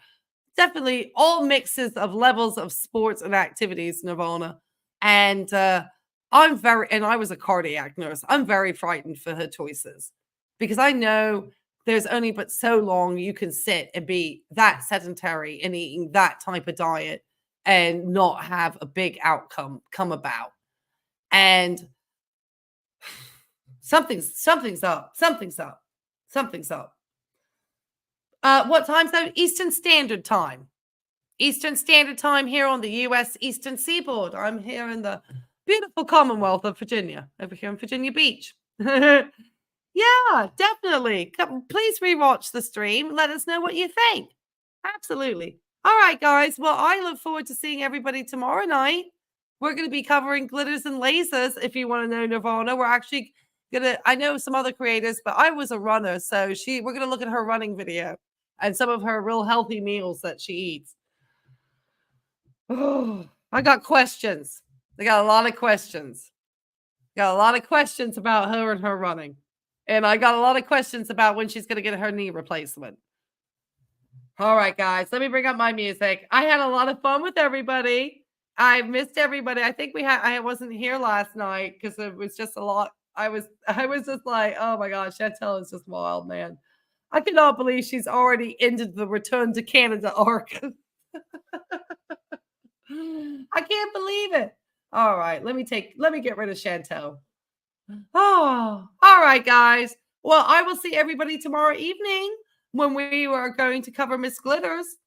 definitely all mixes of levels of sports and activities, Nirvana. And I was a cardiac nurse. I'm very frightened for her choices, because I know there's only but so long you can sit and be that sedentary and eating that type of diet and not have a big outcome come about. And something's up. What time zone? Eastern Standard Time. Eastern Standard Time here on the U.S. Eastern Seaboard. I'm here in the beautiful Commonwealth of Virginia, over here in Virginia Beach. Yeah, definitely. Please rewatch the stream. Let us know what you think. Absolutely. All right, guys. Well, I look forward to seeing everybody tomorrow night. We're going to be covering glitters and lasers. If you want to know Nirvana, we're actually I know some other creators, but I was a runner. So we're going to look at her running video and some of her real healthy meals that she eats. Oh, I got questions. I got a lot of questions. Got a lot of questions about her and her running. And I got a lot of questions about when she's going to get her knee replacement. All right, guys, let me bring up my music. I had a lot of fun with everybody. I missed everybody. I think I wasn't here last night because it was just a lot. I was just like, oh my gosh, Chantel is just wild, man. I cannot believe she's already ended the return to Canada arc. I can't believe it. All right, let me get rid of Chantel. Oh, all right, guys. Well, I will see everybody tomorrow evening when we are going to cover Miss Glitters,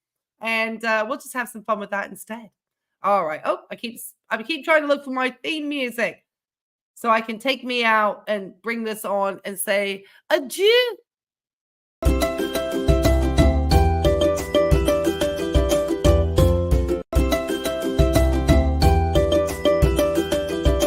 and we'll just have some fun with that instead. All right. Oh, I keep trying to look for my theme music so I can take me out and bring this on and say adieu